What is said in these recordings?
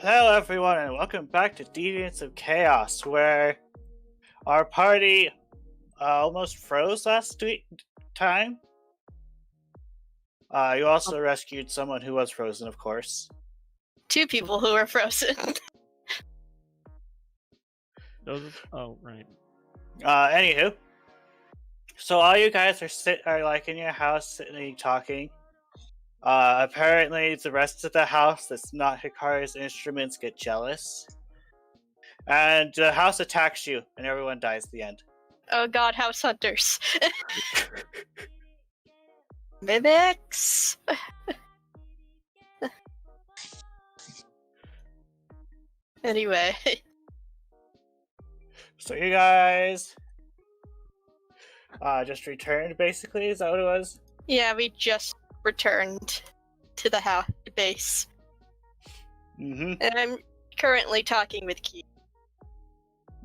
Hello everyone and welcome back to Deviants of Chaos, where our party almost froze last time. You also rescued someone who was frozen, of course. Two people who were frozen. Oh, right. Anywho, so all you guys are like in your house sitting talking. Apparently the rest of the house that's not Hikari's instruments get jealous. And the house attacks you, and everyone dies at the end. Oh god, house hunters. Mimics! Anyway. So you guys just returned, basically? Is that what it was? Yeah, we just returned to the base. Mm-hmm. And I'm currently talking with Keith.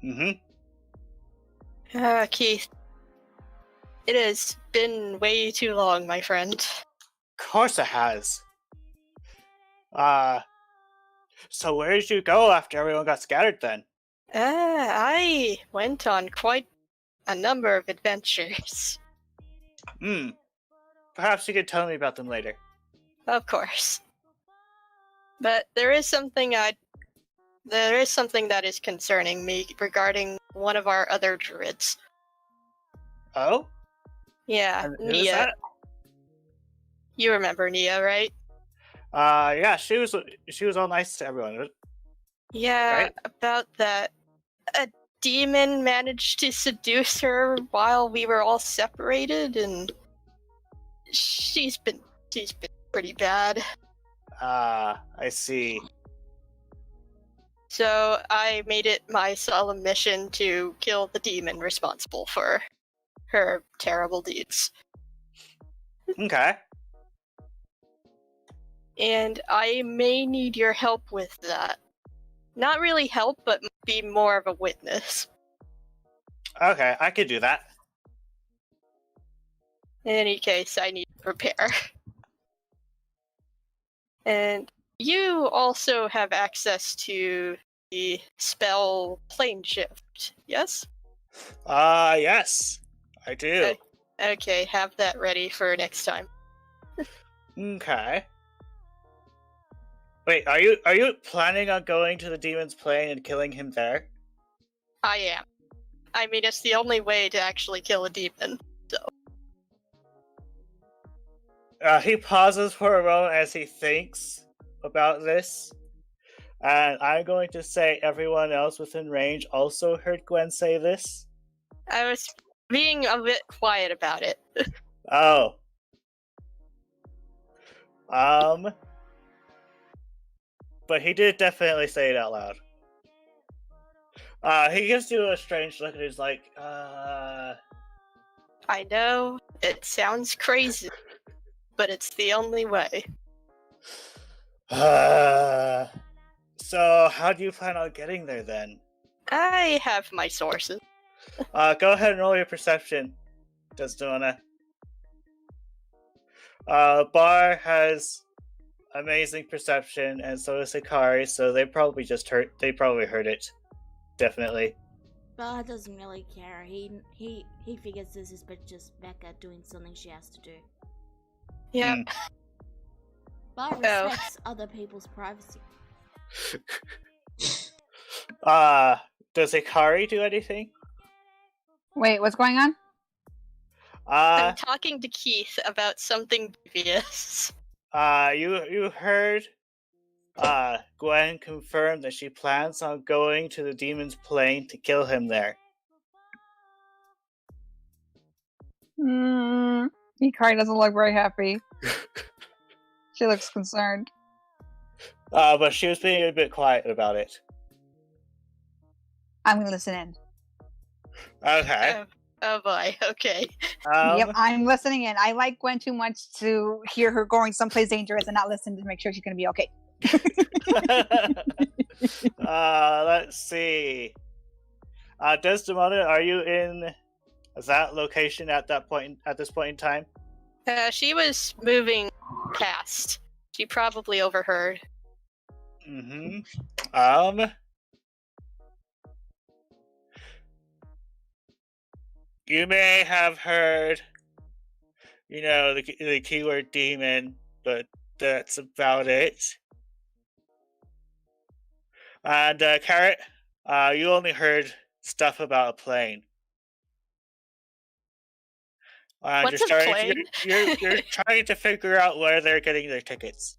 Mm-hmm. Keith. It has been way too long, my friend. Of course it has. So where did you go after everyone got scattered then? I went on quite a number of adventures. Perhaps you could tell me about them later. Of course. But there is something that is concerning me regarding one of our other druids. Oh? Yeah, And who is Nia. that? You remember Nia, right? Yeah, she was all nice to everyone. Yeah, Right? about that. A demon managed to seduce her while we were all separated, and she's been pretty bad. I see. So I made it my solemn mission to kill the demon responsible for her terrible deeds. Okay. And I may need your help with that. Not really help, but be more of a witness. Okay, I could do that. In any case, I need to prepare. And you also have access to the spell plane shift, yes? Yes, I do. Okay, have that ready for next time. Okay. Wait, are you planning on going to the demon's plane and killing him there? I am. I mean, it's the only way to actually kill a demon, so. He pauses for a moment as he thinks about this. And I'm going to say everyone else within range also heard Gwen say this. I was being a bit quiet about it. Oh. But he did definitely say it out loud. He gives you a strange look and he's like, I know, it sounds crazy, but it's the only way. So how do you plan on getting there then? I have my sources. Go ahead and roll your perception, Desdemona. Bar has amazing perception, and so does Hikari, so they probably heard it. Definitely. Bar doesn't really care. He figures this is just Becca doing something she has to do. Yeah. Bar respects other people's privacy. Does Hikari do anything? Wait, what's going on? I'm talking to Keith about something devious. You heard Gwen confirm that she plans on going to the demon's plane to kill him there. Hikari doesn't look very happy. She looks concerned. But she was being a bit quiet about it. I'm gonna listen in. Okay. Oh boy, okay. Yep, I'm listening in. I like Gwen too much to hear her going someplace dangerous and not listen to make sure she's gonna be okay. Let's see. Desdemona, are you in that location at this point in time? She was moving past. She probably overheard. Mm-hmm. You may have heard, the keyword demon, but that's about it. And Carrot, you only heard stuff about a plane. What's a plane? You're trying to figure out where they're getting their tickets.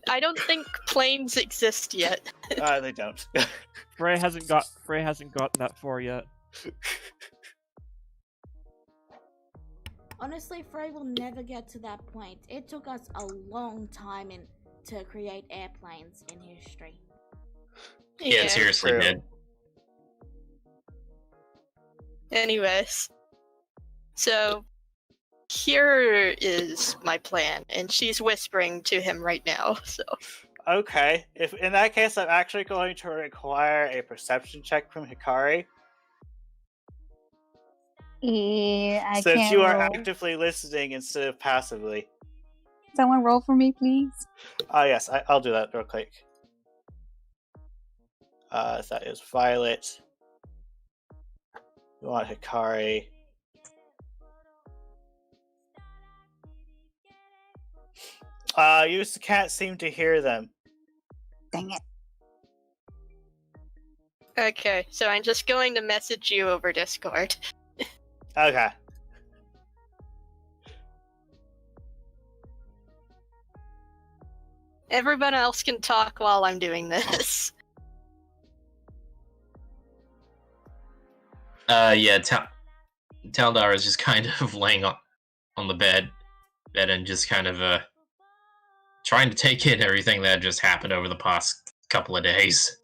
I don't think planes exist yet. They don't. Frey hasn't gotten that far yet. Honestly, Frey will never get to that point. It took us a long time to create airplanes in history. Yeah, seriously, true. man. Anyways, so here is my plan, and she's whispering to him right now. So Okay, if in that case, I'm actually going to require a perception check from Hikari, Yeah, I since can't you are roll. actively listening instead of passively. Someone roll for me, please. Yes, I'll do that real quick. That is Violet. You want Hikari. You can't seem to hear them. Dang it. okay, so I'm just going to message you over Discord. Okay. Everyone else can talk while I'm doing this. Yeah, Taldar is just kind of laying on the bed and just kind of trying to take in everything that just happened over the past couple of days.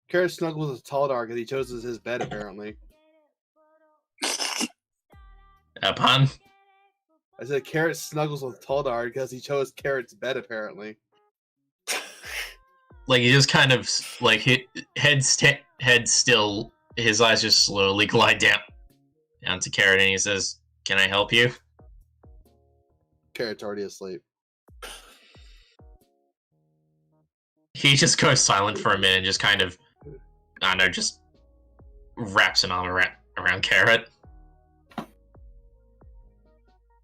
Carrot snuggles with Taldar because he chose as his bed, apparently. Pun? I said Carrot snuggles with Taldar because he chose Carrot's bed, apparently. Like, he just kind of, like, head still, his eyes just slowly glide down to Carrot, and he says, "Can I help you?" Carrot's already asleep. He just goes silent for a minute and just kind of, I don't know, just wraps an arm around Carrot.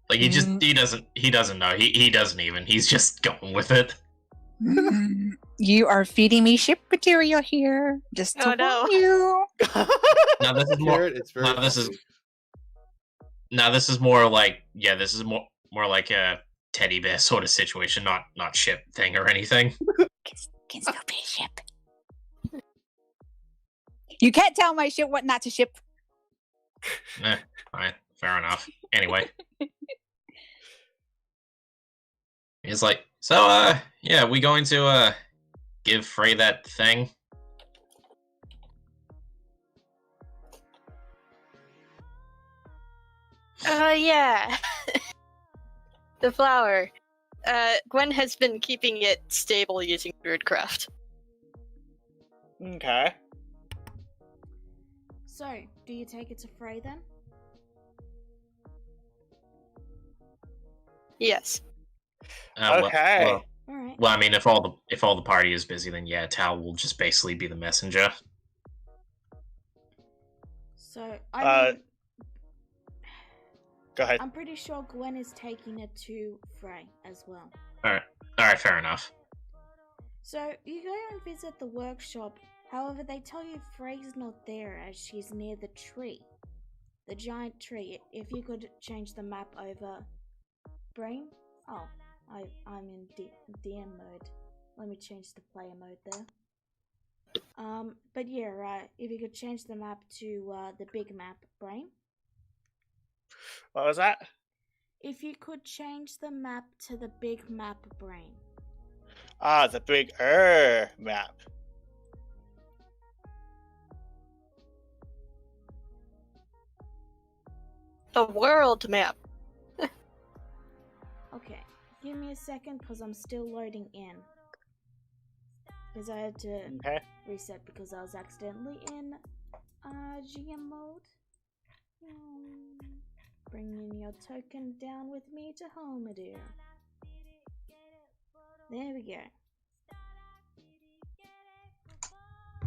Like, he doesn't know. He doesn't even. He's just going with it. You are feeding me ship material here. Just to Oh, no. warn you. Now this is more. Carrot, it's very Now this is. funny. Now this is more like, yeah, this is more like a teddy bear sort of situation, not ship thing or anything. Can still be a ship. You can't tell my ship what not to ship. Fine, fair enough. Anyway, he's like, so yeah, we going to give Frey that thing? Yeah. The flower. Gwen has been keeping it stable using Druidcraft. Okay. So, do you take it to Frey then? Yes. Okay. Alright. Well, I mean, if all the party is busy, then yeah, Tal will just basically be the messenger. So, Go ahead. I'm pretty sure Gwen is taking it to Frey as well. All right, fair enough. So, you go and visit the workshop. However, they tell you Frey's not there as she's near the tree. The giant tree. If you could change the map over... Brain? Oh, I'm in DM mode. Let me change the player mode there. But yeah, right. If you could change the map to the big map, Brain. What was that? If you could change the map to the big map, Brain. The big map. The world map. Okay, give me a second because I'm still loading in. Because I had to Okay. reset because I was accidentally in GM mode. Bringing your token down with me to home, dear. There we go.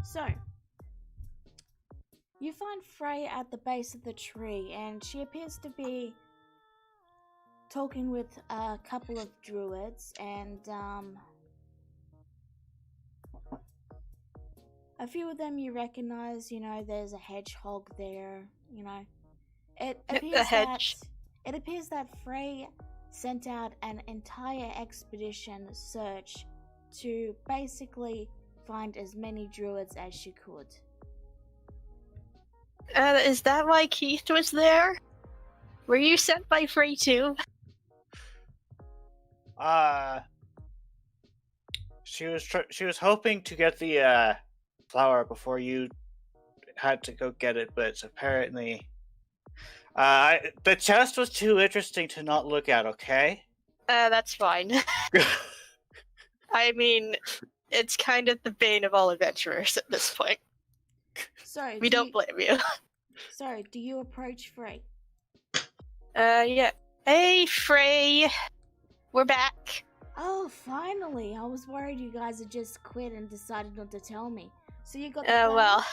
So, you find Frey at the base of the tree, and she appears to be talking with a couple of druids, and a few of them you recognize. You know, there's a hedgehog there. You know, it appears that Frey sent out an entire expedition search to basically find as many druids as she could. Is that why Keith was there? Were you sent by Frey too? She was hoping to get the flower before you had to go get it, but apparently, the chest was too interesting to not look at. Okay. That's fine. I mean, it's kind of the bane of all adventurers at this point. So We don't blame you. So, do you approach Frey? Yeah. Hey, Frey. We're back. Oh, finally! I was worried you guys had just quit and decided not to tell me. So you got the flower? Well.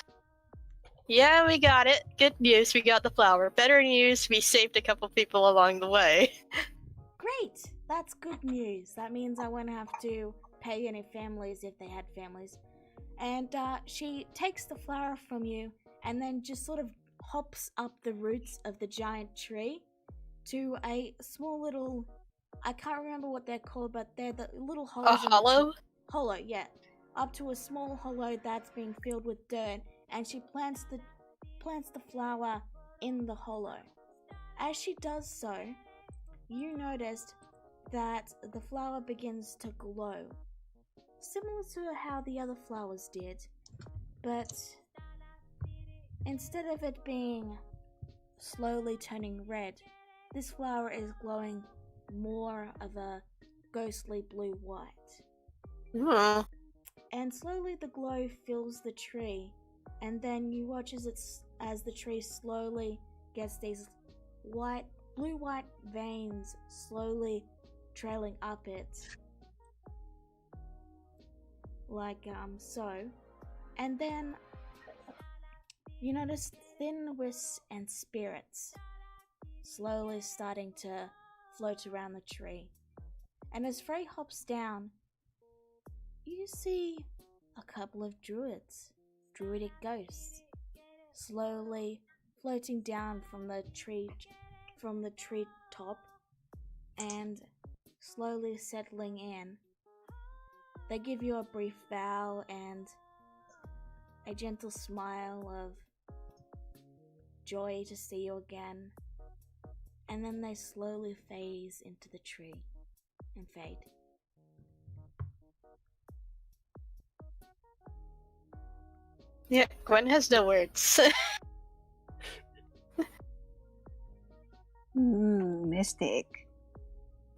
Yeah, we got it. Good news, we got the flower. Better news, we saved a couple people along the way. Great! That's good news. That means I won't have to pay any families if they had families. And she takes the flower from you and then just sort of hops up the roots of the giant tree to a small little... I can't remember what they're called, but they're the little holes. A hollow? Hollow, yeah. Up to a small hollow that's being filled with dirt, and she plants the flower in the hollow. As she does so, you noticed that the flower begins to glow, similar to how the other flowers did, but instead of it being slowly turning red, this flower is glowing more of a ghostly blue-white. And slowly the glow fills the tree, and then you watch as the tree slowly gets these blue-white veins slowly trailing up it, like so. And then you notice thin wisps and spirits slowly starting to float around the tree. And as Frey hops down, you see a couple of druidic ghosts, slowly floating down from the tree top and slowly settling in. They give you a brief bow and a gentle smile of joy to see you again, and then they slowly phase into the tree and fade. Yeah, Gwen has no words. Mystic.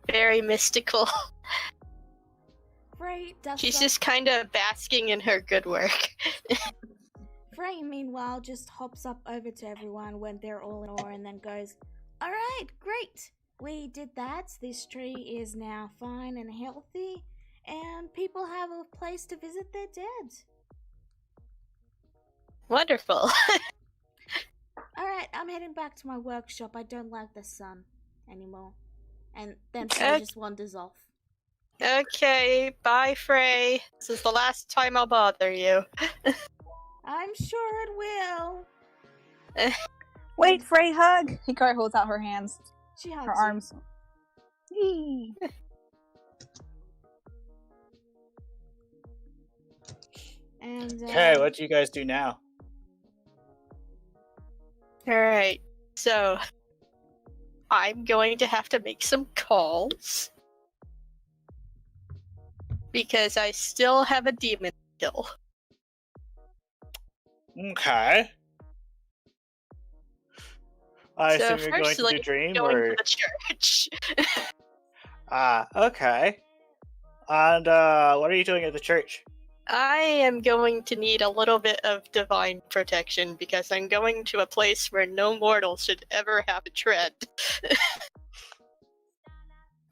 Very mystical. Frey does She's so- just kind of basking in her good work. Frey, meanwhile, just hops up over to everyone when they're all in awe and then goes, "Alright, great! We did that. This tree is now fine and healthy, and people have a place to visit their dead." Wonderful. Alright, I'm heading back to my workshop. I don't like the sun anymore. And then Frey just wanders off. Okay, bye, Frey. This is the last time I'll bother you. I'm sure it will. Wait, Frey, hug! Hikari holds out her hands. She hugs Her you. arms. Yee. And Okay, what do you guys do now? Alright, so I'm going to have to make some calls. Because I still have a demon to kill. Okay. I So assume you're going to firstly, the dream, going or to the church. okay. And what are you doing at the church? I am going to need a little bit of divine protection because I'm going to a place where no mortal should ever have to tread.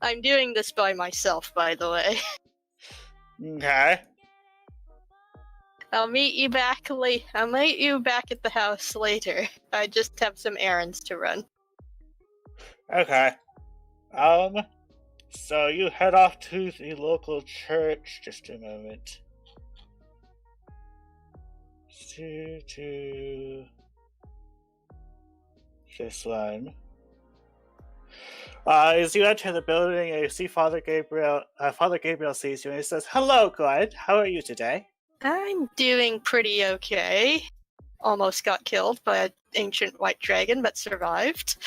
I'm doing this by myself, by the way. Okay. I'll meet you back I'll meet you back at the house later. I just have some errands to run. Okay. So you head off to the local church. Just a moment. To this one. As you enter the building, you see Father Gabriel. Father Gabriel sees you and he says, "Hello, Glenn. How are you today?" I'm doing pretty okay. Almost got killed by an ancient white dragon, but survived.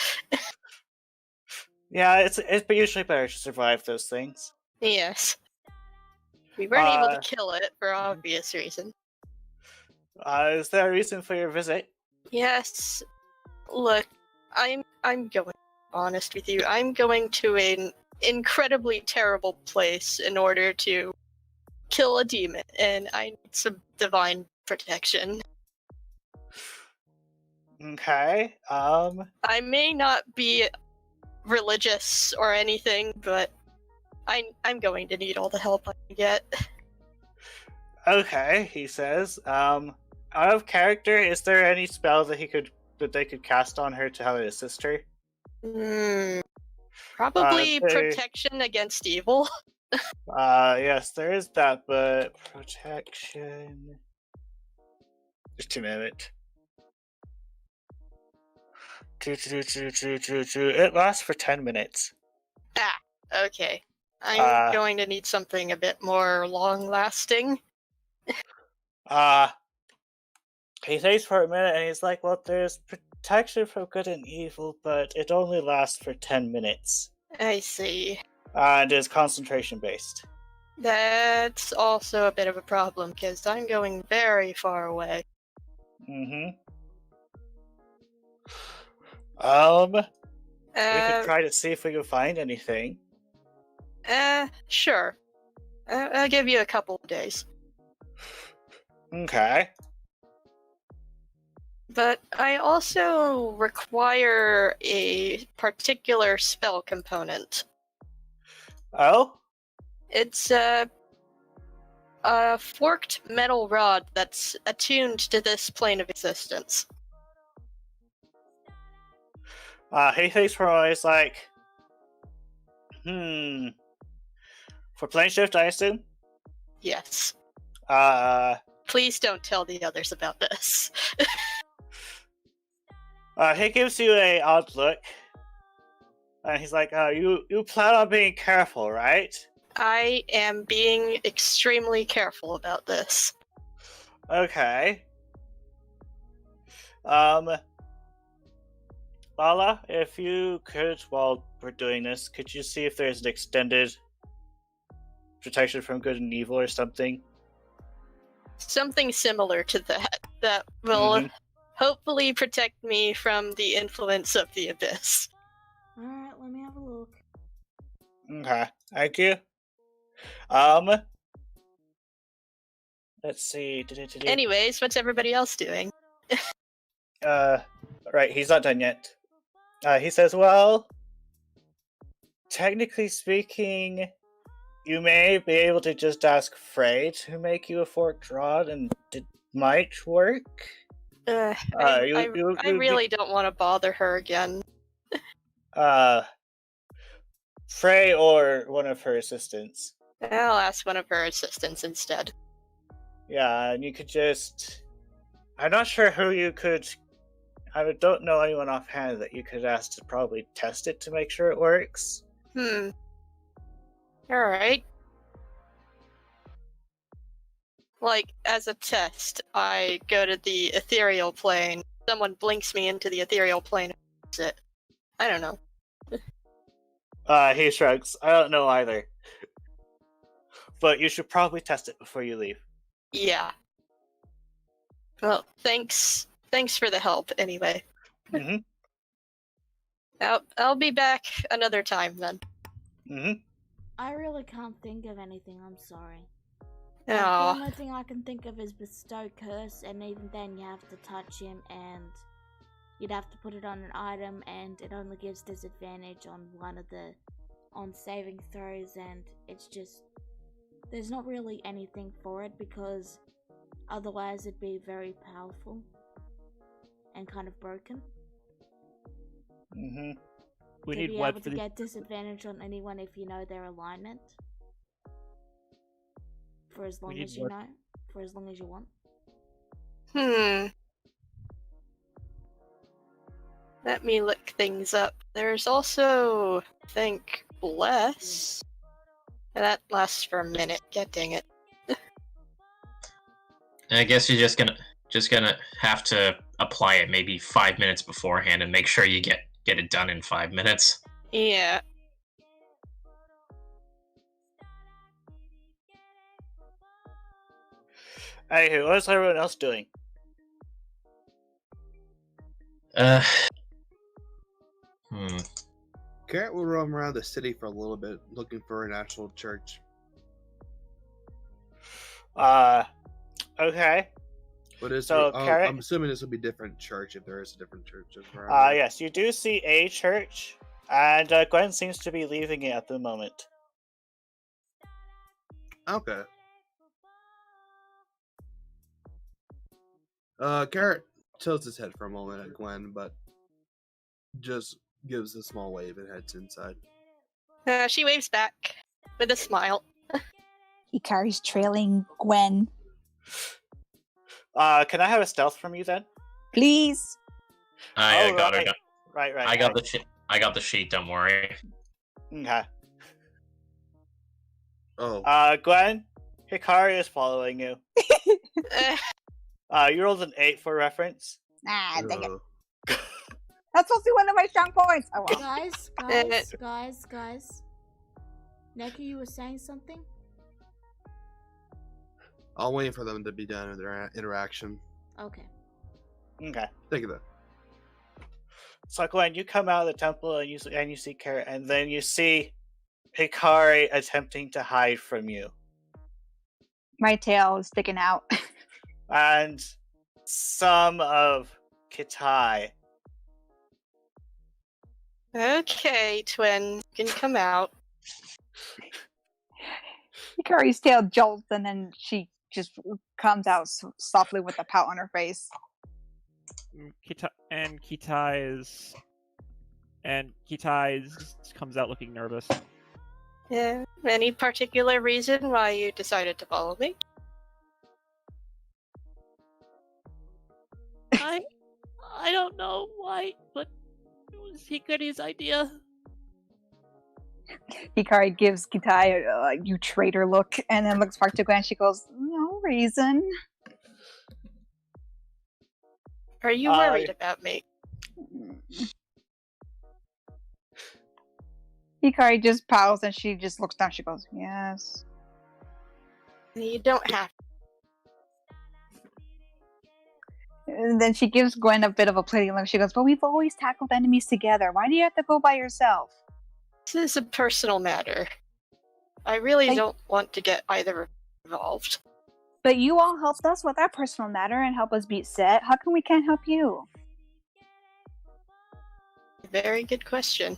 Yeah, it's usually better to survive those things. Yes. We weren't able to Uh, kill it for obvious reason. Is there a reason for your visit? Yes. Look, I'm going honest with you. I'm going to an incredibly terrible place in order to kill a demon, and I need some divine protection. Okay. I may not be religious or anything, but I'm going to need all the help I can get. Okay, he says. Out of character, is there any spell that they could cast on her to help assist her? Probably they- protection against evil. Yes, there is that, but protection. Just a minute. It lasts for 10 minutes. Okay. I'm going to need something a bit more long-lasting. He thinks for a minute and he's like, well, there's protection from good and evil, but it only lasts for 10 minutes. I see. And is concentration based. That's also a bit of a problem, because I'm going very far away. Mm-hmm. We could Uh, try to see if we can find anything. Sure. I'll give you a couple of days. Okay. But I also require a particular spell component. Oh? It's a forked metal rod that's attuned to this plane of existence. He thinks for a while, he's like, For plane shift, I assume? Yes. Uh, Please don't tell the others about this. he gives you a odd look. And he's like, you plan on being careful, right? I am being extremely careful about this. Okay. Lala, if you could, while we're doing this, could you see if there's an extended protection from good and evil or something? Something similar to that will hopefully protect me from the influence of the abyss. Alright, let me have a look. Okay, thank you. Let's see. Anyways, what's everybody else doing? Right, he's not done yet. He says, well, technically speaking, you may be able to just ask Frey to make you a forked rod, and it might work. I really don't want to bother her again. Frey or one of her assistants. I'll ask one of her assistants instead. Yeah, and you could just... I'm not sure who you could... I don't know anyone offhand that you could ask to probably test it to make sure it works. Alright. Like, as a test, I go to the ethereal plane. Someone blinks me into the ethereal plane. That's it. I don't know. He shrugs. I don't know either. But you should probably test it before you leave. Yeah. Well, thanks for the help, anyway. I'll be back another time, then. I really can't think of anything, I'm sorry. Oh. The only thing I can think of is bestow curse, and even then you have to touch him, and you'd have to put it on an item, and it only gives disadvantage on one of the saving throws, and it's just there's not really anything for it because otherwise it'd be very powerful and kind of broken. Mm-hmm. We To need be what able for to the get disadvantage on anyone if you know their alignment. For as long need as you what? know. For as long as you want. Let me look things up. There's also, I think, Bless. And that lasts for a minute. God dang it. And I guess you're just gonna have to apply it maybe 5 minutes beforehand and make sure you get it done in 5 minutes. Yeah. Anywho, what's everyone else doing? Hmm. Carrot will roam around the city for a little bit, looking for an actual church. Okay. But is So, Carrot? I'm assuming this will be different church if there is a different church around. Yes, you do see a church, and Gwen seems to be leaving it at the moment. Okay. Carrot tilts his head for a moment at Gwen, but just gives a small wave and heads inside. She waves back with a smile. Hikari's trailing Gwen. Can I have a stealth from you then? Please. I Oh, got right. it. Right. I got the I got the sheet. Don't worry. Okay. Oh. Gwen, Hikari is following you. Eh, You rolled an 8 for reference. Nah, dang it. uh, That's supposed to be one of my strong points. Oh well. Guys. Neki, you were saying something? I'll wait for them to be done with their interaction. Okay. Okay. Think of that. So Gwen, you come out of the temple and you see Carrot, and then you see Hikari attempting to hide from you. My tail is sticking out. And some of Kitai. okay, twin. You can come out. Hikari's tail jolts and then she just comes out softly with a pout on her face. Kitai comes out looking nervous. Yeah. Any particular reason why you decided to follow me? I don't know why, but it was Hikari's idea. Hikari gives Kitai a you traitor look and then looks back to Gwen. She goes, no reason. Are you worried about me? Hikari just pouts and she just looks down. She goes, yes. You don't have. And then she gives Gwen a bit of a pleading look. She goes, but we've always tackled enemies together. Why do you have to go by yourself? This is a personal matter. I really don't want to get either involved. But you all helped us with our personal matter and help us beat Set. How come we can't help you? Very good question.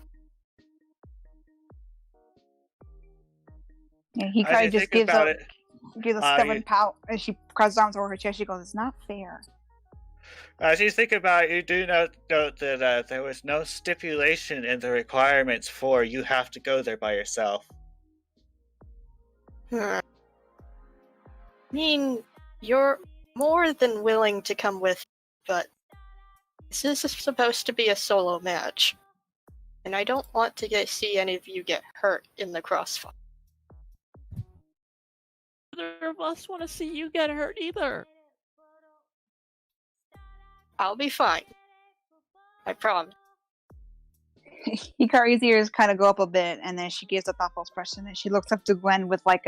Yeah, Hikari just gives a stubborn you- pout as she crosses arms over her chest. She goes, it's not fair. As you think about it, you do note that there was no stipulation in the requirements for you have to go there by yourself. I mean, you're more than willing to come with, but this is supposed to be a solo match. And I don't want to see any of you get hurt in the crossfire. Neither of us want to see you get hurt either. I'll be fine. I promise. Hikari's ears kind of go up a bit, and then she gives a thoughtful expression, and she looks up to Gwen with like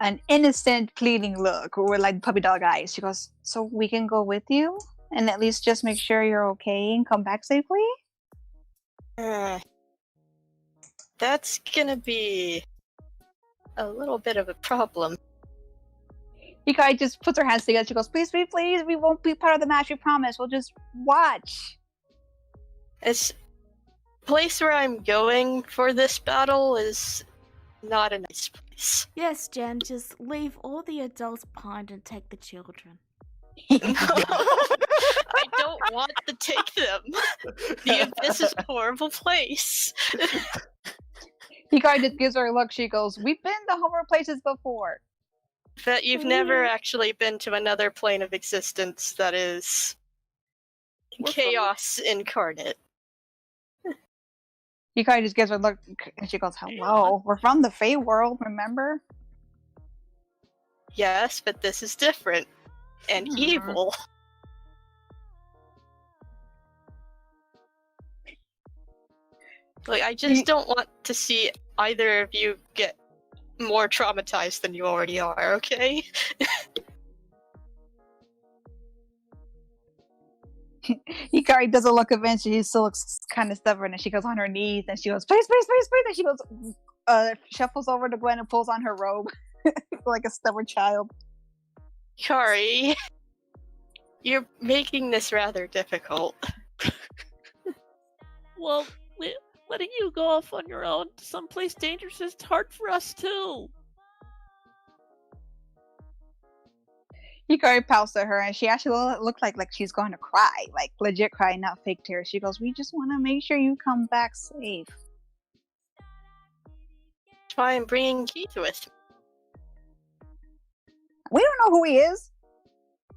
an innocent, pleading look, with like puppy dog eyes. She goes, "So we can go with you, and at least just make sure you're okay and come back safely." That's gonna be a little bit of a problem. Hikari just puts her hands together. She goes, please, we won't be part of the match, we promise. We'll just watch. This place where I'm going for this battle is not a nice place. Yes, Jen, just leave all the adults behind and take the children. I don't want to take them. The abyss is a horrible place. Hikari just gives her a look. She goes, "We've been to horror places before." But you've never actually been to another plane of existence that is chaos incarnate. Hikari just gives her a look, and she goes, "Hello, we're from the Fey world, remember?" Yes, but this is different. And evil. Like, I just don't want to see either of you get more traumatized than you already are, okay? Hikari does a look eventually. She still looks kind of stubborn, and she goes on her knees, and she goes, "Please, please, please, please," and she goes, shuffles over to Gwen and pulls on her robe like a stubborn child. Kari, you're making this rather difficult. Well, letting you go off on your own to someplace dangerous is hard for us too. Hikari pouts at her, and she actually looked like she's going to cry, like legit cry, not fake tears. She goes, "We just want to make sure you come back safe." That's why I'm bringing Keith with me. We don't know who he is,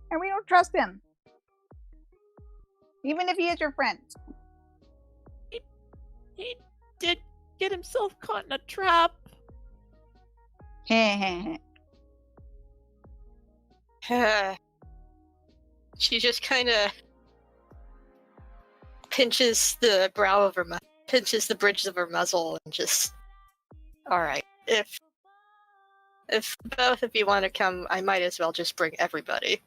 and we don't trust him, even if he is your friend. He did get himself caught in a trap. She just kind of pinches the pinches the bridge of her muzzle, and just, all right. If both of you want to come, I might as well just bring everybody,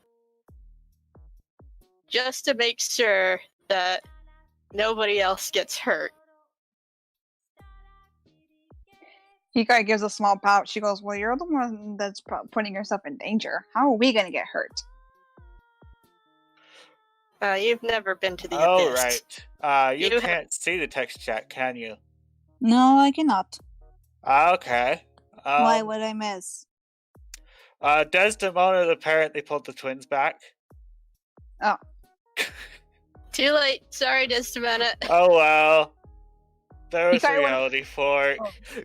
just to make sure that nobody else gets hurt. Hikari gives a small pout. She goes, "Well, you're the one that's putting yourself in danger. How are we gonna get hurt?" You've never been to the Oh, abyss. right. You You can't see the text chat, can you? No, I cannot. Okay. Why would I miss? Desdemona apparently pulled the twins back. Oh. Too late. Sorry, Desdemona. Oh, well. There was Hikari reality fork.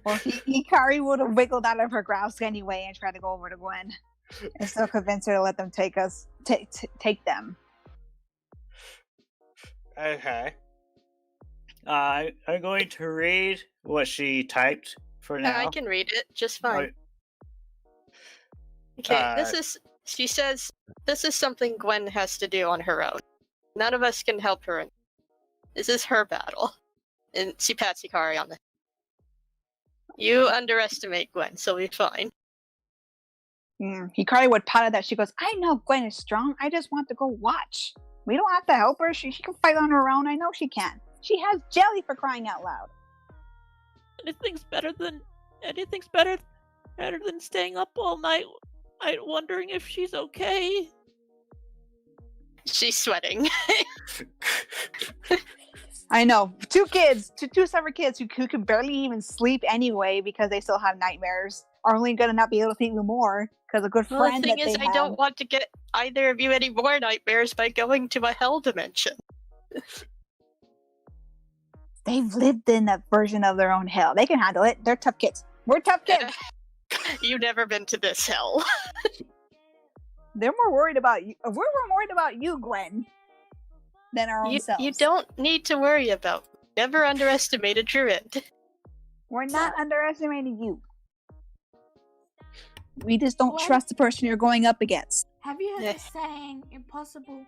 Well, Hikari would have wiggled out of her grasp anyway and tried to go over to Gwen and still convince her to let them take them. Okay. I'm going to read what she typed for now. I can read it just fine. Okay, she says, this is something Gwen has to do on her own. None of us can help her. This is her battle. And she pats Hikari on the head. You underestimate Gwen, so we're fine. Hikari would pat at that. She goes, "I know Gwen is strong. I just want to go watch. We don't have to help her. She can fight on her own. I know she can. She has jelly, for crying out loud." Anything's better than staying up all night. I'm wondering if she's okay. She's sweating. I know. Two separate kids who can barely even sleep anyway because they still have nightmares are only going to not be able to sleep more because a good friend. The thing is, I don't want to get either of you any more nightmares by going to a hell dimension. They've lived in a version of their own hell. They can handle it. They're tough kids. We're tough kids. You've never been to this hell. They're more worried about you. We're more worried about you, Gwen, than our own selves. You don't need to worry about me. Never underestimate a druid. We're not underestimating you. We just don't trust the person you're going up against. Have you heard the saying, impossible,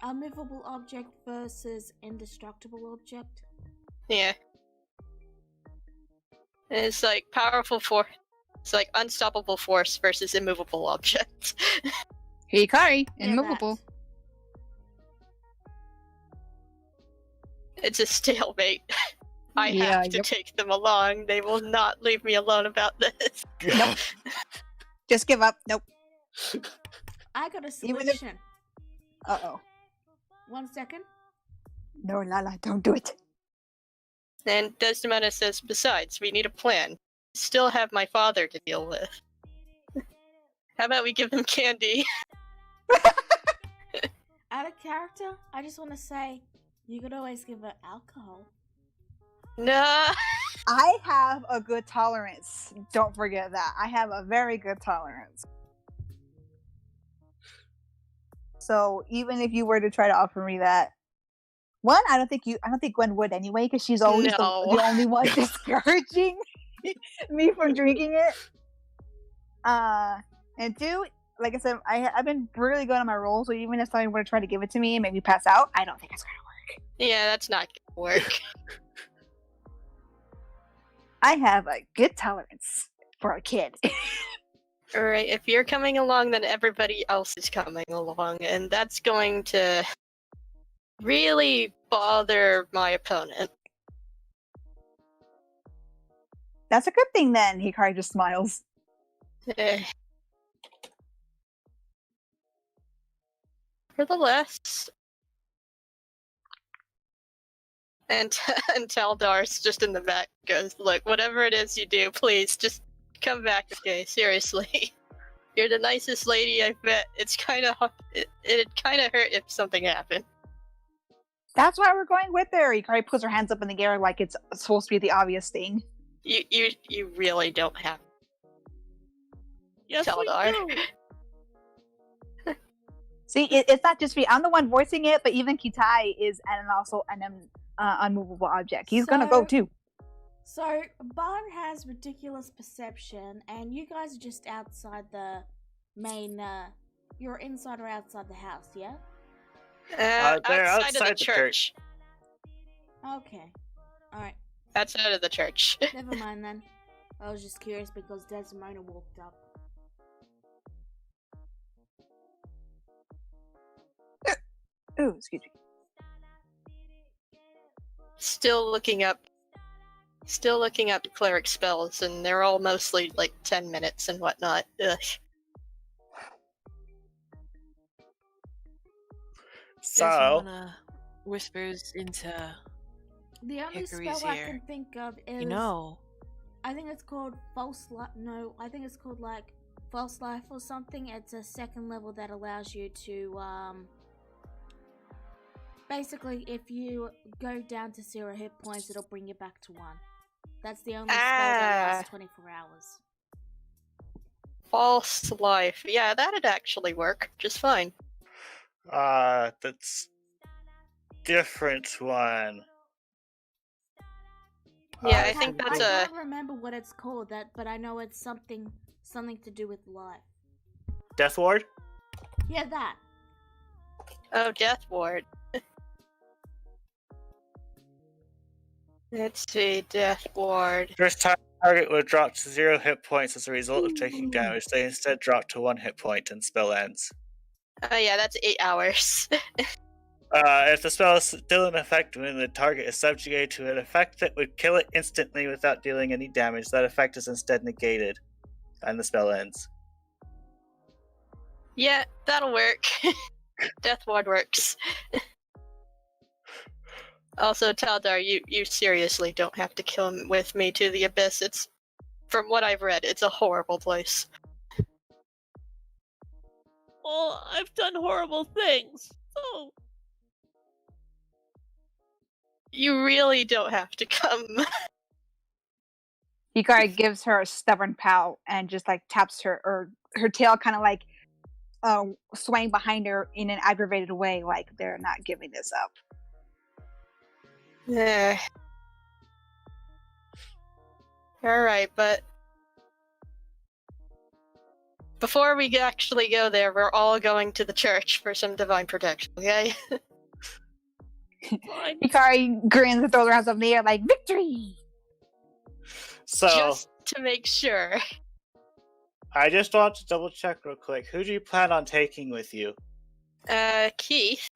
unmovable object versus indestructible object? Yeah. It's like powerful force. It's like unstoppable force versus immovable object. Hikari, immovable. It's a stalemate. I have to take them along. They will not leave me alone about this. Nope. Just give up. Nope. I got a solution. Uh-oh. 1 second. No, Lala, don't do it. And Desdemona says, besides, we need a plan. still have my father to deal with. How about we give him candy? Out of character, I just want to say, you could always give her alcohol. Nah. I have a good tolerance. Don't forget that. I have a very good tolerance. So even if you were to try to offer me that, one, I don't think Gwen would anyway, because she's always No. the only one discouraging me from drinking it. And two, like I said, I've been really good on my roll, so even if somebody were to try to give it to me and make me pass out, I don't think it's gonna work. Yeah, that's not gonna work. I have a good tolerance for a kid. Alright, if you're coming along, then everybody else is coming along, and that's going to really bother my opponent. That's a good thing then, Hikari just smiles. Nevertheless, and Taldar's just in the back goes, look, whatever it is you do, please just come back, okay? Seriously. You're the nicest lady I've met. It's kind of it'd kind of hurt if something happened. That's why we're going with her. Hikari puts her hands up in the air like it's supposed to be the obvious thing. You really don't have. Yes, we Taldar. do. See, it's not just me. I'm the one voicing it, but even Kitai is also an unmovable object. He's gonna go too. So, Barn has ridiculous perception, and you guys are just outside the main, you're inside or outside the house, yeah? They're outside of the church. Okay. Alright. Outside of the church. Never mind then. I was just curious because Desdemona walked up. Ooh, excuse me. Still looking up cleric spells, and they're all mostly like 10 minutes and whatnot. Ugh. So, Desmona whispers into The only Hickory's spell I ear. can think of is... You know, I think it's called False Life. No, I think it's called like False Life or something. It's a second level that allows you to, basically, if you go down to 0 hit points, it'll bring you back to 1. That's the only spell that lasts 24 hours. False life. Yeah, that'd actually work just fine. that's different one. Yeah, I I think can that's I a. can't remember what it's called, but I know it's something to do with life. Death Ward? Yeah, that. Oh, Death Ward. Let's see, Death Ward. First time target would drop to 0 hit points as a result of taking damage. They instead drop to 1 hit point and spell ends. Oh yeah, that's 8 hours. If the spell is still in effect when the target is subjugated to an effect that would kill it instantly without dealing any damage, that effect is instead negated, and the spell ends. Yeah, that'll work. Death Ward works. Also, Taldar, you seriously don't have to come with me to the Abyss. It's, from what I've read, it's a horrible place. well, I've done horrible things. So, You really don't have to come. Hikari gives her a stubborn pout and just like taps her, or her tail kind of like swaying behind her in an aggravated way, like they're not giving this up. Yeah. Alright, but before we actually go there, we're all going to the church for some divine protection, okay? fine. Hikari grins and throws her hands up in the air like, victory! So, Just to make sure. I just want to double check real quick. Who do you plan on taking with you? Keith.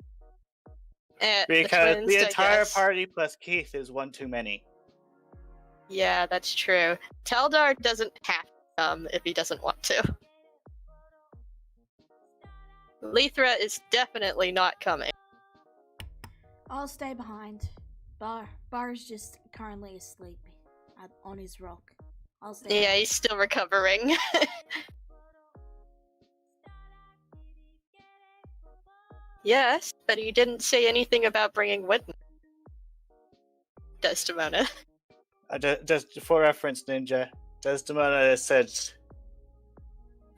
Because twins, the I entire guess. party plus Keith is one too many. Yeah, that's true. Taldar doesn't have to come if he doesn't want to. Lethra is definitely not coming. I'll stay behind. Bar is just currently asleep on his rock. I'll stay. Yeah, he's still recovering. Yes, but he didn't say anything about bringing witness. Desdemona. Just for reference, Ninja, Desdemona said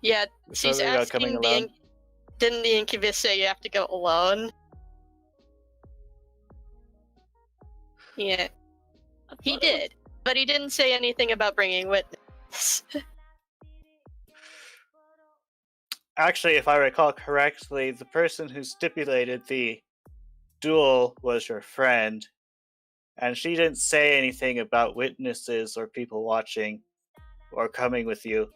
Yeah, she's something about coming asking alone. Didn't the incubus say you have to go alone? Yeah, I he thought it was- did, but he didn't say anything about bringing witness. Actually, if I recall correctly, the person who stipulated the duel was your friend, and she didn't say anything about witnesses or people watching or coming with you.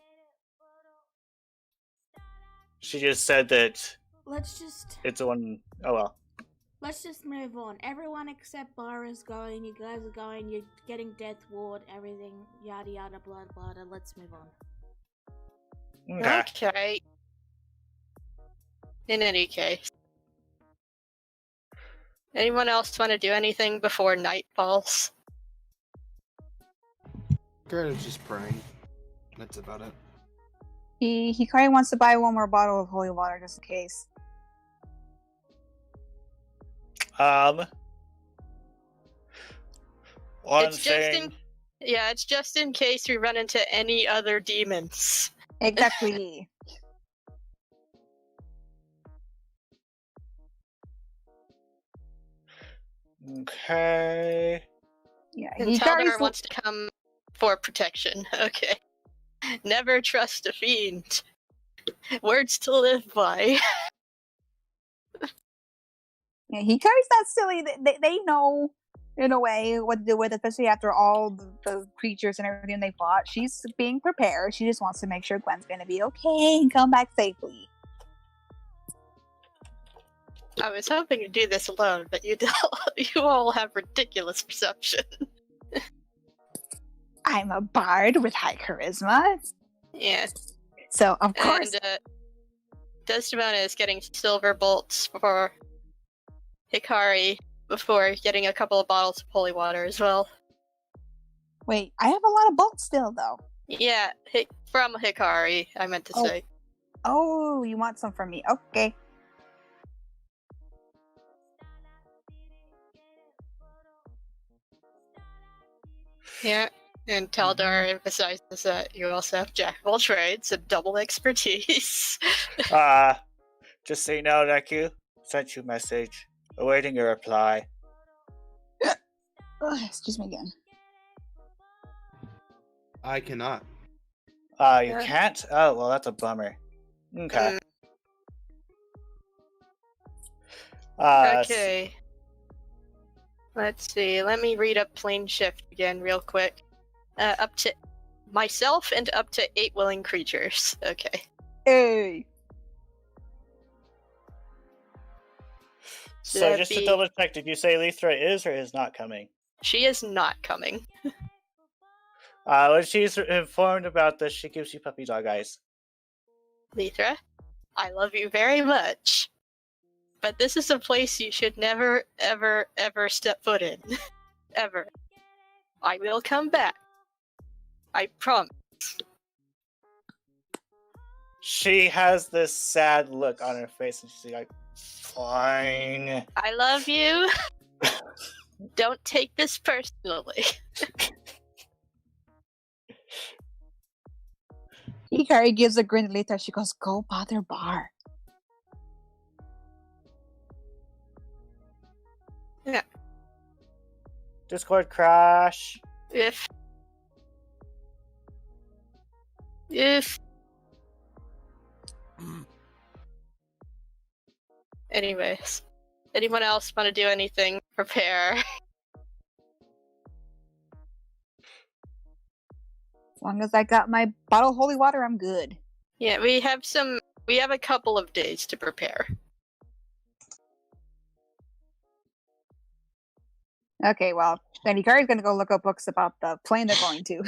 She just said that Let's just it's a one. Oh well. let's just move on. Everyone except Bara's going. You guys are going. You're getting death ward. Everything. Yada yada. Blah blah. Blah. Let's move on. Okay. Okay. In any case. Anyone else want to do anything before night falls? Garrett's just praying. That's about it. He kind of wants to buy one more bottle of holy water just in case. One It's just in Yeah, it's just in case we run into any other demons. Exactly. Okay. Yeah, And he carries. Taldar wants to come for protection. Okay. Never trust a fiend. Words to live by. Yeah, he carries that silly. They know in a way what to do with, especially after all the creatures and everything they fought. She's being prepared. She just wants to make sure Gwen's gonna be okay and come back safely. I was hoping to do this alone, but you all have ridiculous perception. I'm a bard with high charisma, Yeah. so of course. And Desdemona is getting silver bolts for Hikari before getting a couple of bottles of holy water as well. Wait, I have a lot of bolts still, though. Yeah, from Hikari, I meant to Oh. say. Oh, you want some from me? Okay. Yeah, and Taldar emphasizes that you also have jack of all trades and double expertise. Just so you know, Neku, sent you a message. Awaiting your reply. Excuse me again. I cannot. You Yeah. can't? Oh, well, that's a bummer. Okay. Okay. Let's see. Let me read up plane shift again real quick. Up to myself and up to 8 willing creatures. Okay. Hey. So That'd just to be- double check, did you say Lethra is or is not coming? She is not coming. When she's informed about this, she gives you puppy dog eyes. Lethra, I love you very much. But this is a place you should never, ever, ever step foot in. Ever. I will come back. I promise. She has this sad look on her face, and she's like, "Fine." I love you. Don't take this personally. Hikari gives a grin later. She goes, "Go bother Bar." Discord crash. If anyways, anyone else want to do anything? Prepare. As long as I got my bottle of holy water, I'm good. Yeah, we have a couple of days to prepare. Okay, well, then Hikari's gonna go look up books about the plane they're going to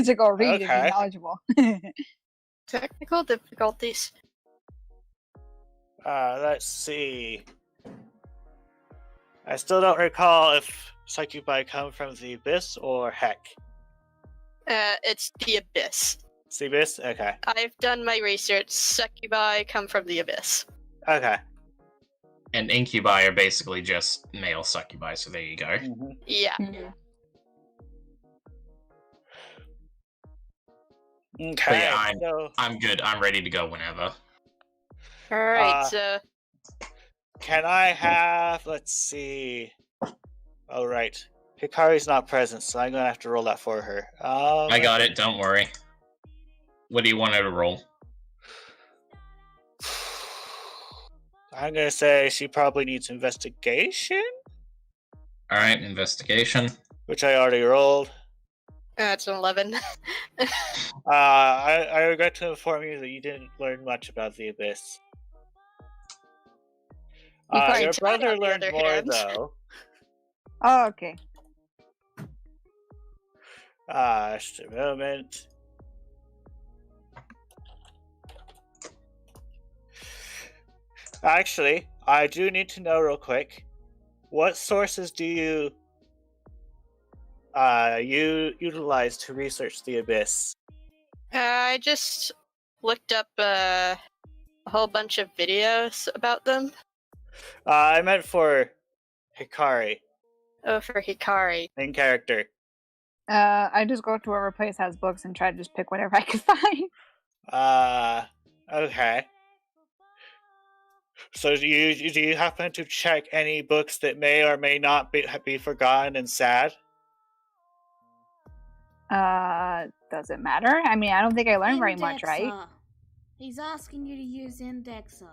to go read and Okay. be knowledgeable. Technical difficulties. Let's see. I still don't recall if Succubi come from the Abyss or Heck. It's the Abyss. Seabiss? Okay. I've done my research. Succubi come from the Abyss. Okay. And incubi are basically just male succubi, so there you go. hmm Yeah. Okay. But yeah, so, I'm good. I'm ready to go whenever. Alright, so can I have? Let's see. Oh right, Hikari's not present, so I'm gonna have to roll that for her. I got it. Don't worry. What do you want her to roll? I'm gonna say she probably needs investigation, All right, investigation. which I already rolled. it's an 11. I regret to inform you that you didn't learn much about the Abyss. Hikari Your tried, brother on the learned other more, hand. though. Oh, okay. Just a moment. Actually, I do need to know real quick. What sources do you utilize to research the Abyss? I just looked up a whole bunch of videos about them. I meant for Hikari, Oh, for Hikari. main character. I just go to wherever place has books and try to just pick whatever I can find. Okay. So do you happen to check any books that may or may not be forgotten and sad? Does it matter? I mean, I don't think I learned very much, right? Indexer. He's asking you to use Indexer.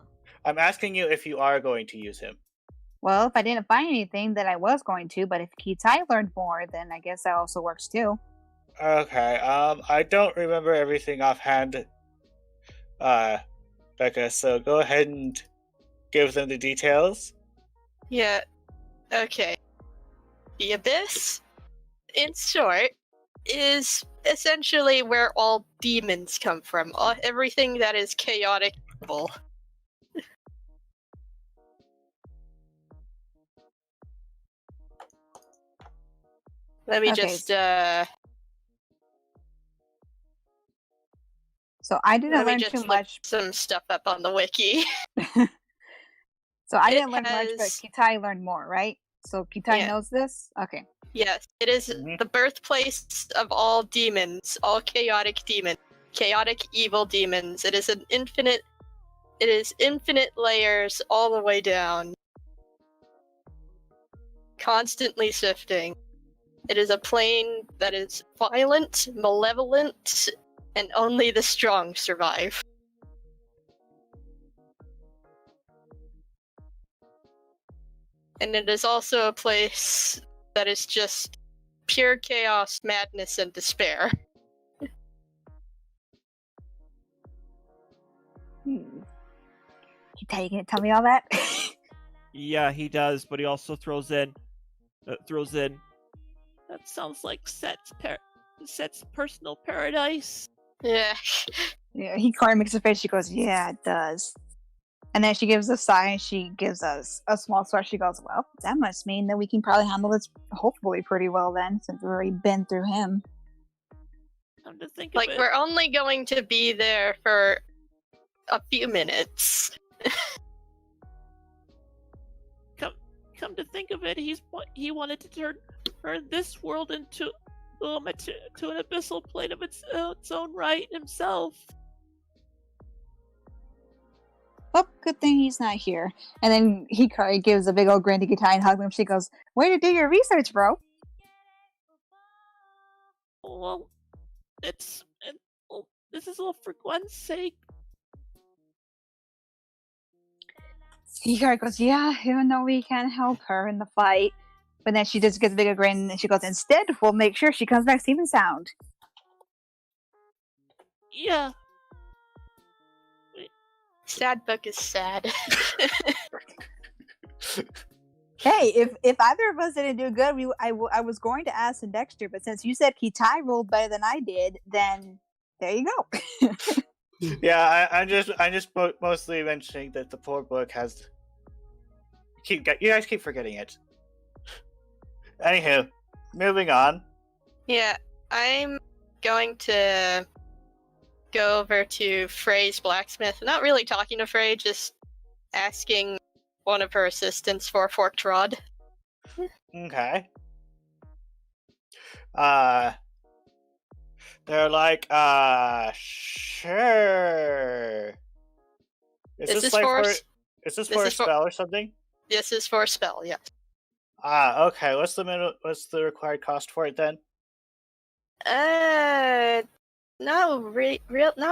I'm asking you if you are going to use him. Well, if I didn't find anything, then I was going to. But if Kitai learned more, then I guess that also works too. Okay. I don't remember everything offhand, Becca. So go ahead and give them the details. Yeah. Okay. The Abyss, in short, is essentially where all demons come from. Everything that is chaotic evil. Let me Okay, just So I didn't let me learn just too look much. some stuff up on the wiki. So I It didn't learn much, but has- Kitai learned more, right? So Kitai Yeah. knows this? Okay. Yes, it is Mhm. the birthplace of all demons, all chaotic demons, chaotic evil demons. It is infinite layers all the way down. Constantly shifting. It is a plane that is violent, malevolent, and only the strong survive. And it is also a place that is just pure chaos, madness, and despair. Kitai, you gonna tell me all that? Yeah, he does, but he also throws in. That sounds like Set's personal paradise. Yeah. Yeah, Hikari makes a face. She goes, "Yeah, it does." And then she gives a sigh and she gives us a small sweat. She goes, "Well, that must mean that we can probably handle this hopefully pretty well then, since we've already been through him." Come to think Like, of it, we're only going to be there for a few minutes. come to think of it, he wanted to turn this world into to an abyssal plane of its own right himself. Oh, good thing he's not here. And then Hikari gives a big old grin to Kitai and hugs him. She goes, "Way to do your research, bro." Well, this is all for Gwen's sake. Hikari goes, "Yeah, even though we can't help her in the fight." But then she just gets a bigger grin and she goes, "Instead, we'll make sure she comes back safe and sound." Yeah. Sad book is sad. Hey, if either of us didn't do good, I was going to ask Dexter, but since you said Kitai rolled better than I did, then there you go. Yeah, I'm just mostly mentioning that the poor book has. You guys keep forgetting it. Anywho, moving on. Yeah, I'm going to go over to Frey's blacksmith. Not really talking to Frey, just asking one of her assistants for a forked rod. Okay. They're like, sure. This is like for is this this for a is for- spell or something? This is for a spell, yes. Okay. What's the required cost for it then? Not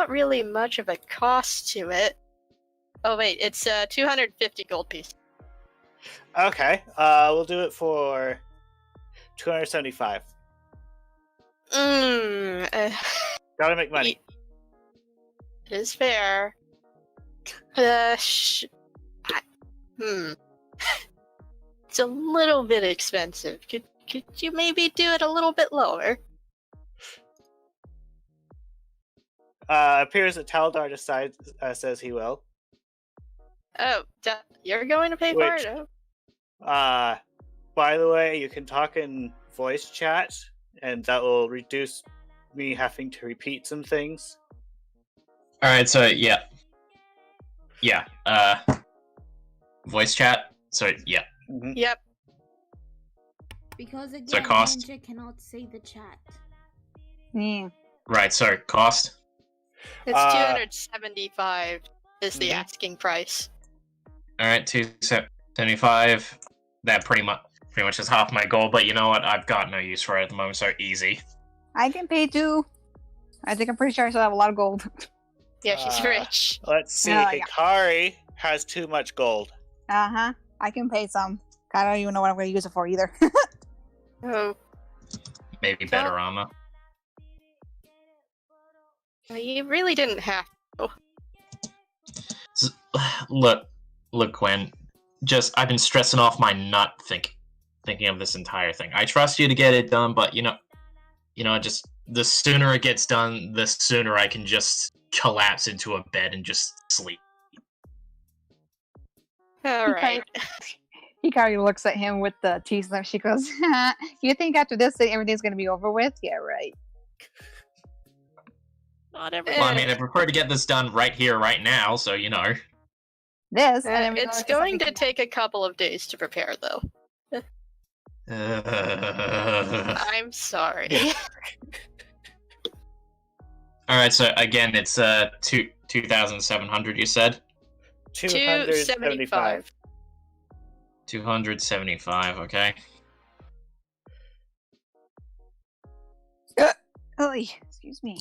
really much of a cost to it. Oh wait, it's 250 gold piece. Okay. We'll do it for 275. Gotta make money. It is fair. It's a little bit expensive. Could you maybe do it a little bit lower? Appears that Taldar decides says he will. Oh, you're going to pay for Which- it? Oh. By the way, you can talk in voice chat, and that will reduce me having to repeat some things. All right, so yeah. Voice chat. So yeah. Mhm. Yep. Because So again, cost? Ninja cannot see the chat. Yeah. Right. So cost. It's 275 is the Mhm. asking price. All right, 275. That pretty much is half my goal. But you know what? I've got no use for it at the moment. So easy. I can pay too. I think I'm pretty sure I still have a lot of gold. Yeah, she's rich. Let's see. Oh, yeah. Hikari has too much gold. Uh-huh. I can pay some. I don't even know what I'm going to use it for either. Oh, Maybe better armor. you really didn't have. Look, Gwen. I've been stressing off my nut thinking of this entire thing. I trust you to get it done, but just the sooner it gets done, the sooner I can just collapse into a bed and just sleep. All right. Hikari looks at him with the teeth left. She goes, you think after this everything's going to be over with? Yeah, right. Not every. Well, I mean, I prefer to get this done right here, right now. So This, and then we It's go going into to take a couple of days to prepare, though. I'm sorry. All right. So again, it's 2,700. You said 275. 275. Okay. Oh, excuse me.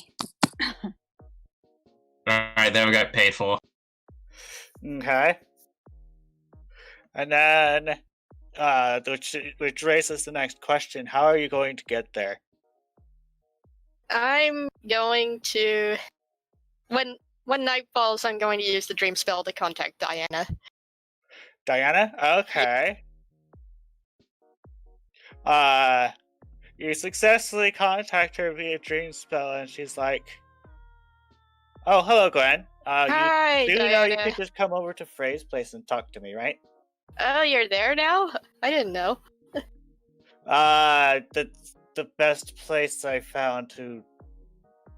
All right. There we go. Paid for. Okay. And then, which raises the next question: how are you going to get there? I'm going to when night falls, I'm going to use the dream spell to contact Diana. Diana? Okay. You successfully contact her via dream spell, and she's like, "Oh, hello, Gwen. Hi, You know Diana. you could just come over to Frey's place and talk to me, right?" Oh, you're there now? I didn't know. That's the best place I found to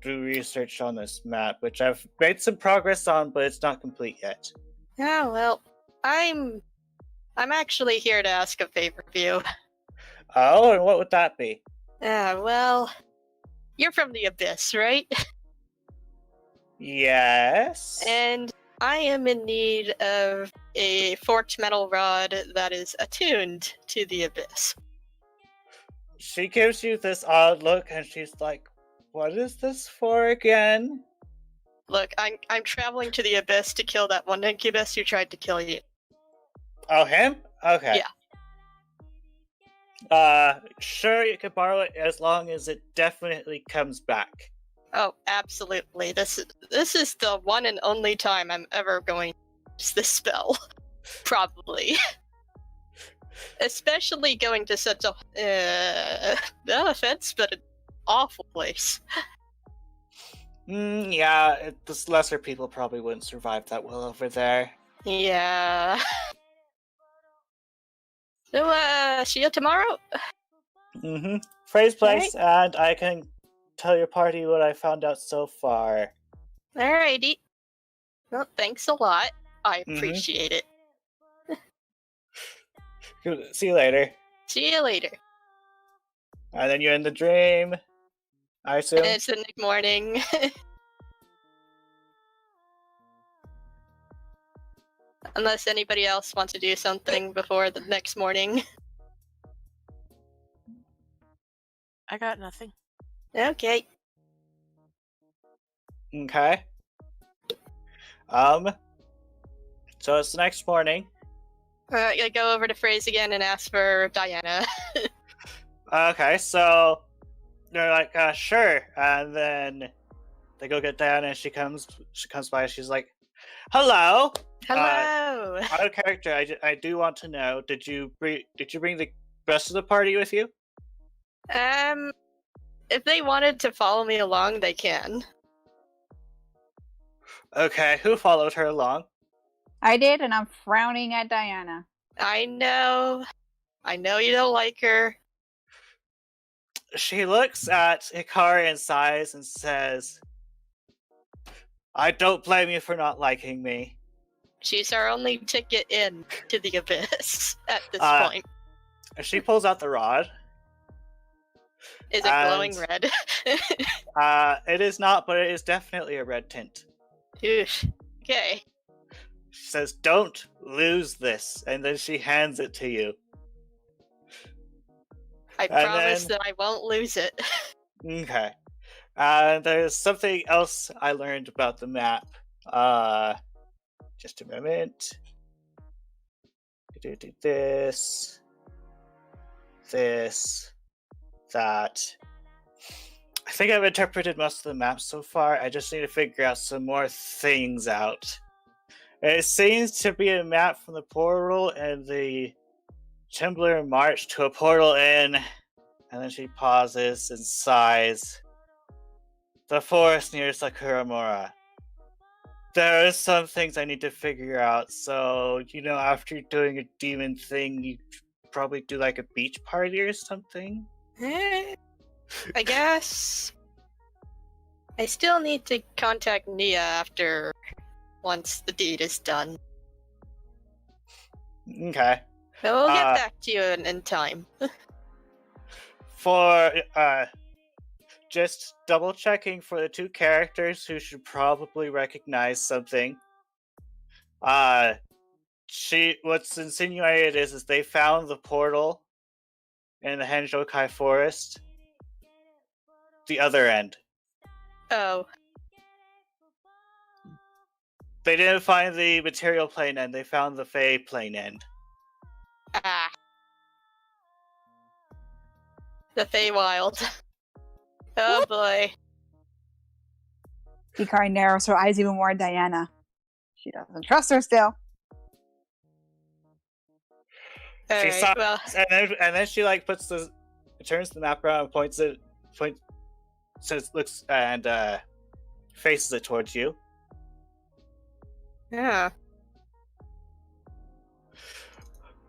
do research on this map, which I've made some progress on, but it's not complete yet. Oh well, I'm actually here to ask a favor of you. Oh, and what would that be? Well, you're from the Abyss, right? Yes. And I am in need of a forked metal rod that is attuned to the Abyss. She gives you this odd look, and she's like, "What is this for again?" Look, I'm traveling to the Abyss to kill that one incubus who tried to kill you. Oh, him? Okay. Yeah. Sure, you could borrow it as long as it definitely comes back. Oh, absolutely. This is the one and only time I'm ever going to use this spell. Probably. Especially going to such a no offense, but an awful place. Yeah, the lesser people probably wouldn't survive that well over there. Yeah. So, see you tomorrow? Mm-hmm. Frey's place, and I can tell your party what I found out so far. Alrighty. Well, thanks a lot. I Mhm. appreciate it. See you later. See you later. And then you're in the dream, I assume. It's the next morning. Unless anybody else wants to do something before the next morning. I got nothing. Okay. Okay. So it's the next morning. I go over to Phrase again and ask for Diana. Okay, so they're like, sure. And then they go get Diana, and she comes by. She's like, hello. Hello. Out of character, I do want to know, did you bring the rest of the party with you? If they wanted to follow me along, they can. Okay, who followed her along? I did, and I'm frowning at Diana. I know you don't like her. She looks at Hikari and sighs and says, I don't blame you for not liking me. She's our only ticket in to the abyss at this point. She pulls out the rod. Is it glowing red? It is not, but it is definitely a red tint. Oof. Okay. She says, don't lose this, and then she hands it to you. I promise that I won't lose it. Okay. There's something else I learned about the map. Just a moment. Do this, that. I think I've interpreted most of the map so far. I just need to figure out some more things out. It seems to be a map from the portal and the Timber March to a portal in, and then she pauses and sighs. The forest near Sakuramura. There are some things I need to figure out, so, after doing a demon thing, you probably do like a beach party or something? I guess. I still need to contact Nia once the deed is done. Okay. But we'll get back to you in time. For, just double checking for the two characters who should probably recognize something. What's insinuated is they found the portal in the Henjokai forest. The other end. Oh. They didn't find the material plane end, they found the Fey plane end. Ah. The Feywild. Oh boy. Hikari narrows her eyes even more at Diana. She doesn't trust her still. She sighs, and then she turns the map around and looks and faces it towards you. Yeah.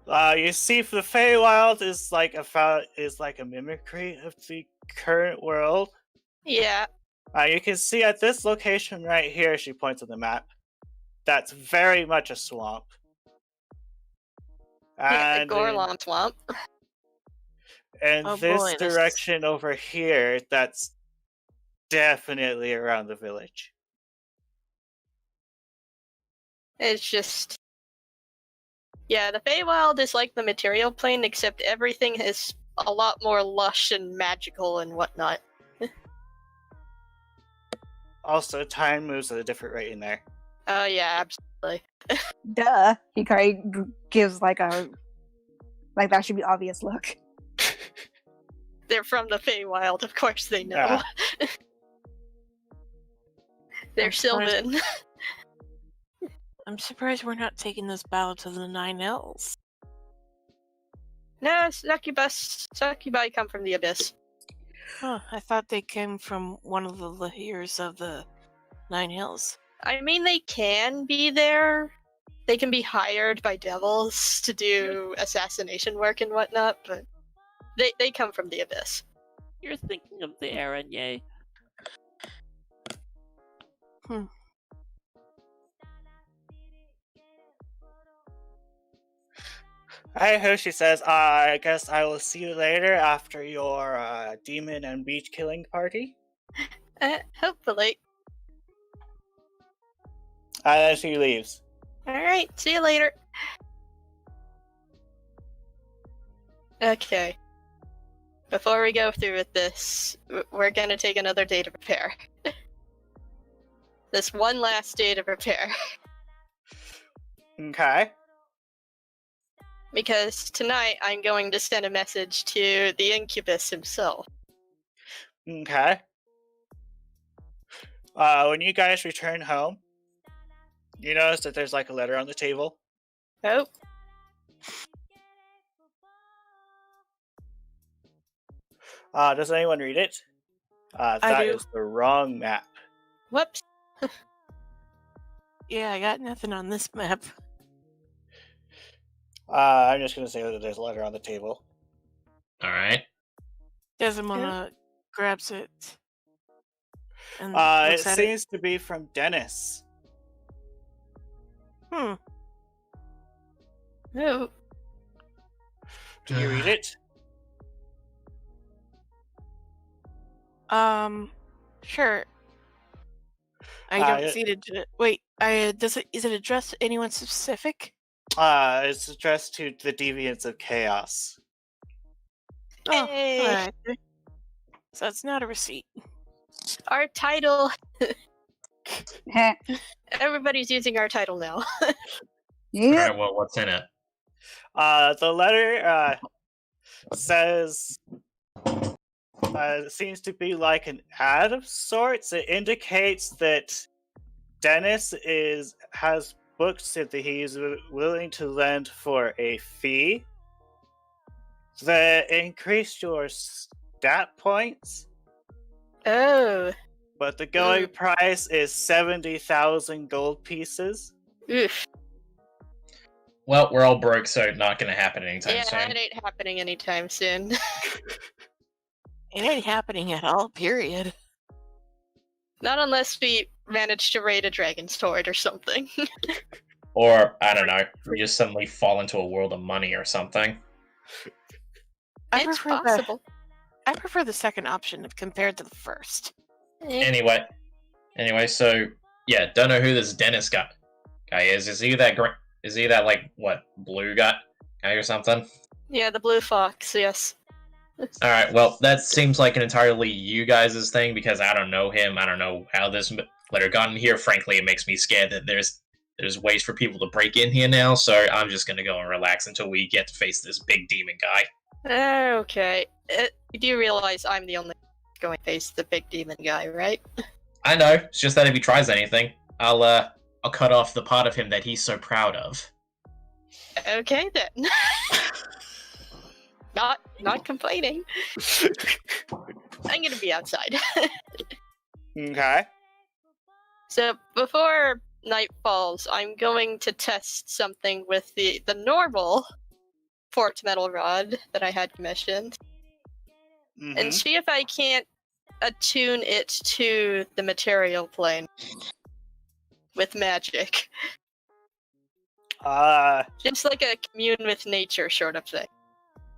You see, the Feywild is like a mimicry of the current world. Yeah. You can see at this location right here, she points at the map, that's very much a swamp. And the Gorlon swamp. And this direction over here, that's definitely around the village. It's just... Yeah, the Feywild is like the material plane, except everything is a lot more lush and magical and whatnot. Also, time moves at a different rate in there. Oh yeah, absolutely. Duh. Hikari gives like that should be obvious look. They're from the Feywild, of course they know. Yeah. They're Sylvan. I'm surprised we're not taking this battle to the 9 L's. No, Succubi come from the Abyss. Huh, I thought they came from one of the lahirs of the 9 Hills. I mean, they can be there. They can be hired by devils to do assassination work and whatnot, but they come from the Abyss. You're thinking of the Aranye. Hi, ho, she says, I guess I will see you later after your demon and beach killing party. Hopefully. And then she leaves. Alright, see you later. Okay. Before we go through with this, we're gonna take another day to prepare. This one last day to prepare. Okay. Because tonight I'm going to send a message to the Incubus himself. Okay. When you guys return home, you notice that there's like a letter on the table. Oh. Does anyone read it? That do. is the wrong map. Whoops. Yeah, I got nothing on this map. I'm just gonna say that there's a letter on the table. Alright. Desmona grabs it. And It looks at seems to be from Dennis. Hmm. Oh. Do you read it? Sure. I don't see it. Wait, is it addressed to anyone specific? It's addressed to the Deviants of Chaos. Oh, Hey. alright. So it's not a receipt. Our title. Heh. Everybody's using our title now. Yeah. Alright, well, what's in it? The letter says it seems to be like an ad of sorts. It indicates that Dennis has books that he is willing to lend for a fee that increase your stat points, Oh. but the going price is 70,000 gold pieces. Oof. Well, we're all broke, so not gonna happen anytime Yeah, soon. it ain't happening anytime soon. It ain't happening at all, period. Not unless we manage to raid a dragon's sword or something. Or, I don't know, we just suddenly fall into a world of money or something. It's possible. I prefer the second option compared to the first. Anyway, so, yeah, don't know who this Dennis guy is. Is he that like, what, blue guy or something? Yeah, the blue fox, yes. Alright, well, that seems like an entirely you guys' thing, because I don't know him, I don't know how this letter got in here. Frankly, it makes me scared that there's ways for people to break in here now, so I'm just gonna go and relax until we get to face this big demon guy. Okay. You do realize I'm the only going to face the big demon guy, right? I know, it's just that if he tries anything, I'll cut off the part of him that he's so proud of. Okay then. Not complaining. I'm gonna be outside. Okay. So before night falls, I'm going to test something with the normal forked metal rod that I had commissioned, and see if I can't attune it to the material plane with magic. Just like a commune with nature sort of thing.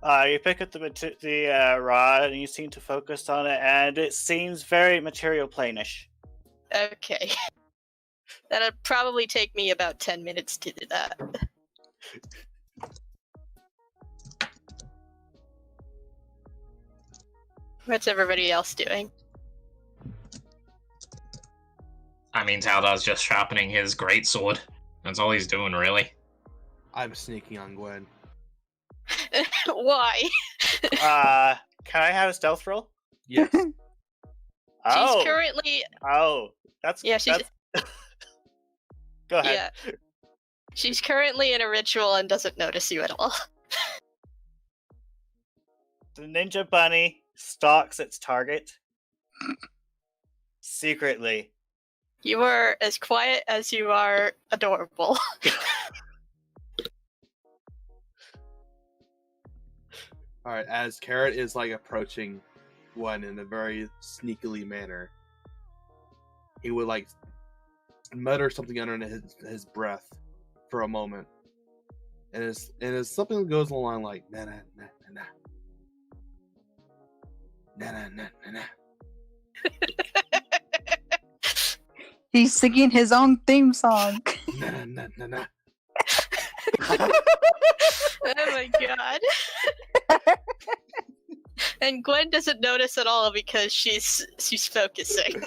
You pick up the rod and you seem to focus on it, and it seems very material plane-ish. Okay. That'll probably take me about 10 minutes to do that. What's everybody else doing? I mean, Taldar's just sharpening his greatsword. That's all he's doing, really. I'm sneaking on Gwen. Why? Can I have a stealth roll? Yes. Oh, She's currently... that's... Yeah, she's... that's... Go ahead. Yeah. She's currently in a ritual and doesn't notice you at all. The ninja bunny stalks its target secretly. You are as quiet as you are adorable. Alright, as Carrot is like approaching Gwen in a very sneakily manner, he would like mutters something under his breath for a moment. And it's something that goes along like na na na na na na na na na. He's singing his own theme song. Na na na na na. Oh my god. And Gwen doesn't notice at all because she's focusing.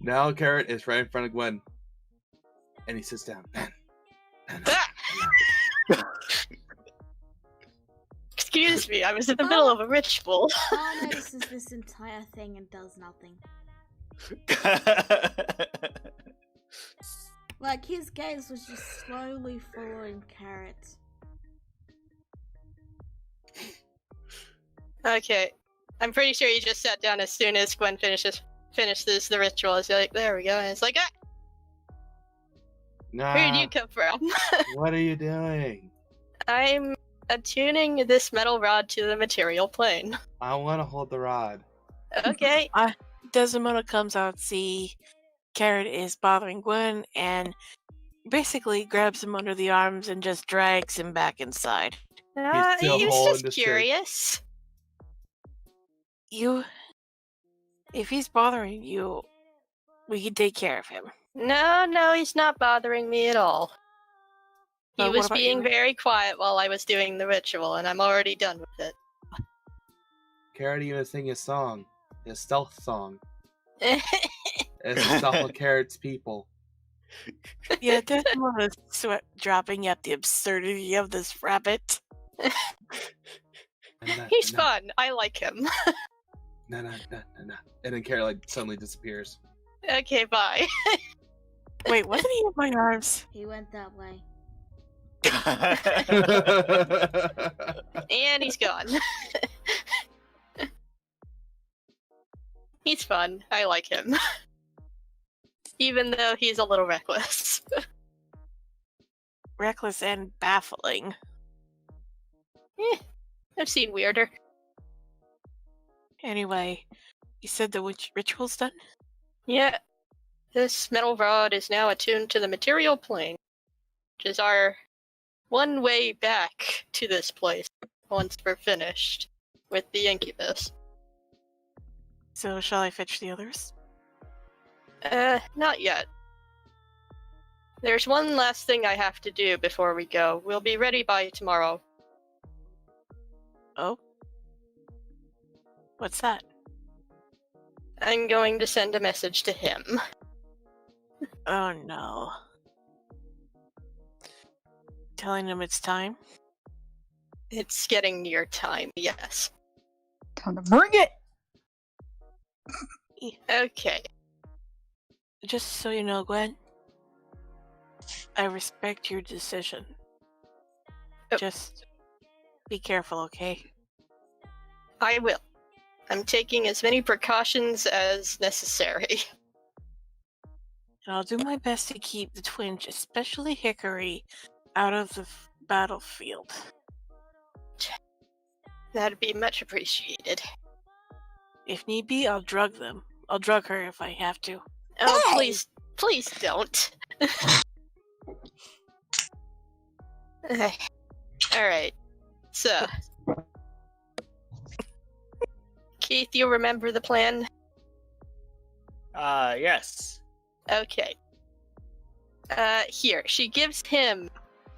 Now Carrot is right in front of Gwen. And he sits down. Excuse me, I was in the middle of a ritual. Carl notices this entire thing and does nothing. Like, his gaze was just slowly following Carrot. Okay. I'm pretty sure he just sat down as soon as Gwen finishes the ritual. He's like, there we go. And it's like, ah, Nah, where did you come from? what are you doing? I'm attuning this metal rod to the material plane. I want to hold the rod. Okay. Desdemona comes out, see Carrot is bothering Gwen, and basically grabs him under the arms and just drags him back inside. still He was holding just the stick. curious. If he's bothering you, we can take care of him. No, he's not bothering me at all. He What was about being you? very quiet while I was doing the ritual, and I'm already done with it. Carrot even sing his song. His stealth song. It's to stop the Carrot's people. Yeah, Desdemona's sweat dropping at the absurdity of this rabbit. He's fun. I like him. Nah. And then Carrot suddenly disappears. Okay, bye. Wait, wasn't he in my arms? He went that way. And he's gone. He's fun. I like him. Even though he's a little reckless. Reckless and baffling. I've seen weirder. Anyway, you said the ritual's done? Yeah. This metal rod is now attuned to the material plane, which is our one way back to this place once we're finished with the incubus. So shall I fetch the others? Not yet. There's one last thing I have to do before we go. We'll be ready by tomorrow. Oh? What's that? I'm going to send a message to him. Oh no. Telling him it's time? It's getting near time, yes. Time to bring it! Okay. Just so you know, Gwen, I respect your decision. Oh. Just be careful, okay? I will. I'm taking as many precautions as necessary. And I'll do my best to keep the twins, especially Hickory, out of the battlefield. That'd be much appreciated. If need be, I'll drug them. I'll drug her if I have to. Oh, Hey! please don't. Alright. So. Keith, you remember the plan? Yes. Okay. Here, she gives him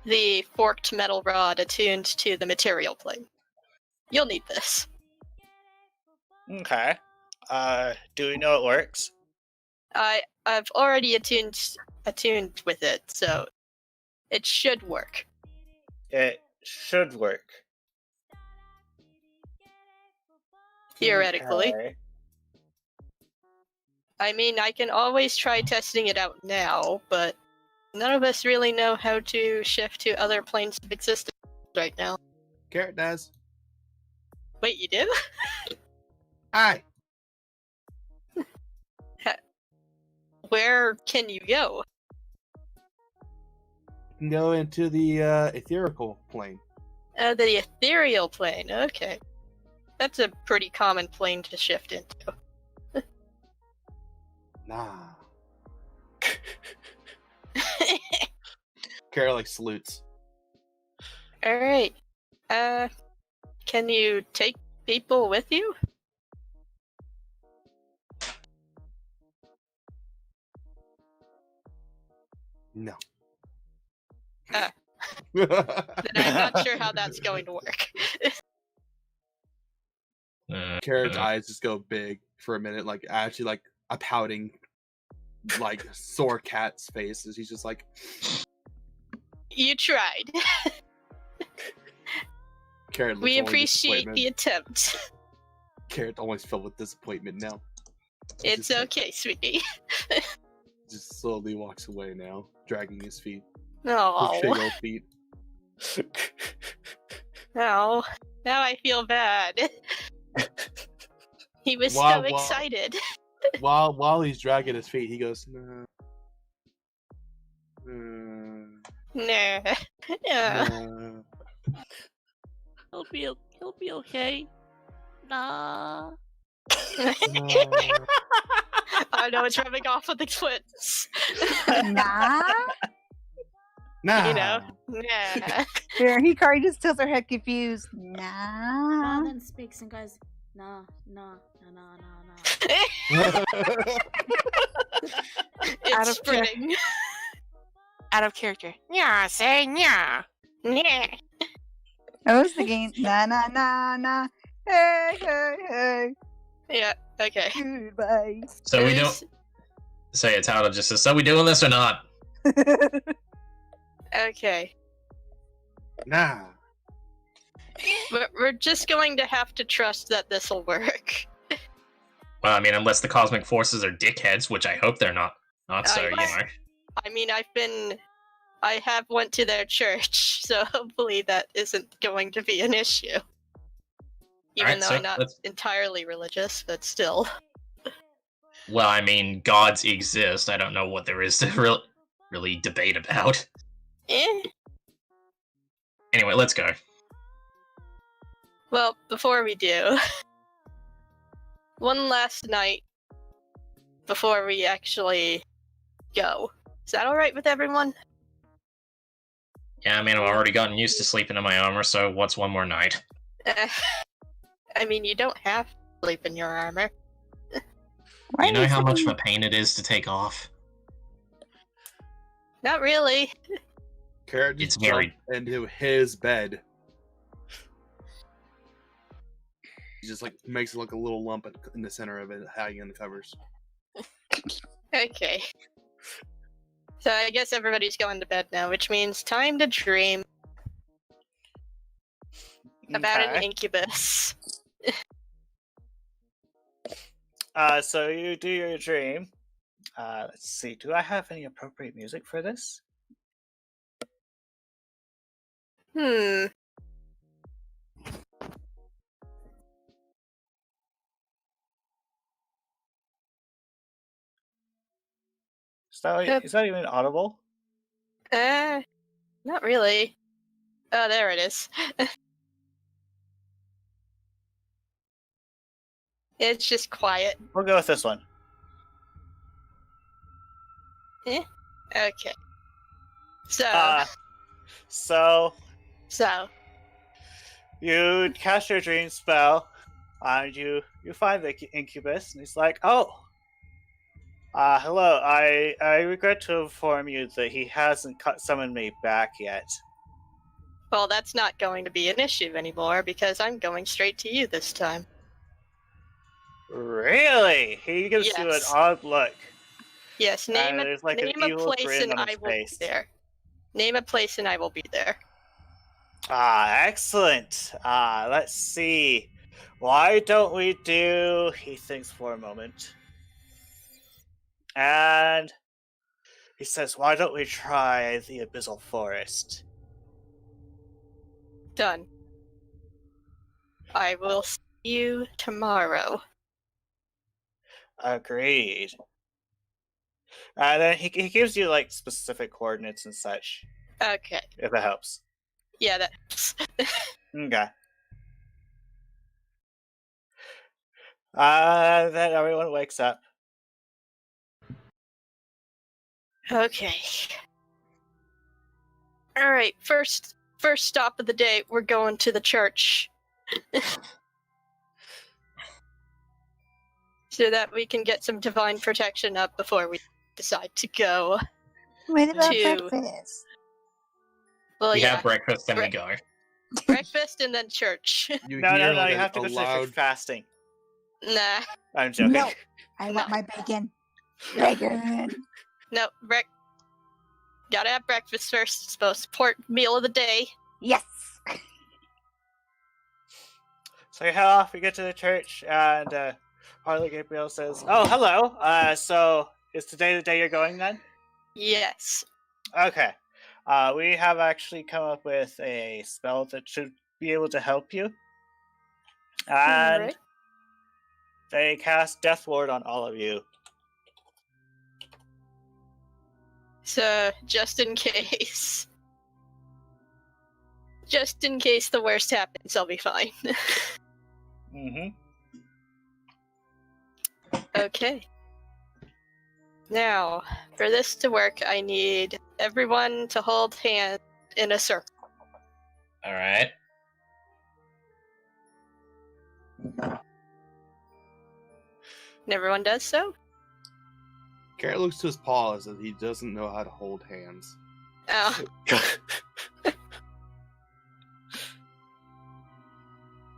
the forked metal rod attuned to the material plane. You'll need this. Okay. Do we know it works? I've already attuned with it, so it should work. It should work. Theoretically. Okay. I mean, I can always try testing it out now, but none of us really know how to shift to other planes of existence right now. Carrot does. Wait, you do? Hi. Where can you go? You can go into the etherical plane. The ethereal plane, okay. That's a pretty common plane to shift into. Nah. Kara like salutes. All right. Can you take people with you? No. Then I'm not sure how that's going to work. Kara's eyes just go big for a minute, like actually like a pouting, like sore cat's face. He's just like, You tried. Kara. We appreciate the attempt. Kara's always filled with disappointment now. It's just, okay, sweetie. Just slowly walks away now, dragging his feet. No. His big old feet. No. Now I feel bad. He was so excited. While he's dragging his feet, he goes, nah. Nah. Yeah. He'll be okay. Nah. I know it's rubbing off with the twins. Nah. Nah. You know? Nah. There, Hikari just tilts her head confused. Nah. Val then speaks and goes, nah, nah, nah, nah, nah. It's spring. Out of character. Yeah, say yeah. Yeah. I was thinking, nah, nah, nah, nah. Hey, hey, hey. Yeah, okay. Goodbye. So we don't say it's how to just says, so we doing this or not? Okay. Nah. We're just going to have to trust that this will work. Well, I mean, unless the cosmic forces are dickheads, which I hope they're not. Not so, you know. I mean, I have went to their church, so hopefully that isn't going to be an issue. Even though I'm not entirely religious, but still. Well, I mean, gods exist. I don't know what there is to really debate about. Anyway, let's go. Well, before we do, one last night before we actually go. Is that alright with everyone? Yeah, I mean, I've already gotten used to sleeping in my armor, so what's one more night? I mean, you don't have to sleep in your armor. You know how much of a pain it is to take off? Not really. Kara just jumped into his bed. He just like makes it like a little lump in the center of it, hanging in the covers. Okay. So I guess everybody's going to bed now, which means time to dream about an incubus. So you do your dream. Let's see. Do I have any appropriate music for this? Is that even audible? Not really. Oh, there it is. It's just quiet. We'll go with this one. Okay. So So. You cast your dream spell, and you find the incubus, and he's like, "Oh, hello. I regret to inform you that he hasn't summoned me back yet." Well, that's not going to be an issue anymore because I'm going straight to you this time. Really? He gives you an odd look. Yes, name a place and I will be there. Name a place and I will be there. Excellent. Let's see. Why don't we do... He thinks for a moment. And he says, why don't we try the Abyssal Forest? Done. I will see you tomorrow. Agreed. And then he gives you, like, specific coordinates and such. Okay. If it helps. Yeah, that helps. Okay. Then everyone wakes up. Okay. Alright, first stop of the day, we're going to the church. So that we can get some divine protection up before we decide to go. What about To- breakfast? Well, We yeah, have breakfast and we Bre- go. breakfast and then church. You No, hear you like have to a go to church loud. for fasting. Nah, I'm joking. No, I want my bacon. Bacon. no, gotta have breakfast first. It's the most important meal of the day. Yes. So you head off, you get to the church, and Harley Gabriel says, "Oh, hello. So is today the day you're going then?" Yes. Okay. We have actually come up with a spell that should be able to help you. And Alright. they cast Death Ward on all of you. So, just in case. Just in case the worst happens, I'll be fine. Mm-hmm. Okay. Now, for this to work, I need everyone to hold hands in a circle. Alright. And everyone does so? Garrett looks to his paws as he doesn't know how to hold hands. Oh.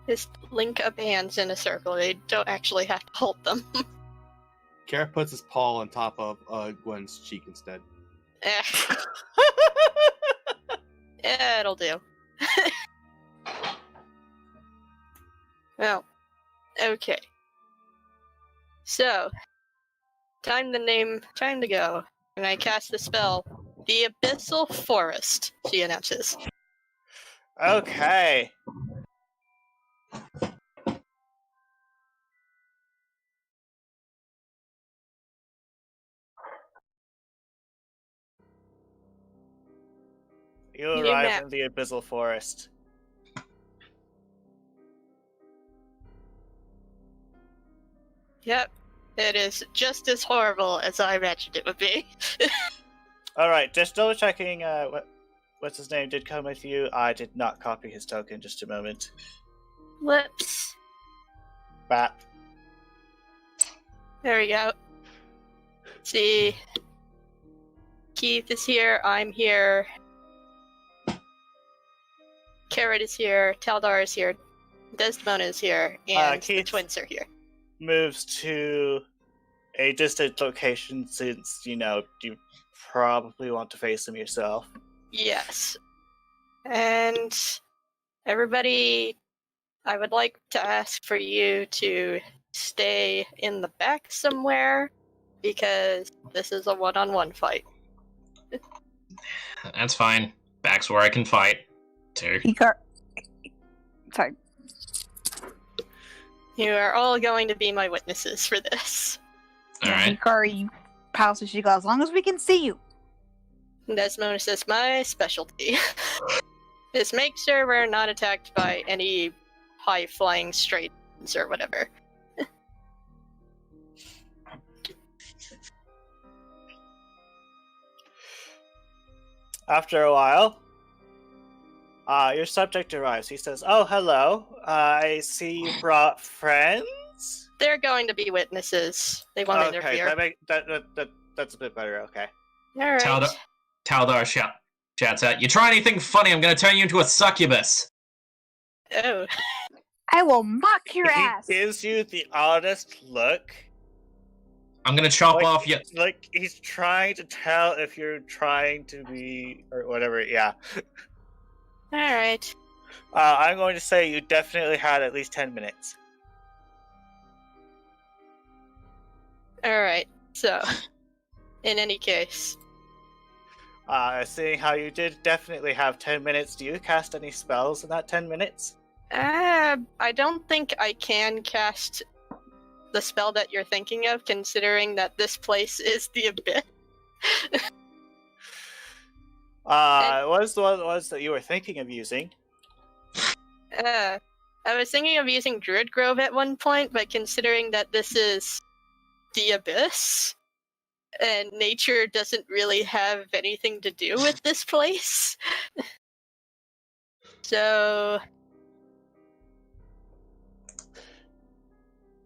Just link up hands in a circle. They don't actually have to hold them. Garrett puts his paw on top of Gwen's cheek instead. Yeah, it'll do. Well, okay. So, time to go. And I cast the spell, the Abyssal Forest, she announces. Okay. You New arrive map. in the Abyssal Forest. Yep, it is just as horrible as I imagined it would be. Alright, just double checking what's his name did come with you. I did not copy his token, just a moment. Whoops. Bap. There we go. See, Keith is here, I'm here. Carrot is here, Taldar is here, Desdemona is here, and the Keith. twins are here. Moves to a distant location since, you probably want to face him yourself. Yes. And everybody, I would like to ask for you to stay in the back somewhere, because this is a one-on-one fight. That's fine. Back's where I can fight. Too. Sorry. You are all going to be my witnesses for this. Alright. Hikari pouts and she goes, as long as we can see you. Desmona says, my specialty is make sure we're not attacked by any high-flying strays or whatever. After a while, your subject arrives. He says, "Oh, hello. I see you brought friends." They're going to be witnesses. They won't Okay, interfere. that's a bit better. Okay. Alright. Taldar shouts out, "You try anything funny, I'm gonna turn you into a succubus." Oh. I will mock your He ass. gives you the honest look. I'm gonna chop off you. Like he's trying to tell if you're trying to be or whatever. Yeah. Alright. I'm going to say you definitely had at least 10 minutes. Alright. So, in any case. Seeing how you did definitely have 10 minutes, do you cast any spells in that 10 minutes? I don't think I can cast the spell that you're thinking of, considering that this place is the Abyss. What was the one that you were thinking of using? I was thinking of using Druid Grove at one point, but considering that this is the Abyss, and nature doesn't really have anything to do with this place. So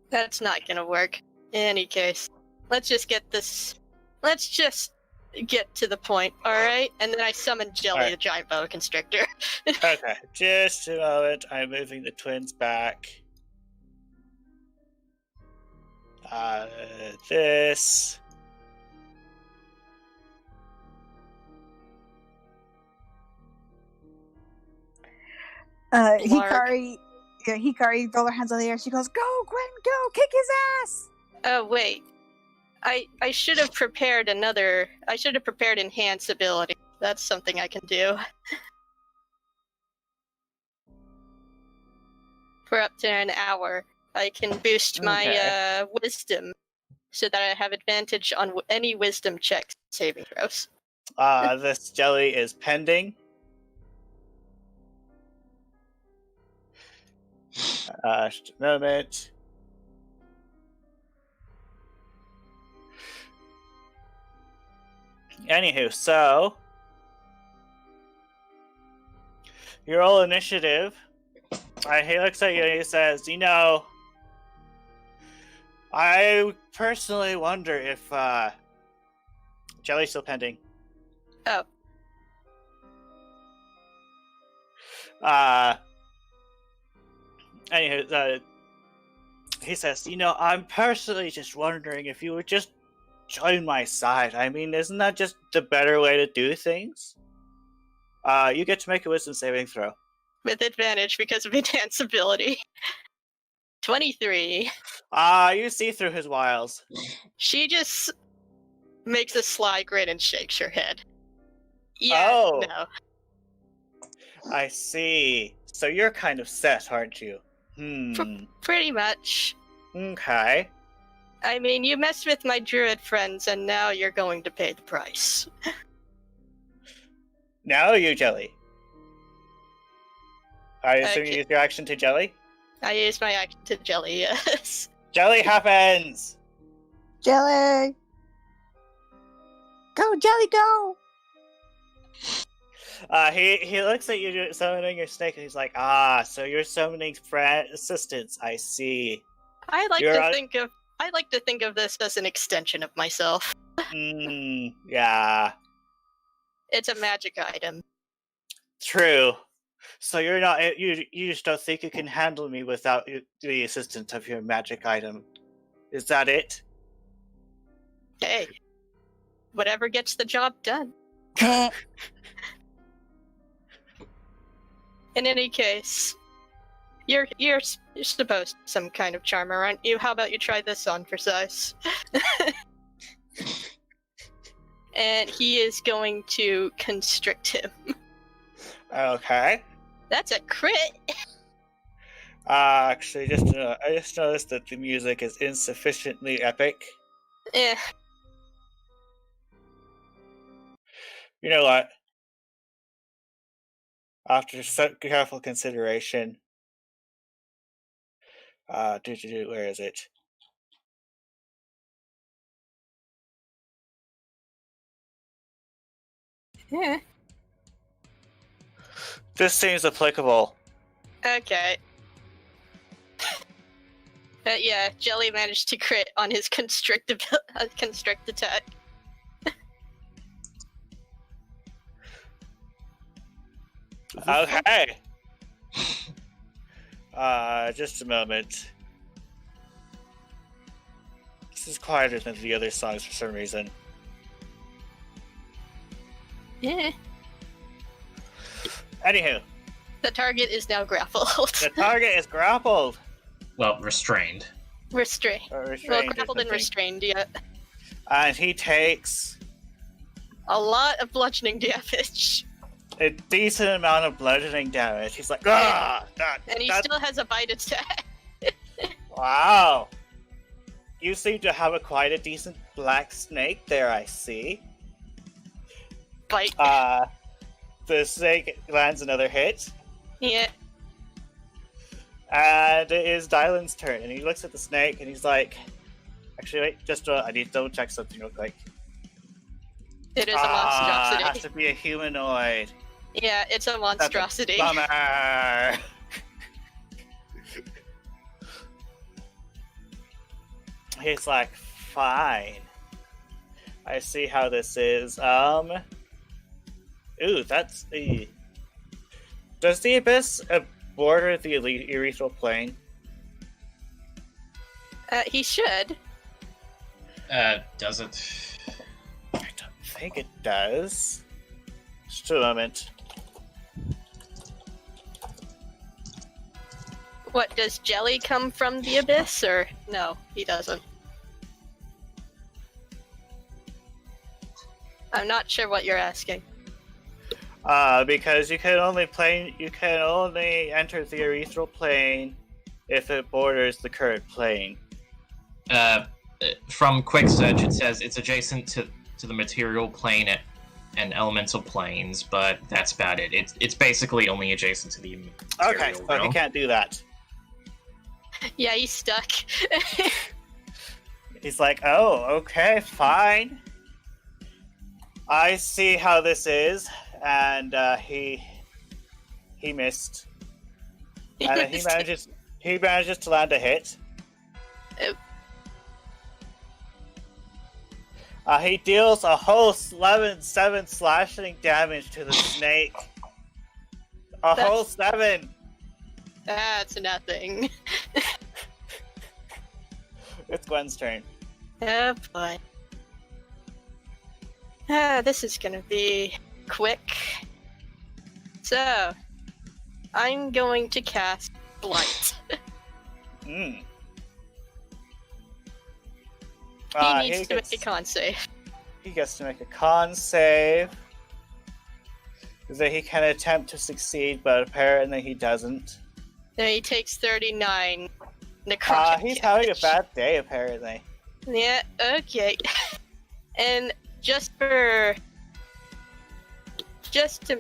that's not gonna work. In any case, let's just get to the point, alright? And then I summon Jelly, Alright. the giant boa constrictor. Okay, just a moment. I'm moving the twins back. This. Hikari throws her hands in the air. She goes, "Go, Gwen, go! Kick his ass!" Oh, wait. I should have prepared enhance ability. That's something I can do. For up to an hour, I can boost my wisdom so that I have advantage on any wisdom checks saving throws. This jelly is pending. Just a moment. Anywho, so your roll initiative. He looks at you and he says, "You know, I personally wonder if Jelly's still pending." Oh. Anywho, he says, "You know, I'm personally just wondering if you would just join my side. I mean, isn't that just the better way to do things? You get to make a wisdom saving throw." With advantage because of enhance ability. 23. You see through his wiles. She just makes a sly grin and shakes her head. Yeah, Oh. no. I see. So you're kind of set, aren't you? Pretty much. Okay. I mean, you messed with my druid friends, and now you're going to pay the price. Now you, Jelly. I assume you Okay. use your action to Jelly? I used my action to Jelly, yes. Jelly happens! Jelly, go, Jelly, go! He looks at you summoning your snake and he's like, so you're summoning assistance, I see. I like You're to think of this as an extension of myself. Yeah. It's a magic item. True. So you're not, you just don't think you can handle me without the assistance of your magic item. Is that it? Hey, whatever gets the job done. In any case, you're supposed to be some kind of charmer, aren't you? How about you try this on for size? And he is going to constrict him. Okay. That's a crit. Actually, I just noticed that the music is insufficiently epic. Eh. You know what? After careful consideration, where is it? Eh. This seems applicable. Okay. Yeah, Jelly managed to crit on his constrict attack. Okay. Just a moment. This is quieter than the other songs for some reason. Yeah. Anywho, The target is now grappled. the target is grappled. Well, restrained. Restrained. Or Well, restrained or grappled and something. restrained, yeah. And he takes A lot of bludgeoning damage. a decent amount of bludgeoning damage. He's like, ah! And he still has a bite attack. Wow. You seem to have quite a decent black snake there, I see. Bite. The snake lands another hit. Yeah. And it is Dylan's turn, and he looks at the snake and he's like, actually, wait, just I need to double check something real quick. It is a It monstrosity. has to be a humanoid. Yeah, it's a That's a monstrosity. bummer. He's like, fine. I see how this is. Ooh, that's the. Does the abyss border the urethral plane? He should. Does it? I don't think it does. Just a moment. What, does jelly come from the abyss, or no, he doesn't? I'm not sure what you're asking. Because you can only enter the urethral plane if it borders the current plane. From quick search, it says it's adjacent to the material plane and elemental planes, but that's about it. It's basically only adjacent to the material Okay, so realm. he can't do that. Yeah, he's stuck. He's like, oh, okay, fine. I see how this is, and he missed. And he manages to land a hit. Oh. He deals a whole 7 slashing damage to the snake. Whole 7. That's nothing. It's Gwen's turn. Oh boy. This is gonna be quick. So, I'm going to cast Blight. Mm. He needs to make a con save. He gets to make a con save. That he can attempt to succeed, but apparently he doesn't. Then he takes 39 necrotic He's having a damage. bad day, apparently. Yeah, okay. And just to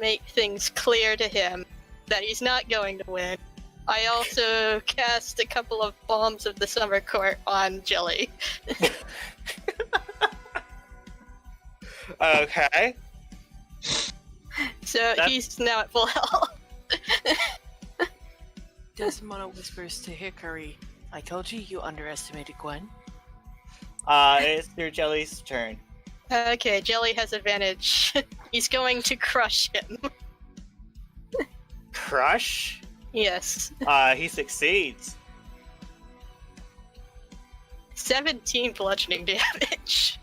make things clear to him that he's not going to win, I also cast a couple of bombs of the summer court on Jelly. Okay. So he's now at full health. Desmona whispers to Hickory, I told you you underestimated Gwen. It's your Jelly's turn. Okay, Jelly has advantage. He's going to crush him. Crush? Yes. He succeeds. 17 bludgeoning damage.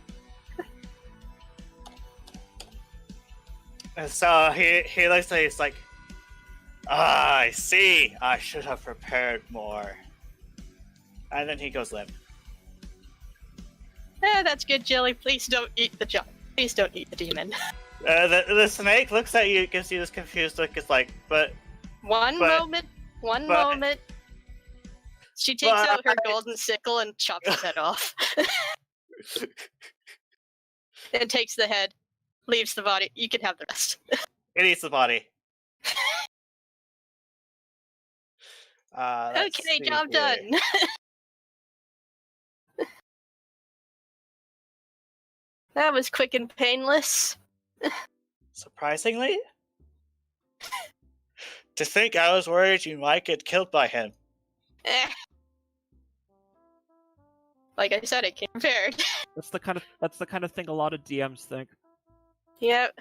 And so he looks at it, he's like, I see. I should have prepared more. And then he goes limp. That's good, Jelly. Please don't eat the Please don't eat the demon. The snake looks at you, gives you this confused look. It's like, One moment. She takes out her golden sickle and chops his head off. And takes the head, leaves the body. You can have the rest. It eats the body. Let's Okay, see job here. done. That was quick and painless. Surprisingly? To think I was worried you might get killed by him. Like I said, it came prepared. That's the kind of thing a lot of DMs think. Yep.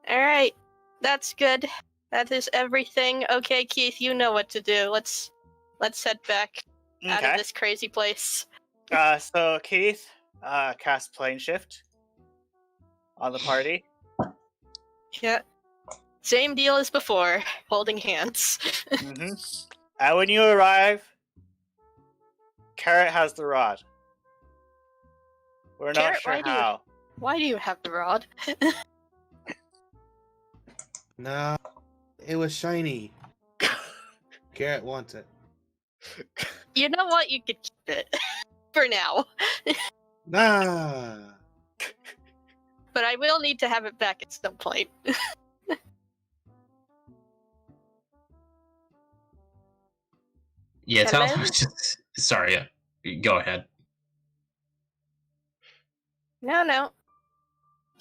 Alright. That's good. That is everything. Okay, Keith, you know what to do. Let's head back out of this crazy place. So Keith cast plane shift on the party. Yeah. Same deal as before. Holding hands. Mm-hmm. And when you arrive, Carrot has the rod. We're not Carrot, sure how. Why do you have the rod? Nah, it was shiny. Garrett wants it. You know what? You could keep it. For now. Nah. But I will need to have it back at some point. Yeah, Hello? Tal was just... Sorry, yeah. Go ahead. No.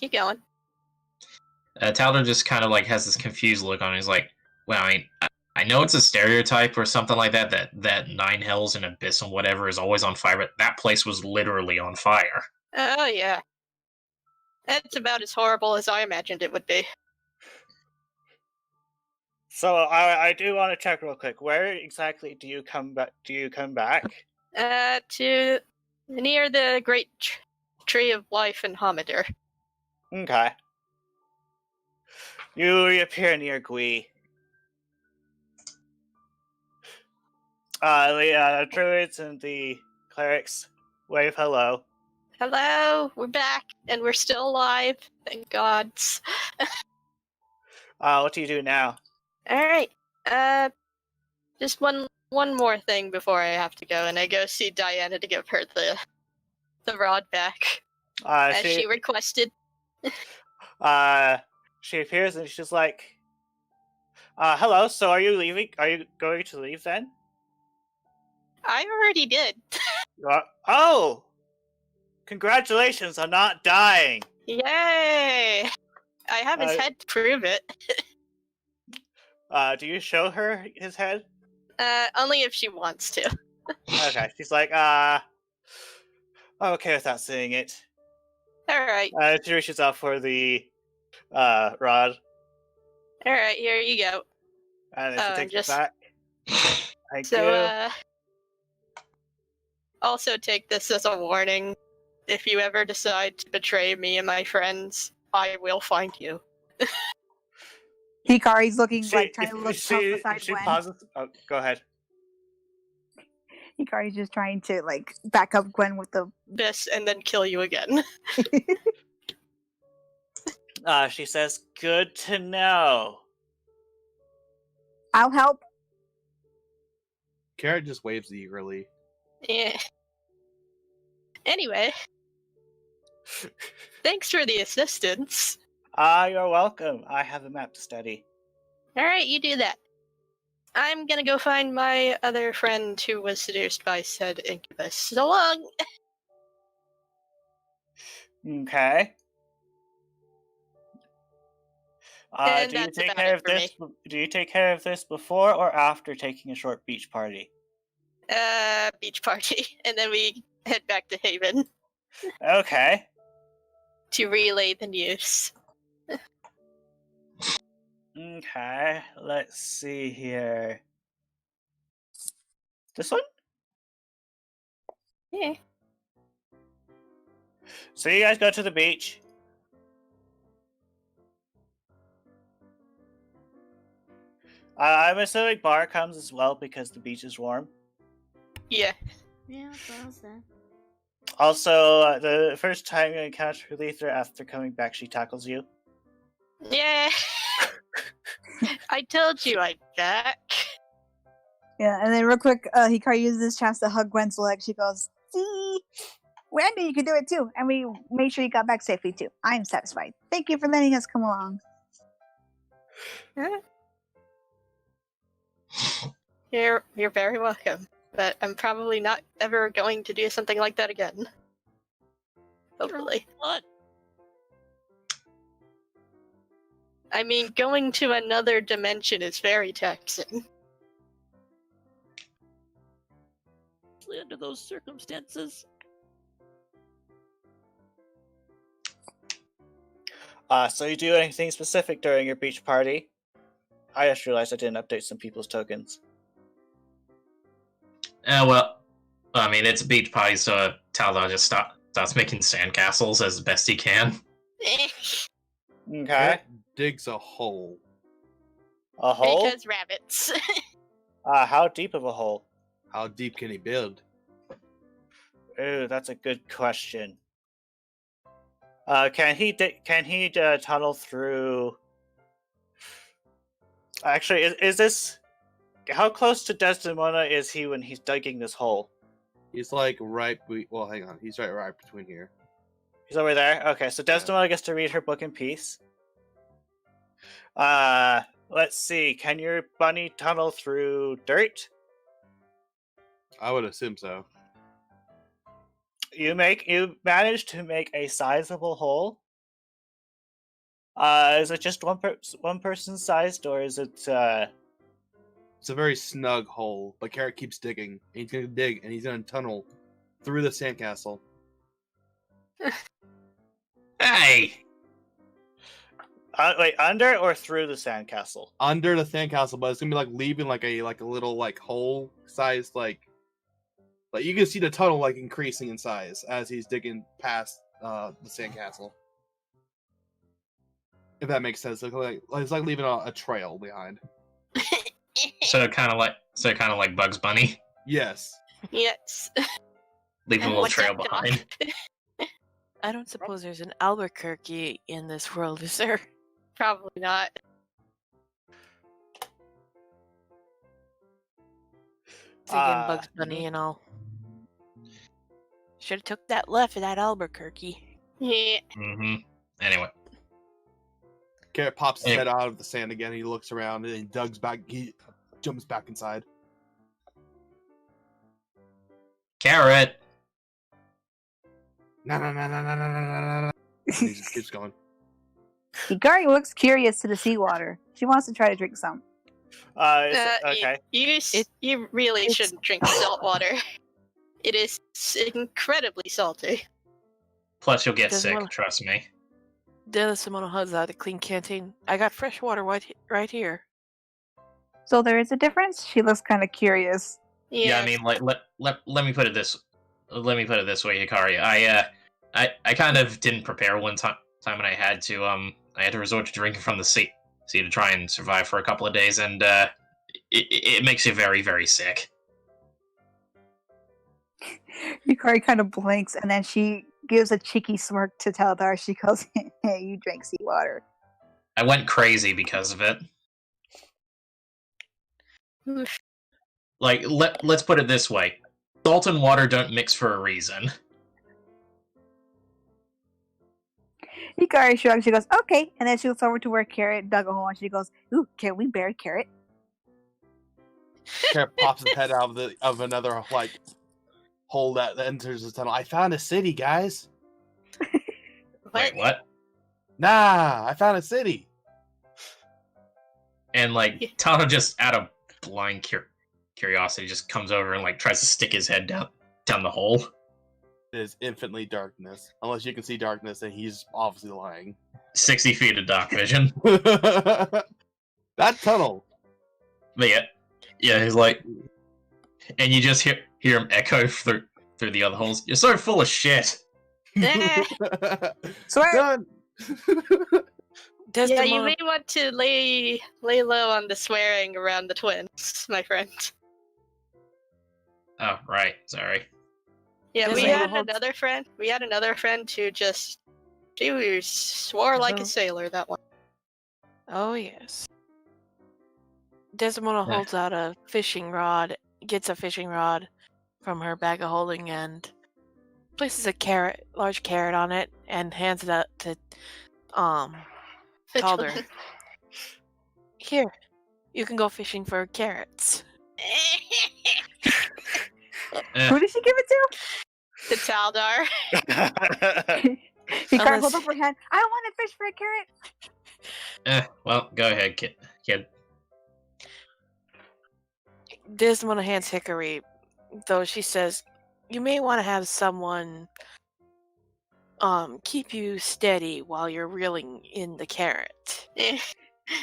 Keep going. Talder just kind of like has this confused look on him. He's like, well, I mean, I know it's a stereotype or something like that, that Nine Hells and Abyss and whatever is always on fire, but that place was literally on fire. Oh, yeah. That's about as horrible as I imagined it would be. So I do want to check real quick. Where exactly do you come back? To near the great tree of life in Homider. Okay. You reappear near Gui. The druids and the clerics wave hello. Hello, we're back, and we're still alive. Thank gods. What do you do now? Alright, just one more thing before I have to go, and I go see Diana to give her the rod back, as she requested. She appears and she's like, hello, so are you leaving? Are you going to leave then? I already did. Oh! Congratulations on not dying! Yay! I have his head to prove it. Do you show her his head? Only if she wants to. Okay, she's like, I'm okay without seeing it. Alright. She reaches out for the rod. Alright, here you go. And then she takes it back. Thank you. Also take this as a warning. If you ever decide to betray me and my friends, I will find you. Hikari's looking like trying to look tough beside she Gwen. pauses. Oh, go ahead. Hikari's just trying to like back up Gwen with the this and then kill you again. She says, "Good to know." I'll help. Carrot just waves eagerly. Yeah. Anyway, thanks for the assistance. You're welcome. I have a map to study. Alright, you do that. I'm gonna go find my other friend who was seduced by said incubus. So long! Okay. And do you that's take about care it of for this? Do you take care of this before or after taking a short beach party? Beach party. And then we head back to Haven Okay. to relay the news. Okay. Let's see here. This one? Yeah. So you guys go to the beach. I'm assuming Bar comes as well because the beach is warm. Yeah. Yeah, Bar's there. Also, the first time you encounter Lether after coming back, she tackles you. Yeah. I told you I'd back. Yeah, and then real quick, Hikari uses this chance to hug Gwen's leg. She goes, "See, we knew you could do it too, and we made sure you got back safely too. I'm satisfied. Thank you for letting us come along." Huh? You're very welcome. But I'm probably not ever going to do something like that again. Hopefully. What? I mean, going to another dimension is very taxing. Especially under those circumstances. So you do anything specific during your beach party? I just realized I didn't update some people's tokens. Well, I mean, it's a beach party, so Talda just starts making sandcastles as best he can. Okay. Carrot digs a hole. A hole? Because rabbits. How deep of a hole? How deep can he build? Ooh, that's a good question. Can he tunnel through? Actually, is this? How close to Desdemona is he when he's digging this hole? He's like right. Well, hang on. He's right between here. He's over there. Okay, so Desdemona gets to read her book in peace. Let's see. Can your bunny tunnel through dirt? I would assume so. You manage to make a sizable hole. Is it just one person sized, or is it? It's a very snug hole, but Carrot keeps digging. And he's gonna dig, and he's gonna tunnel through the sandcastle. Hey! Wait, under or through the sandcastle? Under the sandcastle, but it's gonna be like leaving like a little like hole sized like you can see the tunnel like increasing in size as he's digging past the sandcastle. If that makes sense, it's like leaving a trail behind. So kind of like Bugs Bunny, Yes. Yes. leaving a little What's trail that, Doc? behind. I don't suppose there's an Albuquerque in this world, is there? Probably not. Again, Bugs Bunny and all. Should have took that left at that Albuquerque. Yeah. Mm-hmm. Anyway, Carrot pops his head out of the sand again. He looks around and he jumps back inside. Carrot. No. He just keeps going. Hikari looks curious to the seawater. She wants to try to drink some. Okay. You really shouldn't drink salt water. It is incredibly salty. Plus, you'll get Doesn't sick. wanna- Trust me. Dennis Simona hugs out a clean canteen. I got fresh water right here. So there is a difference? She looks kind of curious. Yeah, I mean, like, let me put it this way, Hikari. I kind of didn't prepare one time when I had to resort to drinking from the sea to try and survive for a couple of days, and it makes you very, very sick. Hikari kind of blinks and then she gives a cheeky smirk to Taldar. She goes, hey, you drank seawater. I went crazy because of it. Like, let's put it this way. Salt and water don't mix for a reason. Hikari shrugs. She goes, okay. And then she looks over to where Carrot dug a hole and she goes, ooh, can we bury Carrot? Carrot pops his head out of another like hole that enters the tunnel. I found a city, guys. Wait, what? Nah, I found a city. And like Tano, just out of blind curiosity, just comes over and like tries to stick his head down the hole. It is infinitely darkness. Unless you can see darkness, and he's obviously lying. 60 feet of dark vision. That tunnel. But yeah, he's like, and you just hear him echo through the other holes. You're so full of shit. Swear. Done. Yeah, you may want to lay low on the swearing around the twins, my friend. Oh, right. Sorry. Yeah, we Desmond had holds- another friend. We had another friend who she swore like a sailor. That one. Oh, yes. Desmona Yeah. holds out a fishing rod, gets a fishing rod from her bag of holding, and places a large carrot on it, and hands it out to Calder. Here, you can go fishing for carrots. Who did she give it to? To Taldar. Hikari Unless- holds up her hand. I don't want to fish for a carrot. Well, go ahead, kid. Desmona hands Hickory, though she says, you may want to have someone keep you steady while you're reeling in the carrot. The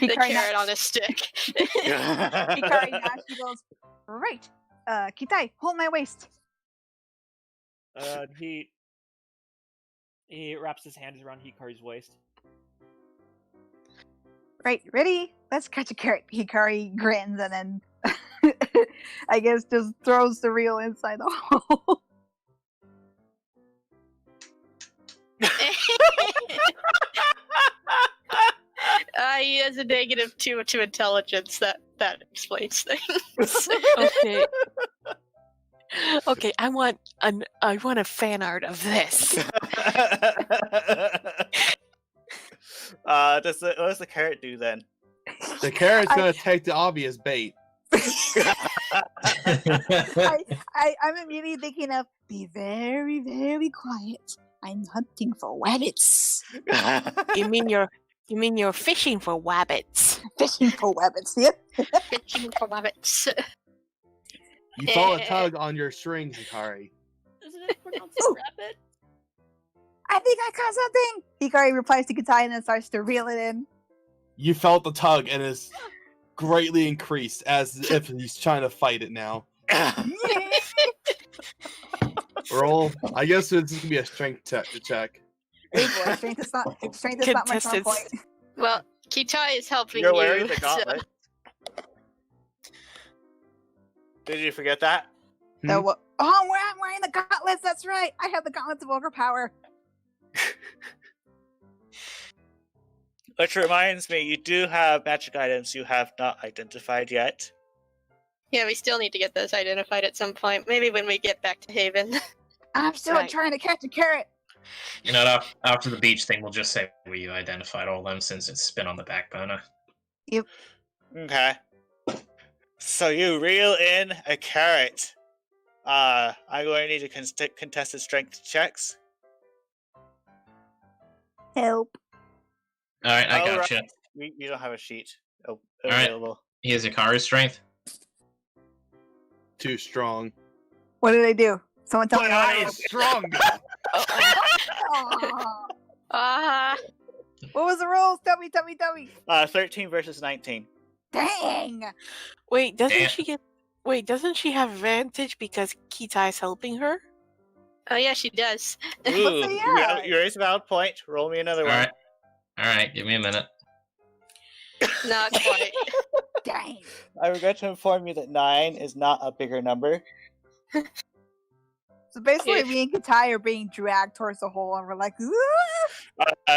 Hikari carrot nods. on a stick. Hikari nods. She goes, right. Kitai, hold my waist. He wraps his hands around Hikari's waist. Right, ready? Let's catch a carrot. Hikari grins and then I guess just throws the reel inside the hole. He has a -2 to intelligence. That explains things. Okay. Okay, I want a fan art of this. What does the carrot do then? The carrot's gonna take the obvious bait. I'm immediately thinking of be very, very quiet. I'm hunting for rabbits. You mean you're You mean you're fishing for wabbits? Fishing for weapons, yep. Fishing for rabbits. You felt a tug on your string, Hikari. Isn't it pronounced Ooh. rabbit? I think I caught something! Hikari replies to Katai and then starts to reel it in. You felt the tug and is greatly increased as if he's trying to fight it now. Roll. I guess this is gonna be a strength check. Hey boy, strength is not my strong Contestants. point. Well, Kitai is helping You're you. wearing the so- gauntlet. Did you forget that? So, oh, I'm wearing the gauntlets, that's right! I have the gauntlets of ogre power. Which reminds me, you do have magic items you have not identified yet. Yeah, we still need to get those identified at some point. Maybe when we get back to Haven. I'm still Right. trying to catch a carrot. You know, after the beach thing, we'll just say we identified all of them since it's been on the back burner. Okay. So you reel in a carrot. I'm going to need to contested strength checks. Help. Alright, I Oh, gotcha. right. You don't have a sheet right. available. Here's Hikari's strength. Too strong. What did I do? Someone tell me But how I I am strong. Ah, What was the rules? Tell me. 13 versus 19. Dang! Wait, doesn't Damn. she get? Wait, doesn't she have advantage because Kitai's helping her? oh yeah, she does. Ooh, say yeah. you raise a valid point. Roll me another one. Alright. Alright, give me a minute. Not quite. Dang! I regret to inform you that 9 is not a bigger number. So basically, Okay. me and Katai are being dragged towards the hole, and we're like,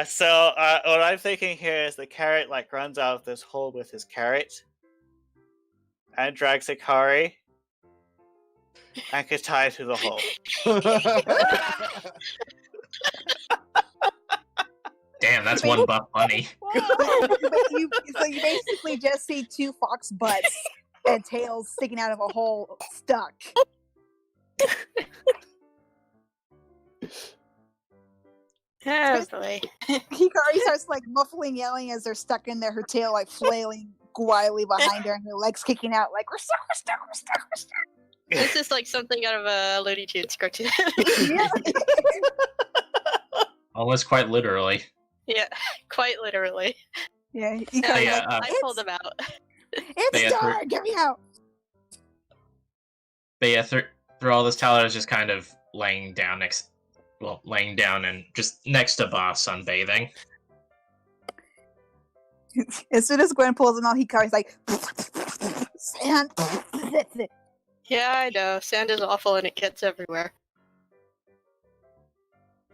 So what I'm thinking here is the carrot runs out of this hole with his carrot and drags Hikari and Katai to the hole. Damn, that's one buff money. so you basically just see two fox butts and tails sticking out of a hole, stuck. Oh boy. Hikari starts muffling, yelling as they're stuck in there. Her tail flailing wildly behind her, and her legs kicking out like we're stuck. This is like something out of a Looney Tunes cartoon. Yeah. Almost quite literally. Yeah, quite literally. Yeah, No, Hikari yeah, I pulled them out. it's Yeah, dark. Get me out. But yeah, through all this, Tyler is just kind of laying down and just next to Boss sunbathing. As soon as Gwen pulls him out, Hikari's like, sand. Yeah, I know. Sand is awful and it gets everywhere.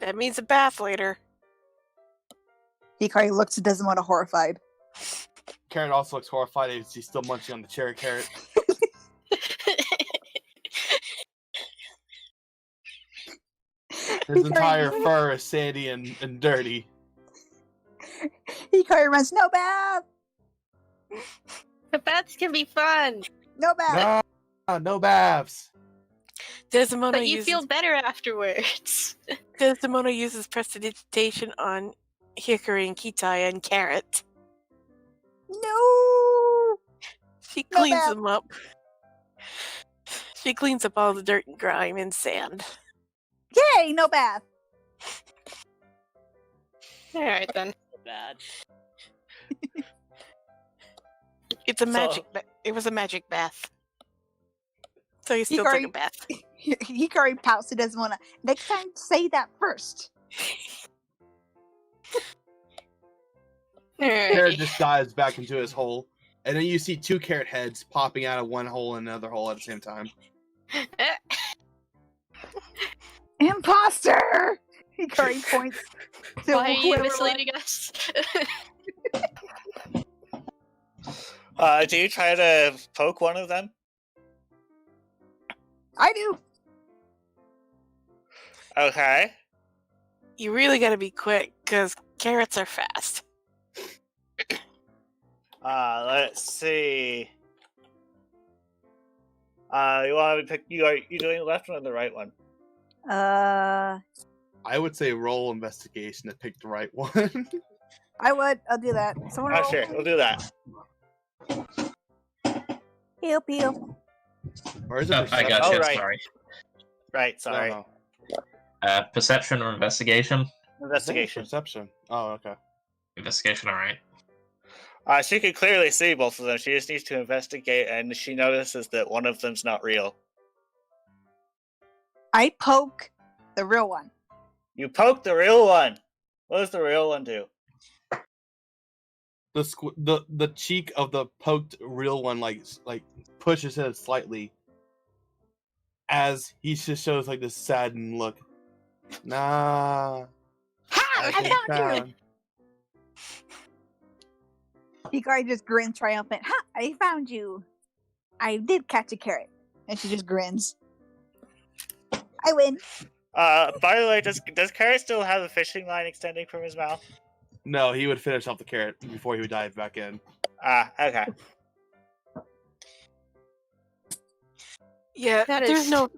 That means a bath later. Hikari looks at Desmond horrified. Karen also looks horrified as she's still munching on the cherry carrot. His entire fur is sandy and dirty. Hikari runs, no bath! The baths can be fun, No bath! No baths. Desdemona but you uses feel better afterwards. Desdemona uses prestidigitation on Hikari and Kitai and Carrot. No! She No cleans bath. them up. She cleans up all the dirt and grime and sand. Yay, no bath! Alright then. Bad. It's a magic. It was a magic bath. So you still took a Hikari- bath. Hikari pouts to Desmona. Next time, say that first. Carrot Alright. just dives back into his hole. And then you see two carrot heads popping out of one hole and another hole at the same time. Imposter! Hikari points to Why are you whoever misleading us? Do you try to poke one of them? I do. Okay. You really gotta be quick, because carrots are fast. Let's see. You want to pick? You doing the left one or the right one? I would say roll investigation to pick the right one. I would. I'll do that. Someone roll. sure, we'll do that. Pew pew. Or is it I perception? got Oh, you. right. Sorry. Right, sorry. No. Perception or investigation? I think it's Investigation. Perception. Oh, okay. Investigation. All right. She can clearly see both of them. She just needs to investigate, and she notices that one of them's not real. I poke the real one. You poke the real one. What does the real one do? The cheek of the poked real one like pushes his head slightly as he just shows like this saddened look. Nah. Ha! I I found you! Hikari just grins triumphant. Ha! I found you. I did catch a carrot. And she just grins. I win. By the way, does Carrot still have a fishing line extending from his mouth? No, he would finish off the carrot before he would dive back in. Okay. Yeah, That there's is-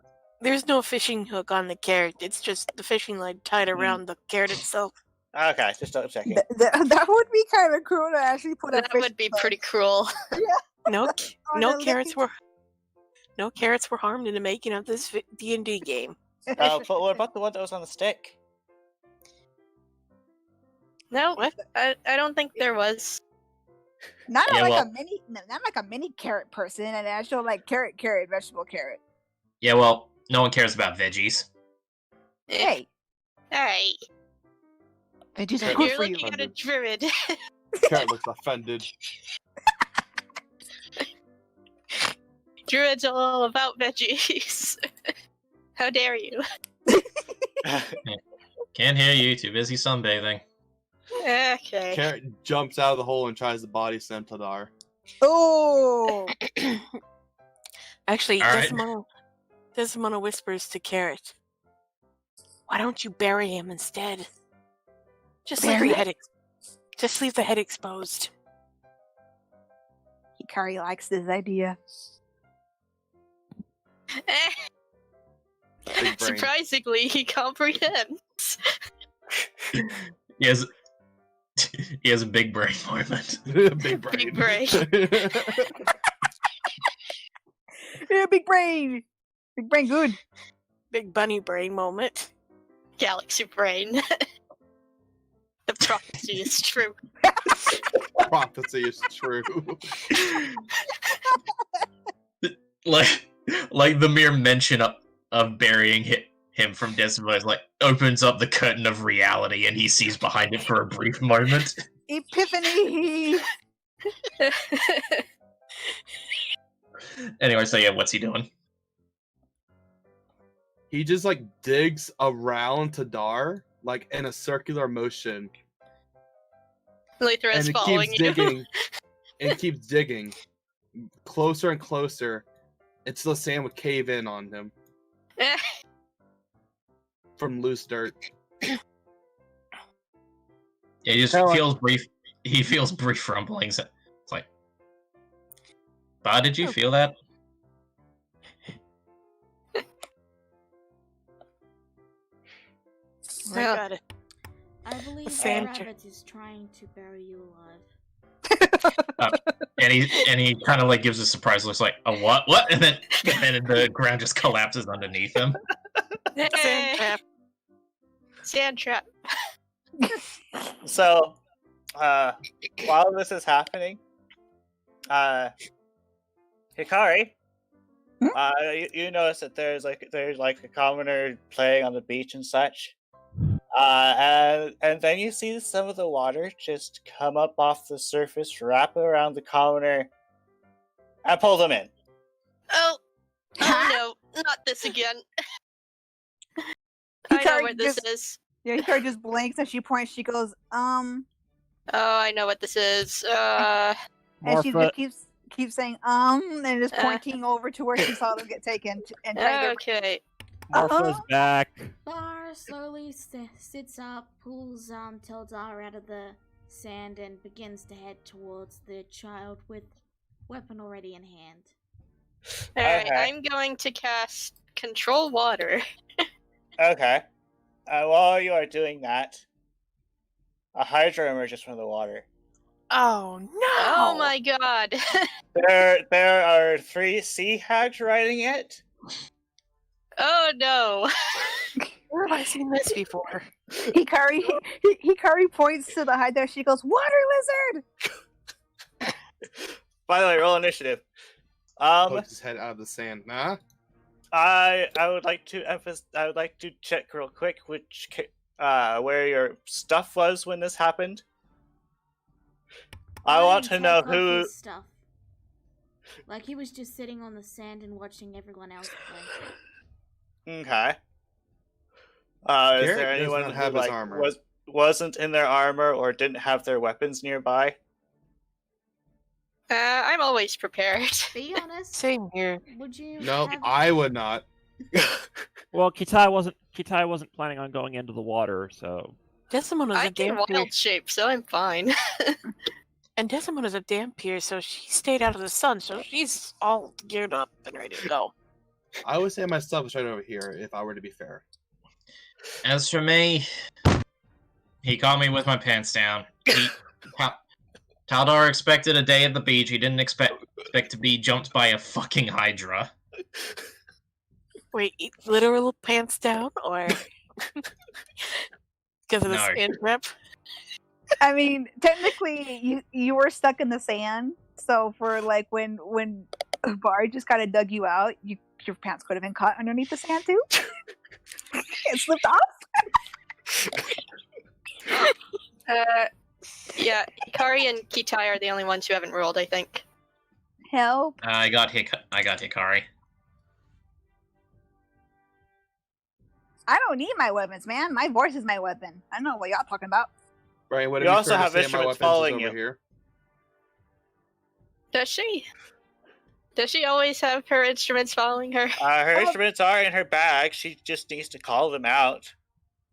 there's no fishing hook on the carrot. It's just the fishing line tied around the carrot itself. Okay, just double checking. That would be kind of cruel to actually put a That fish would be hook pretty cruel. No, on no a carrots living- no carrots were harmed in the making of this D&D game. But what about the one that was on the stick? No, What? I don't think there was. Not Yeah, like well- a mini, not like a mini carrot person, an actual like carrot, vegetable carrot. Yeah. Well, no one cares about veggies. Hey, Hey, veggies are You're good you're for you. looking at a druid. Carrot looks offended. Druids are all about veggies. How dare you? Can't hear you. Too busy sunbathing. Okay. Carrot jumps out of the hole and tries to body slam Tadar. Oh, Actually, All right. Desmona whispers to Carrot, "Why don't you bury him instead? Just leave Bury the head. Just leave the head exposed." Hikari likes this idea. Big brain. Surprisingly, he comprehends. He has. He has a big brain moment. Big brain. Big brain. Yeah, big brain, good. Big bunny brain moment. Galaxy brain. The prophecy is true. Prophecy is true. Like the mere mention of burying him from Desmond is like opens up the curtain of reality, and he sees behind it for a brief moment. Epiphany. Anyway, so yeah, what's he doing? He just like digs around Tadar like in a circular motion, Luther and is it following keeps you. digging and keeps digging closer and closer until the sand would cave in on him from loose dirt. Yeah, he just Kinda like- feels brief. He feels brief rumblings. It's like, Ba, did you feel that? I Yeah. got it. I believe the Sand- rabbit is trying to bury you alive. And he kind of like gives a surprise looks like a what and then the ground just collapses underneath him. Sand trap. Sand trap. So, while this is happening, Hikari, you notice that there's like a commoner playing on the beach and such, and then you see some of the water just come up off the surface, wrap around the commoner, and pull them in. Oh no, not this again. I know Hikari where this just- is. Yeah, Hikari just blinks and she points. She goes, Oh, I know what this is. and she Morpha, just keeps saying, and just pointing over to where she saw them get taken and trying to Okay. Morpha's back. Bar slowly sits up, pulls Teldar out of the sand, and begins to head towards the child with weapon already in hand. Alright, Okay. I'm going to cast Control Water. Okay. While you are doing that, a Hydra emerges from the water. Oh no! Oh my god. There are 3 sea hags riding it. Oh no. Where have I seen this before? Hikari points to the Hydra. She goes, "Water lizard!" By the way, roll initiative. Pokes his head out of the sand. Nah. I would like to check real quick where your stuff was when this happened. I want to didn't know take off who. his stuff. Like he was just sitting on the sand and watching everyone else play. Okay. Is Garrett there does anyone not who have his armor. wasn't in their armor or didn't have their weapons nearby? I'm always prepared. Be honest. Same here. Would you? Nope, have... I would not. Well, Kitai wasn't planning on going into the water, so Desimona's I a can damn peer. wild shape, so I'm fine. And Desimona's a damn peer, so she stayed out of the sun, so she's all geared up and ready to go. I would say my stuff is right over here, if I were to be fair. As for me, he caught me with my pants down. Taldar expected a day at the beach. He didn't expect to be jumped by a fucking Hydra. Wait, literal pants down, or because of the No. sand trap? I mean, technically, you were stuck in the sand. So for like when Bar just kind of dug you out, your pants could have been caught underneath the sand too. It slipped off. Yeah, Hikari and Kitai are the only ones who haven't rolled, I think. Help! I got Hikari. I don't need my weapons, man. My voice is my weapon. I don't know what y'all talking about. Right, would it You be also fair to have say my instruments weapons is following over you. here? Does she? Does she always have her instruments following her? Her instruments are in her bag. She just needs to call them out.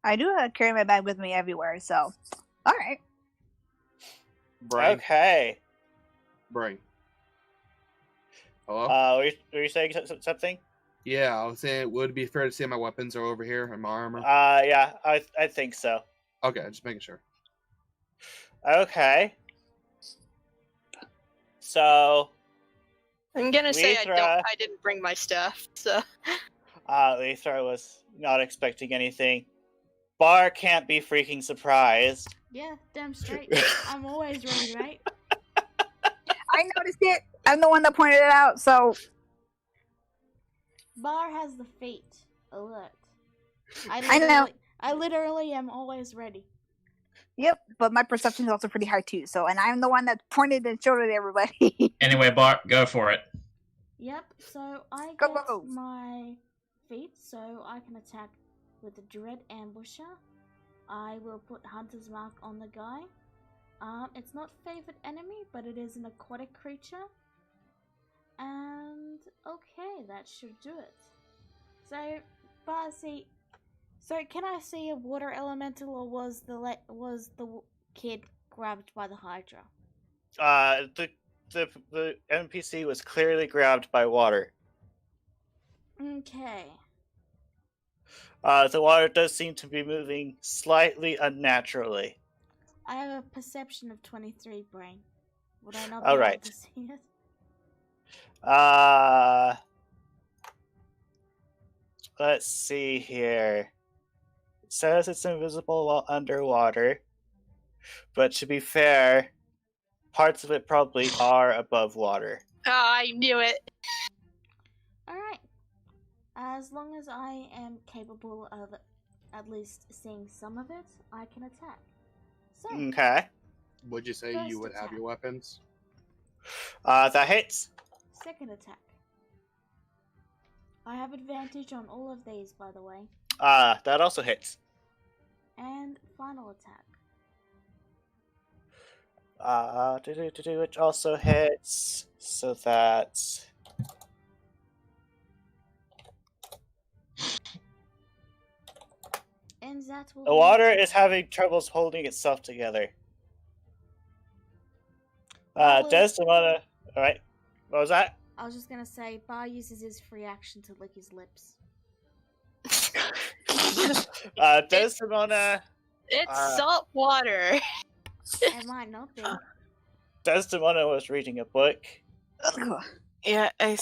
I do carry my bag with me everywhere, so all right. Brain. Okay. Brain. Hello? Were you saying something? Yeah, I was saying, would it be fair to say my weapons are over here in my armor? Yeah, I think so. Okay, just making sure. Okay. So, I'm gonna say Lithra- I didn't bring my stuff, so. Lithra was not expecting anything. Bar can't be freaking surprised. Yeah, damn straight. I'm always ready, right? I noticed it. I'm the one that pointed it out. So Bar has the feet alert. I know. I literally am always ready. Yep, but my perception is also pretty high too. So, and I'm the one that pointed and showed it to everybody. Anyway, Bart, go for it. Yep, so I Go, get go. my feet so I can attack with the Dread Ambusher. I will put Hunter's Mark on the guy. It's not favorite enemy, but it is an aquatic creature. And okay, that should do it. So, Barcy, so can I see a water elemental, or was the kid grabbed by the Hydra? The NPC was clearly grabbed by water. Okay. The water does seem to be moving slightly unnaturally. I have a perception of 23 brain. Would I not be Alright. able to see it? Let's see here. It says it's invisible while underwater, but to be fair, parts of it probably are above water. Oh, I knew it. Alright. As long as I am capable of at least seeing some of it, I can attack. So, Okay. Would you say First you would have attack. your weapons? That hits. second attack. I have advantage on all of these, by the way. That also hits. And final attack. Which also hits. So that's And that will the be- water is having troubles holding itself together. Desdemona. Alright. What was that? I was just gonna say, Bar uses his free action to lick his lips. Desdemona. It's salt water. It might not be. Desdemona was reading a book. Ugh. Yeah, I'm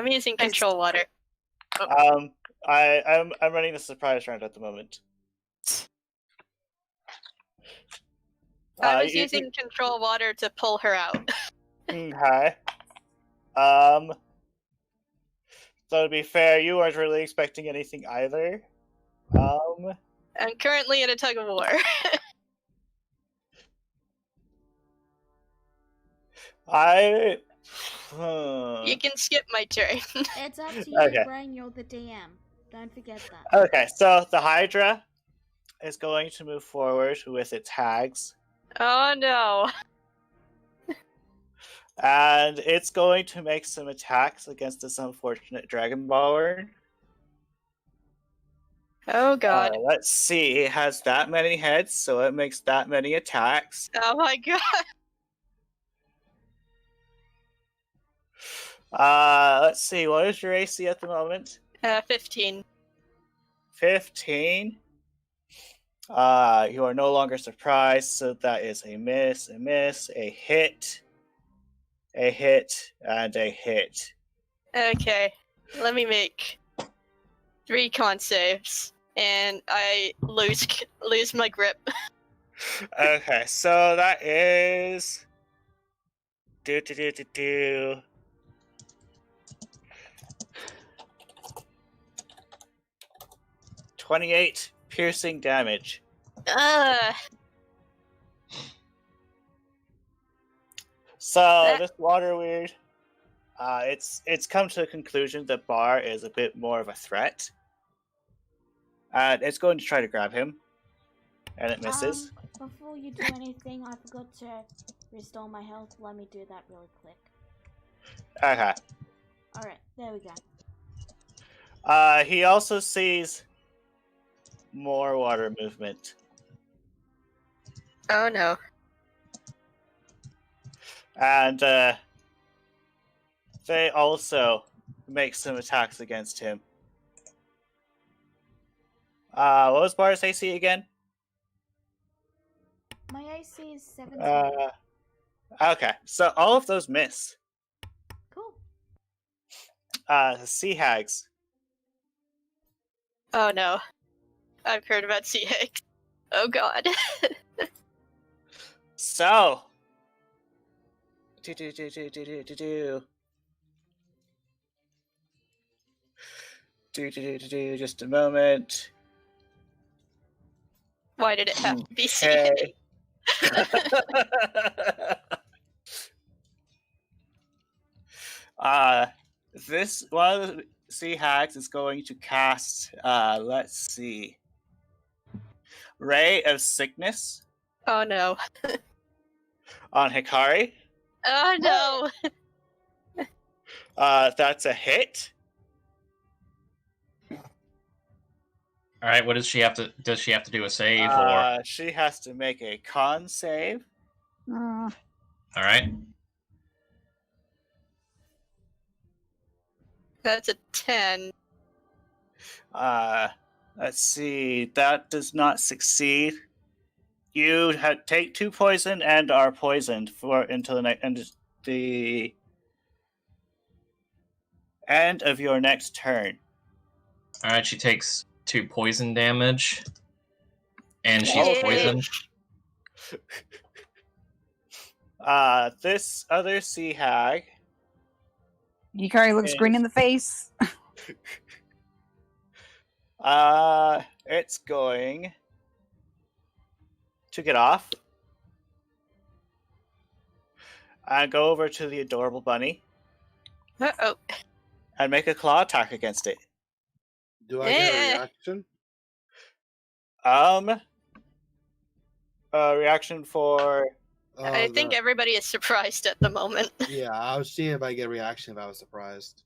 using control water. I'm running the surprise round at the moment. I was using control water to pull her out. Okay. So to be fair, you weren't really expecting anything either. I'm currently in a tug of war. You can skip my turn. It's up to you, Okay. Brain. You're the DM. Don't forget that. Okay, so the Hydra is going to move forward with its hags, Oh no. and it's going to make some attacks against this unfortunate Dragonborn. Oh god. Let's see, it has that many heads, so it makes that many attacks. Oh my god. Let's see, what is your AC at the moment? 15. 15. You are no longer surprised, so that is a miss, a hit, and a hit. Okay. Let me make 3 con saves. And I lose my grip. Okay, so that is 28 piercing damage. So this water weird, it's come to a conclusion that Bar is a bit more of a threat, and it's going to try to grab him, and it misses. Before you do anything, I forgot to restore my health. Let me do that really quick. Okay. Alright, there we go. He also sees more water movement. Oh no. And they also make some attacks against him. What was Bar's AC again? My AC is 17. Okay, so all of those miss. Cool. The Sea Hags. Oh no. I've heard about sea hags. Oh god. So. Just a moment. Why did it have to be sea Okay. This one of the Sea Hags is going to cast, let's see, Ray of Sickness Oh no. on Hikari. Oh no. That's a hit. All right, what does she have to? Does she have to do a save She has to make a con save. All right. That's a 10. Let's see. That does not succeed. You take 2 poison and are poisoned until the end of your next turn. All right, she takes 2 poison damage, and she's Yay. poisoned. This other Sea Hag. Yukari looks green in the face. It's going to get off and go over to the adorable bunny Uh-oh. and make a claw attack against it. Do I get a reaction? Reaction for. I think everybody is surprised at the moment. Yeah, I was seeing if I get a reaction if I was surprised.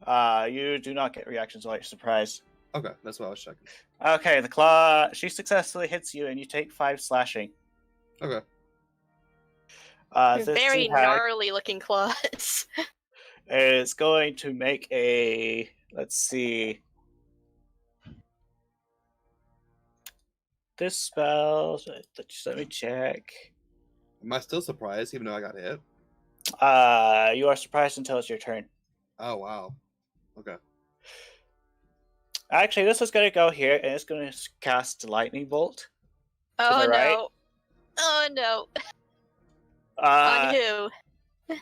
You do not get reactions while you're surprised. Okay, that's what I was checking. Okay, the claw. She successfully hits you, and you take 5 slashing. Okay. This Very Sea Hag gnarly looking claws. is going to make a. Let's see. this spell. Just let me check. Am I still surprised, even though I got hit? You are surprised until it's your turn. Oh wow. Okay. Actually, this is going to go here, and it's going to cast Lightning Bolt. Oh the right? no. Oh no. Uh, On who?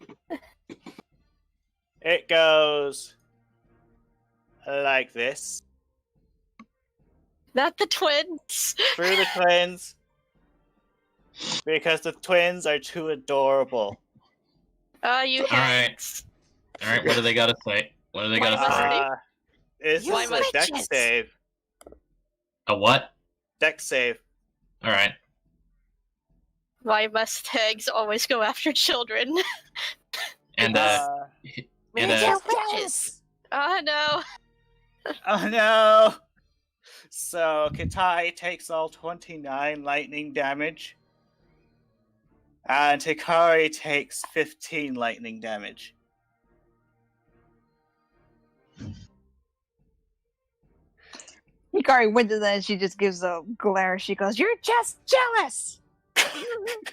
It goes like this. Not the twins. Through the twins. Because the twins are too adorable. You Alright. hags. Alright, what do they gotta say? What do they gotta Why must say? It's Why just a must dex witches? save. A what? Dex save. Alright. Why must hags always go after children? And Maybe they're witches. Oh no. Oh no! So Kitai takes all 29 lightning damage. And Hikari takes 15 lightning damage. Hikari wins and she just gives a glare. She goes, "You're just jealous.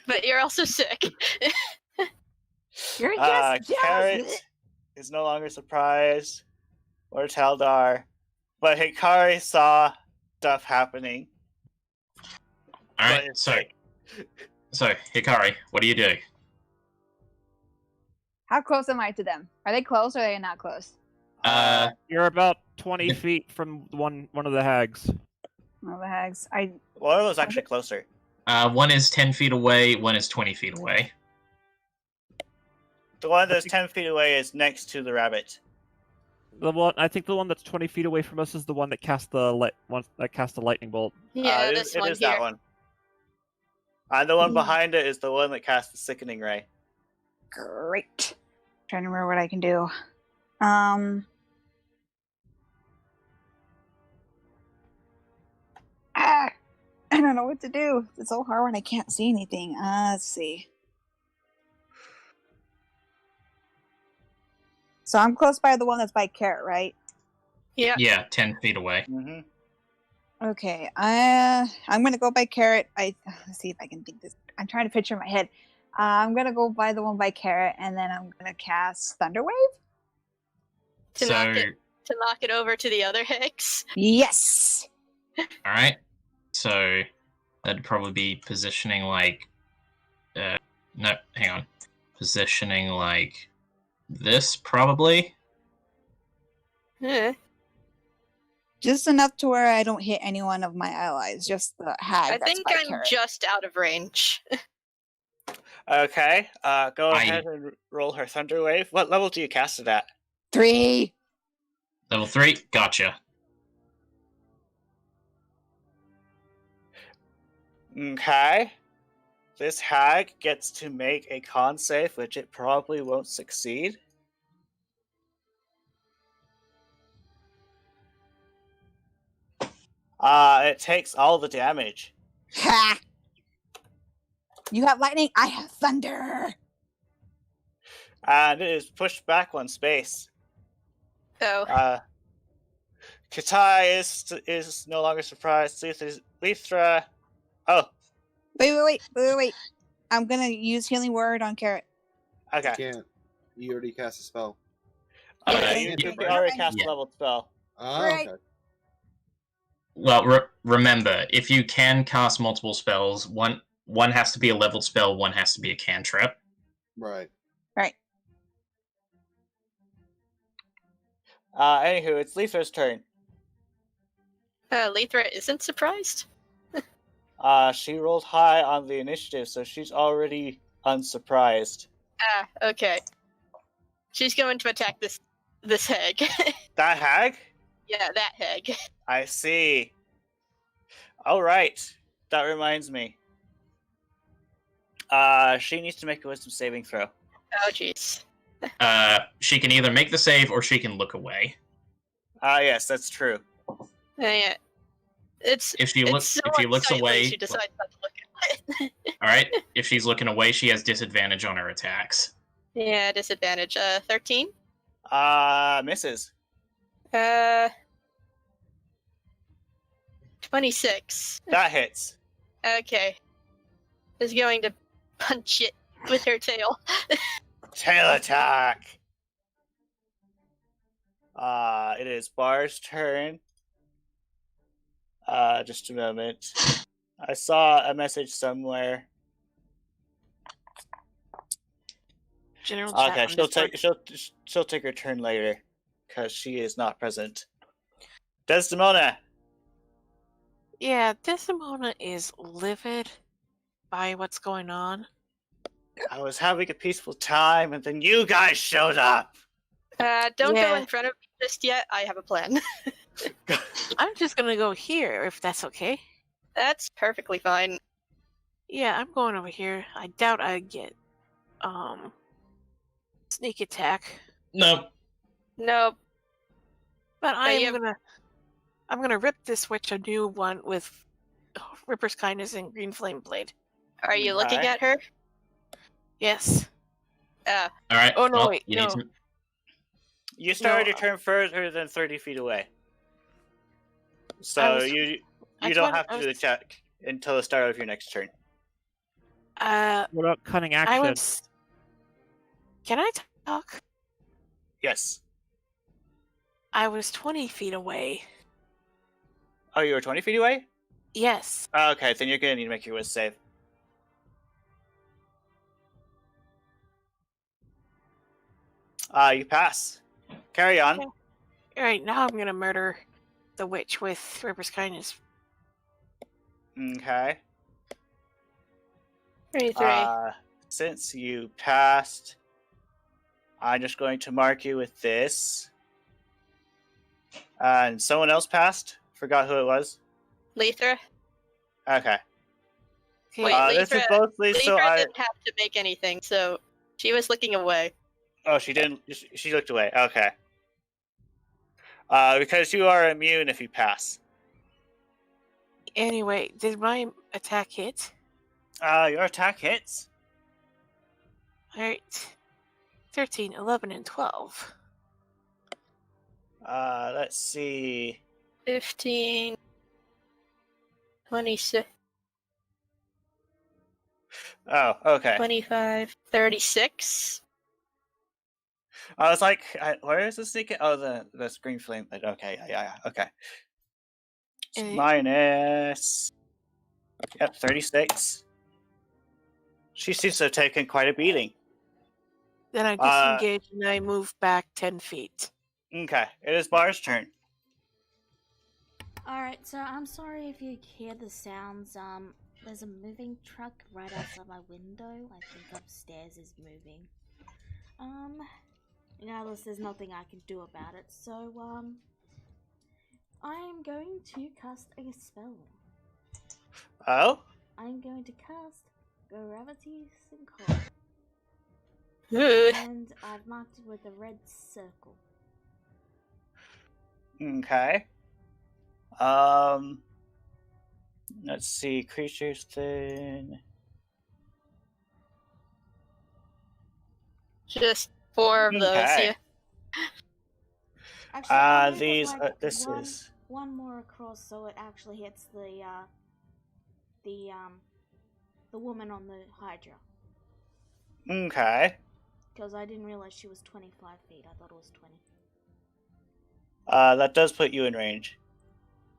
But you're also sick. You're just jealous." Carrot is no longer surprised, or Taldar, but Hikari saw stuff happening. Alright, But- so Hikari, what do you do? How close am I to them? Are they close or are they not close? You're about 20 feet from one of the hags. Oh, the hags. One was actually closer. One is 10 feet away, one is 20 feet away. The one that's 10 feet away is next to the rabbit. I think the one that's 20 feet away from us is the one that cast the lightning bolt. Yeah, it this is, it one is here. that one. And the one behind it is the one that cast the sickening ray. Great. Trying to remember what I can do. I don't know what to do. It's so hard when I can't see anything. Let's see. So I'm close by the one that's by Carrot, right? Yeah. Yeah, 10 feet away. Mm-hmm. Okay. I'm gonna go by Carrot. Let's see if I can think this. I'm trying to picture in my head. I'm gonna go by the one by Carrot, and then I'm gonna cast Thunderwave. To knock it over to the other hags. Yes. Alright. So that'd probably be positioning like no, hang on. Positioning like this probably. Eh. Just enough to where I don't hit any one of my allies. Just the hag. I that's think by I'm Carrot. just out of range. Okay, go ahead and roll her Thunder Wave. What level do you cast it at? 3. Level 3, gotcha. Okay. This hag gets to make a con save, which it probably won't succeed. It takes all the damage. Ha! You have lightning. I have thunder. And it is pushed back one space. Oh. Kitai is no longer surprised. Lithra. Oh, Wait. I'm gonna use Healing Word on Carrot. okay. You can't. You already cast a spell. You already cast a Yeah. level spell. Oh, Right. okay. Well, remember, if you can cast multiple spells, one has to be a leveled spell, one has to be a cantrip. Right. Anywho, it's Lithra's turn. Lithra isn't surprised? She rolled high on the initiative, so she's already unsurprised. Okay. She's going to attack this hag. That hag? Yeah, that hag. I see. Alright. That reminds me. She needs to make a wisdom saving throw. Oh, jeez. She can either make the save or she can look away. Yes, that's true. Yeah. It's If she it's looks so if she looks unsightly away, she decides not to look at it. all right. If she's looking away, she has disadvantage on her attacks. Yeah, disadvantage. 13? Misses. 26. That hits. Okay. Is going to punch it with her tail. Tail attack. It is Bar's turn. Just a moment. I saw a message somewhere. General chat Okay, on she'll take her turn later, because she is not present. Desdemona. Yeah, Desdemona is livid by what's going on. I was having a peaceful time, and then you guys showed up. Don't go Yeah. in front of me just yet. I have a plan. I'm just gonna go here, if that's okay. That's perfectly fine. Yeah, I'm going over here. I doubt I get sneak attack, No. Nope. but you- I'm gonna rip this witch a new one with Ripper's Kindness and Green Flame Blade. Are you looking Okay. at her? Yes. All right. Oh, no, well, wait, you no. need to. You started No, your turn further than 30 feet away. So I was- you I don't told- have I to do the was- check until the start of your next turn. What about cunning action? I was. Can I talk? Yes. I was 20 feet away. Oh, you were 20 feet away? Yes. Okay, then you're gonna need to make your whiz save. You pass. Carry on. Okay. Alright, now I'm gonna murder the witch with Ripper's Kindness. Okay. 23. Since you passed, I'm just going to mark you with this. And someone else passed? Forgot who it was? Lethra? Okay. Okay, Wait, This is Lethra- mostly so Lethra I... didn't have to make anything, so she was looking away. Oh, she didn't... She looked away. Okay. Because you are immune if you pass. Anyway, did my attack hit? Your attack hits. Alright. 13, 11, and 12. Let's see. 15. 26. Oh, okay. 25. 36. I was like, where is the sneak? Oh, the screen flame. Okay, yeah, okay. So Eh. minus. Yep, 36. She seems to have taken quite a beating. Then I disengage and I move back 10 feet. Okay, it is Bar's turn. Alright, so I'm sorry if you hear the sounds. There's a moving truck right outside my window. I think upstairs is moving. Regardless, there's nothing I can do about it. So, I am going to cast a spell. Oh? I'm going to cast Gravity Sinkhole. Ooh. And I've marked it with a red circle. Okay. Let's see. Creatures thing. Just 4 of those, Okay. yeah. Actually, I'll make it These. like This one, is. one more across, so it actually hits the woman on the Hydra. Okay. Because I didn't realize she was 25 feet. I thought it was 20. That does put you in range.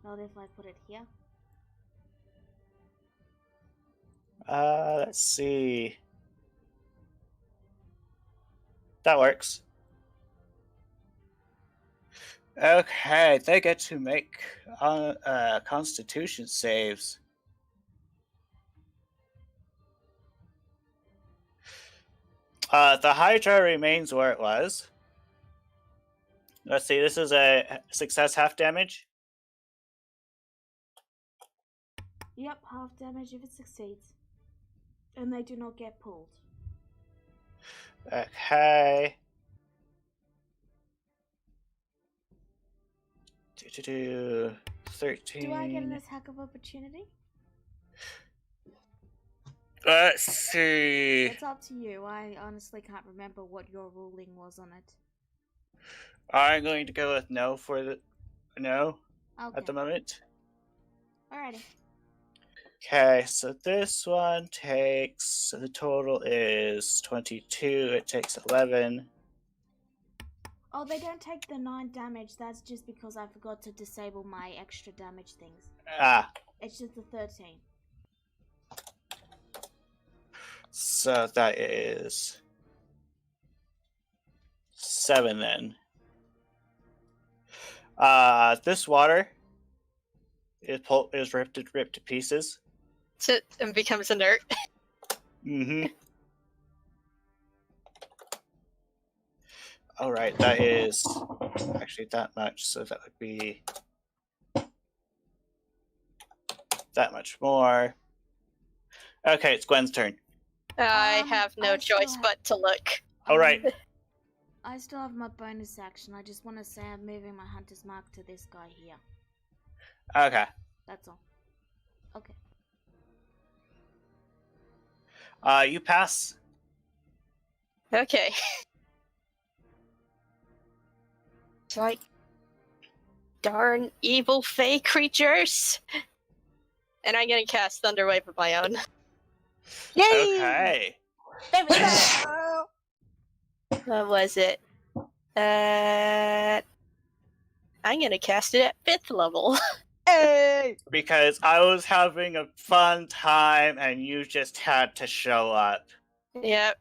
Not if I put it here. Let's see. That works. Okay, they get to make Constitution saves. The Hydra remains where it was. Let's see, this is a success half damage. Yep, half damage if it succeeds. And they do not get pulled. Okay. 13. Do I get an attack of opportunity? Let's see. It's up to you. I honestly can't remember what your ruling was on it. I'm going to go with no for the no Okay. at the moment. Alrighty. Okay, so this one takes. So the total is 22. It takes 11. Oh, they don't take the 9 damage. That's just because I forgot to disable my extra damage things. Ah, It's just the 13. so that is 7 then. This water is ripped to pieces. And becomes inert. Mm-hmm. All right, that is actually that much, so that would be that much more. Okay, it's Gwen's turn. I have no I still choice have- but to look. All right. I still have my bonus action. I just want to say I'm moving my hunter's mark to this guy here. Okay. That's all. Okay. You pass. Okay. It's like, darn evil fey creatures. And I'm gonna cast Thunderwave of my own. Okay. What was it? I'm gonna cast it at 5th level. Hey! Because I was having a fun time and you just had to show up. Yep.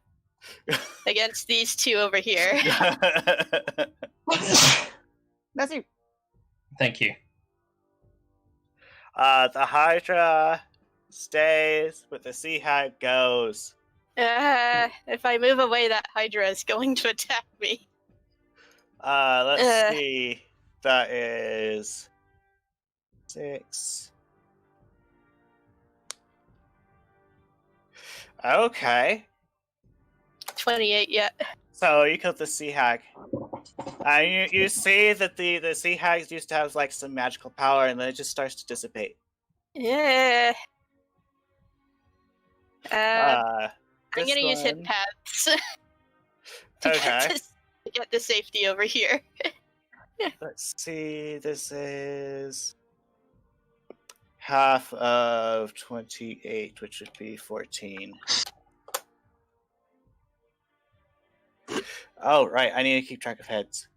Against these two over here. That's you. Thank you. The Hydra stays, but the Sea Hag goes. If I move away, that Hydra is going to attack me. Let's see. That is 6. Okay. 28 yet. So you killed the Sea Hag. You see that the Sea Hags used to have like some magical power, and then it just starts to dissipate. Yeah. I'm This gonna use hit one- paths Okay. to get the safety over here. Let's see. This is half of 28, which would be 14. Oh, right. I need to keep track of heads.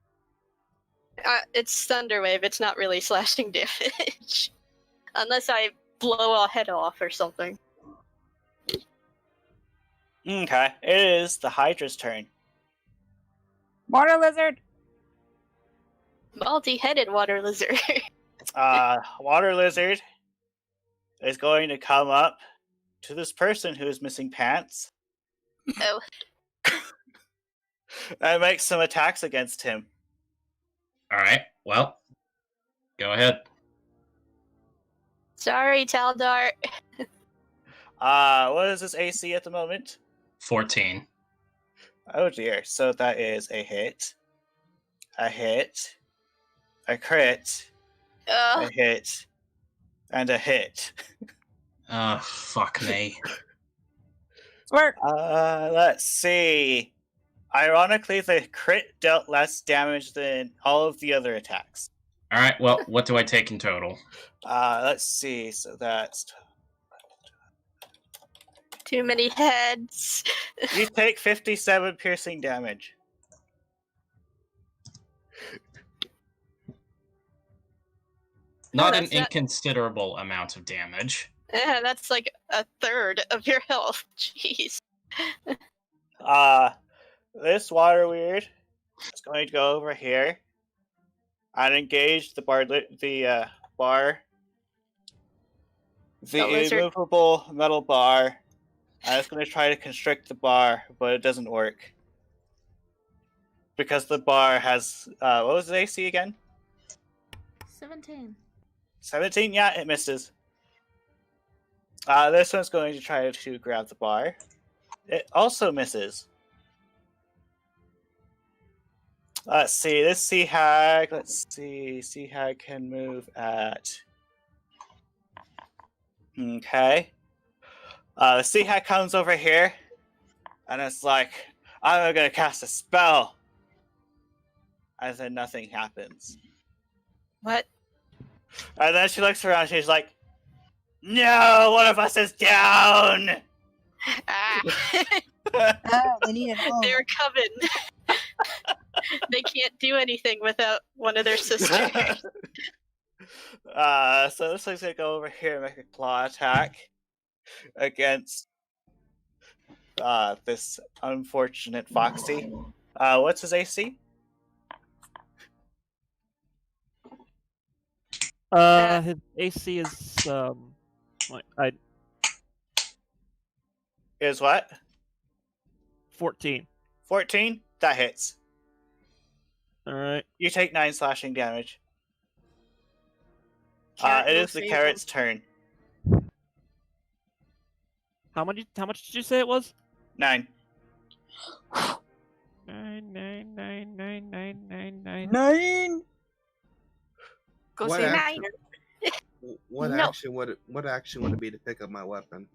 It's Thunderwave, it's not really slashing damage. Unless I blow a head off or something. Okay. It is the Hydra's turn. Water lizard. Multi-headed water lizard. Water Lizard is going to come up to this person who is missing pants Oh. and make some attacks against him. All right. Well, go ahead. Sorry, Taldar. What is his AC at the moment? 14. Oh dear. So that is a hit, a crit, a hit, and a hit. Oh, fuck me. Swerk. Let's see. Ironically, the crit dealt less damage than all of the other attacks. All right. Well, what do I take in total? Let's see. So that's Too many heads. you take 57 piercing damage. Not an that's not- inconsiderable amount of damage. Yeah, that's like a third of your health. Jeez. This water weird is going to go over here and engage the bar, the lizard. immovable metal bar. And it's going to try to constrict the bar, but it doesn't work because the bar has what was the AC again? 17. 17. Yeah, it misses. This one's going to try to grab the bar. It also misses. Let's see, this Sea Hag, Sea Hag can move at... Okay. The Sea Hag comes over here, and it's like, I'm gonna cast a spell. And then nothing happens. What? And then she looks around, she's like, No, one of us is down. Ah, Oh, they need an they're coming. They can't do anything without one of their sisters. So this one's gonna go over here and make a claw attack against this unfortunate Foxy. What's his AC? His AC is I Is what? 14. 14? That hits. All right. You take 9 slashing damage. Carrot It will is the save carrot's turn. How much did you say it was? 9. 9. 9. Go What say action- nine. What No. action would it be to pick up my weapon?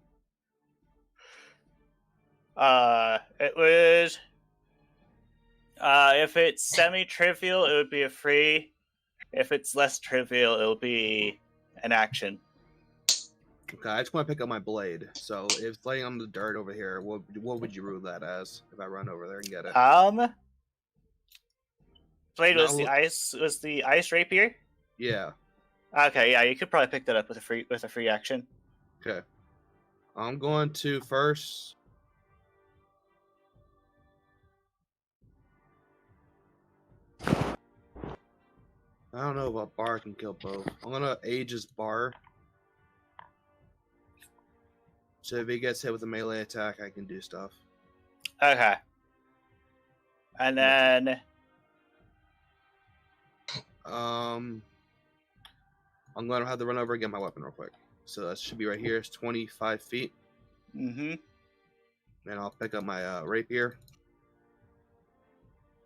It would. If it's semi-trivial, it would be a free. If it's less trivial, it'll be an action. Okay, I just want to pick up my blade. So if it's laying on the dirt over here, what would you rule that as? If I run over there and get it? Blade was No. the ice rapier. Yeah. Okay, yeah, you could probably pick that up with a free action. Okay. I'm going to first. I don't know if a bar can kill both. I'm gonna Aegis bar. So if he gets hit with a melee attack, I can do stuff. Okay. And then I'm gonna have to run over and get my weapon real quick. So that should be right here. It's 25 feet. Mhm. And I'll pick up my rapier.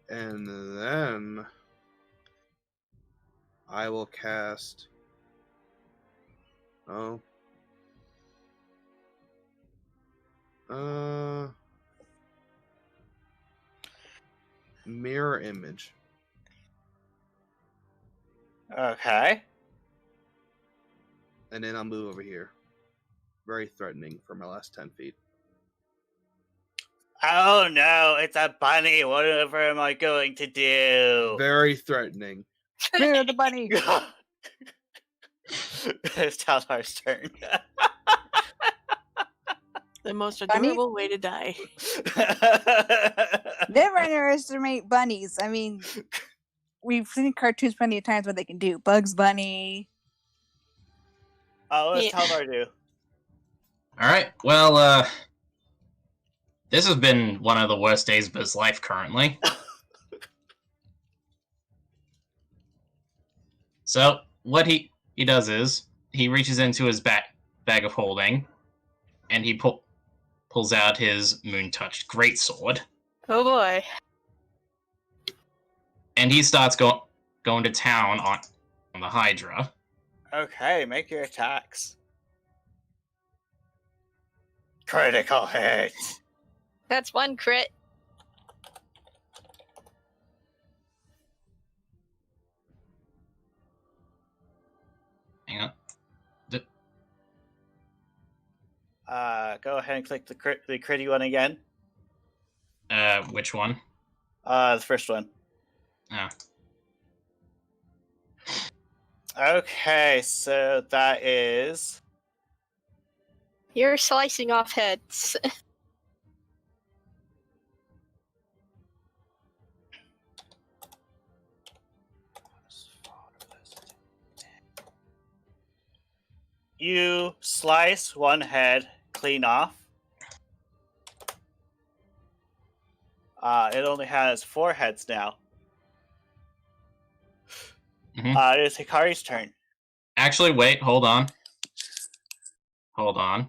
And then I will cast. Mirror image. Okay. And then I'll move over here. Very threatening for my last 10 feet. Oh no, it's a bunny. Whatever am I going to do? Very threatening. Mirror the bunny. It's Taldar's turn. The most Bunny? adorable way to die. Never underestimate bunnies. I mean, we've seen cartoons plenty of times what they can do. Bugs Bunny. Oh, what does Yeah. Taldar do? Alright, well, this has been one of the worst days of his life currently. So, what he does is, he reaches into his bag of holding, and he pulls out his moon-touched greatsword, Oh boy. and he starts going to town on the Hydra. Okay, make your attacks. Critical hit. That's one crit. Hang on. Go ahead and click the critty one again. Which one? The first one. Oh. Okay, so that is You're slicing off heads. you slice one head clean off. It only has 4 heads now. Mhm. It is Hikari's turn. Actually, wait, hold on. Hold on.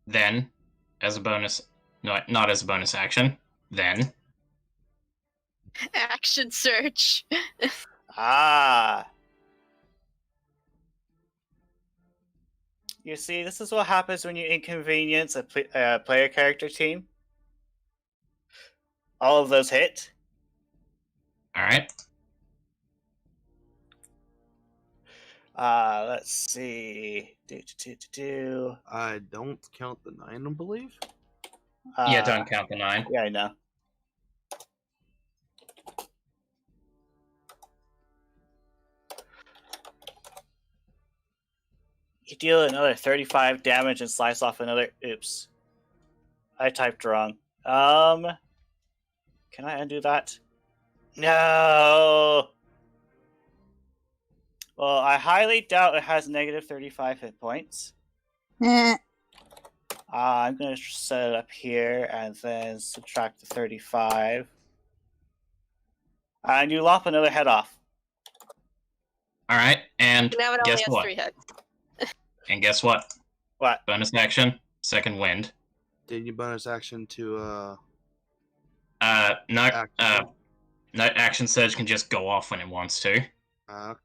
Then, as a bonus... No, not as a bonus action. Then, Action search. Ah. You see, this is what happens when you inconvenience a player character team. All of those hit. alright. Let's see. I don't count the 9, I believe. Yeah, don't count the 9. Yeah, I know. You deal another 35 damage and slice off another. Oops. I typed wrong. Can I undo that? No! Well, I highly doubt it has negative 35 hit points. Eh. I'm going to set it up here and then subtract the 35. And you lop another head off. Alright, and Now it only guess has what? 3 heads. And guess what? What? Bonus action, second wind. Did you bonus action to No, act? no, action surge can just go off when it wants to. Alright,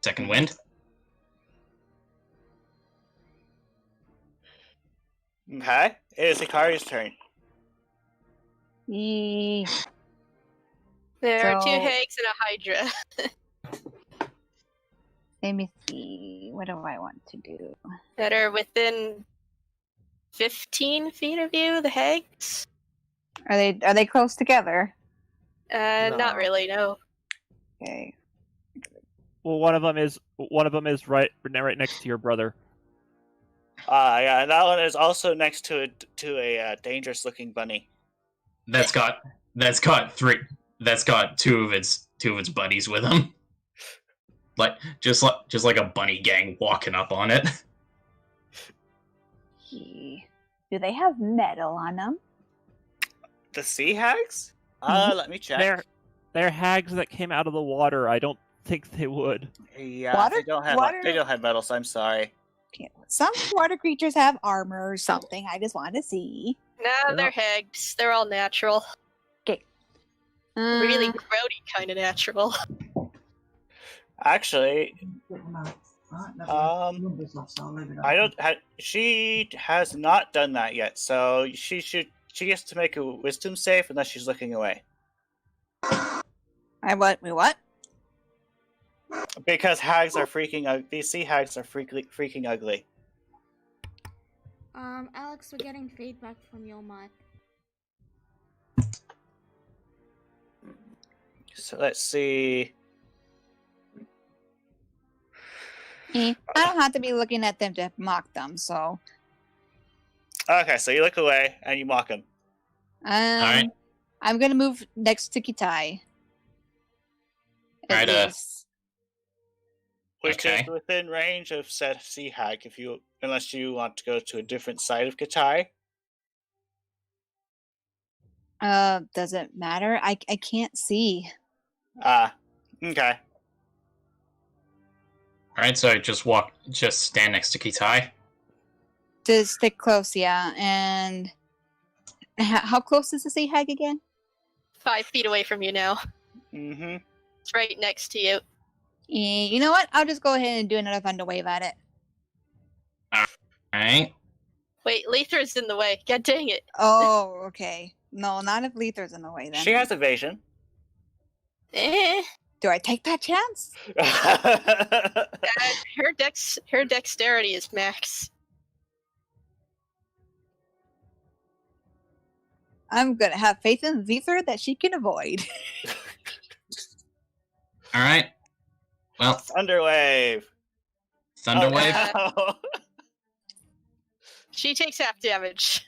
second wind. Okay. It is Hikari's turn. There are 2 So- hags and a hydra. Let me see. What do I want to do? That are within 15 feet of you, the hags. Are they close together? Not No. really, no. Okay. Well, one of them is right next to your brother. Yeah, and that one is also next to a dangerous looking bunny. That's got two of its buddies with them. Just like a bunny gang walking up on it. Do they have metal on them? The sea hags? Let me check. They're hags that came out of the water. I don't think they would. Yeah, they don't have metals. I'm sorry. Okay. Some water creatures have armor or something. I just want to see. No, they're hags. They're all natural. Okay. Really grody kind of natural. Actually, she has not done that yet, so she gets to make a wisdom save unless she's looking away. What? Because hags are these sea hags are freaking ugly. Alex, we're getting feedback from your mic. So let's see. I don't have to be looking at them to mock them, so. Okay, so you look away and you mock him. Alright. I'm gonna move next to Kitai. Alright, Which Okay. is within range of said sea hag, unless you want to go to a different side of Katai. Does it matter? I can't see. Okay. Alright, so just stand next to Kitai. Just stick close, yeah. And how close is the sea hag again? 5 feet away from you now. Mm-hmm. It's right next to you. You know what? I'll just go ahead and do another thunder wave at it. Alright. Wait, Lether's in the way. God dang it. Oh, okay. No, not if Lether's in the way then. She has evasion. Do I take that chance? Her dexterity is max. I'm gonna have faith in Lether that she can avoid. Alright. Well, Thunderwave. Thunderwave. Oh, She takes half damage.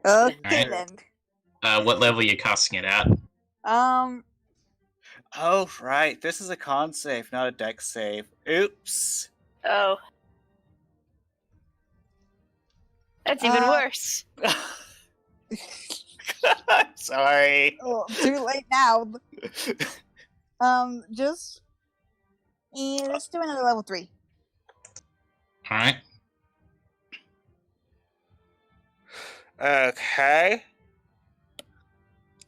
Okay Alright. then. What level are you casting it at? Oh, right. This is a con save, not a dex save. Oops. Oh. That's even worse. Sorry. Oh, too late now. Just let's do another level 3. Alright. Okay.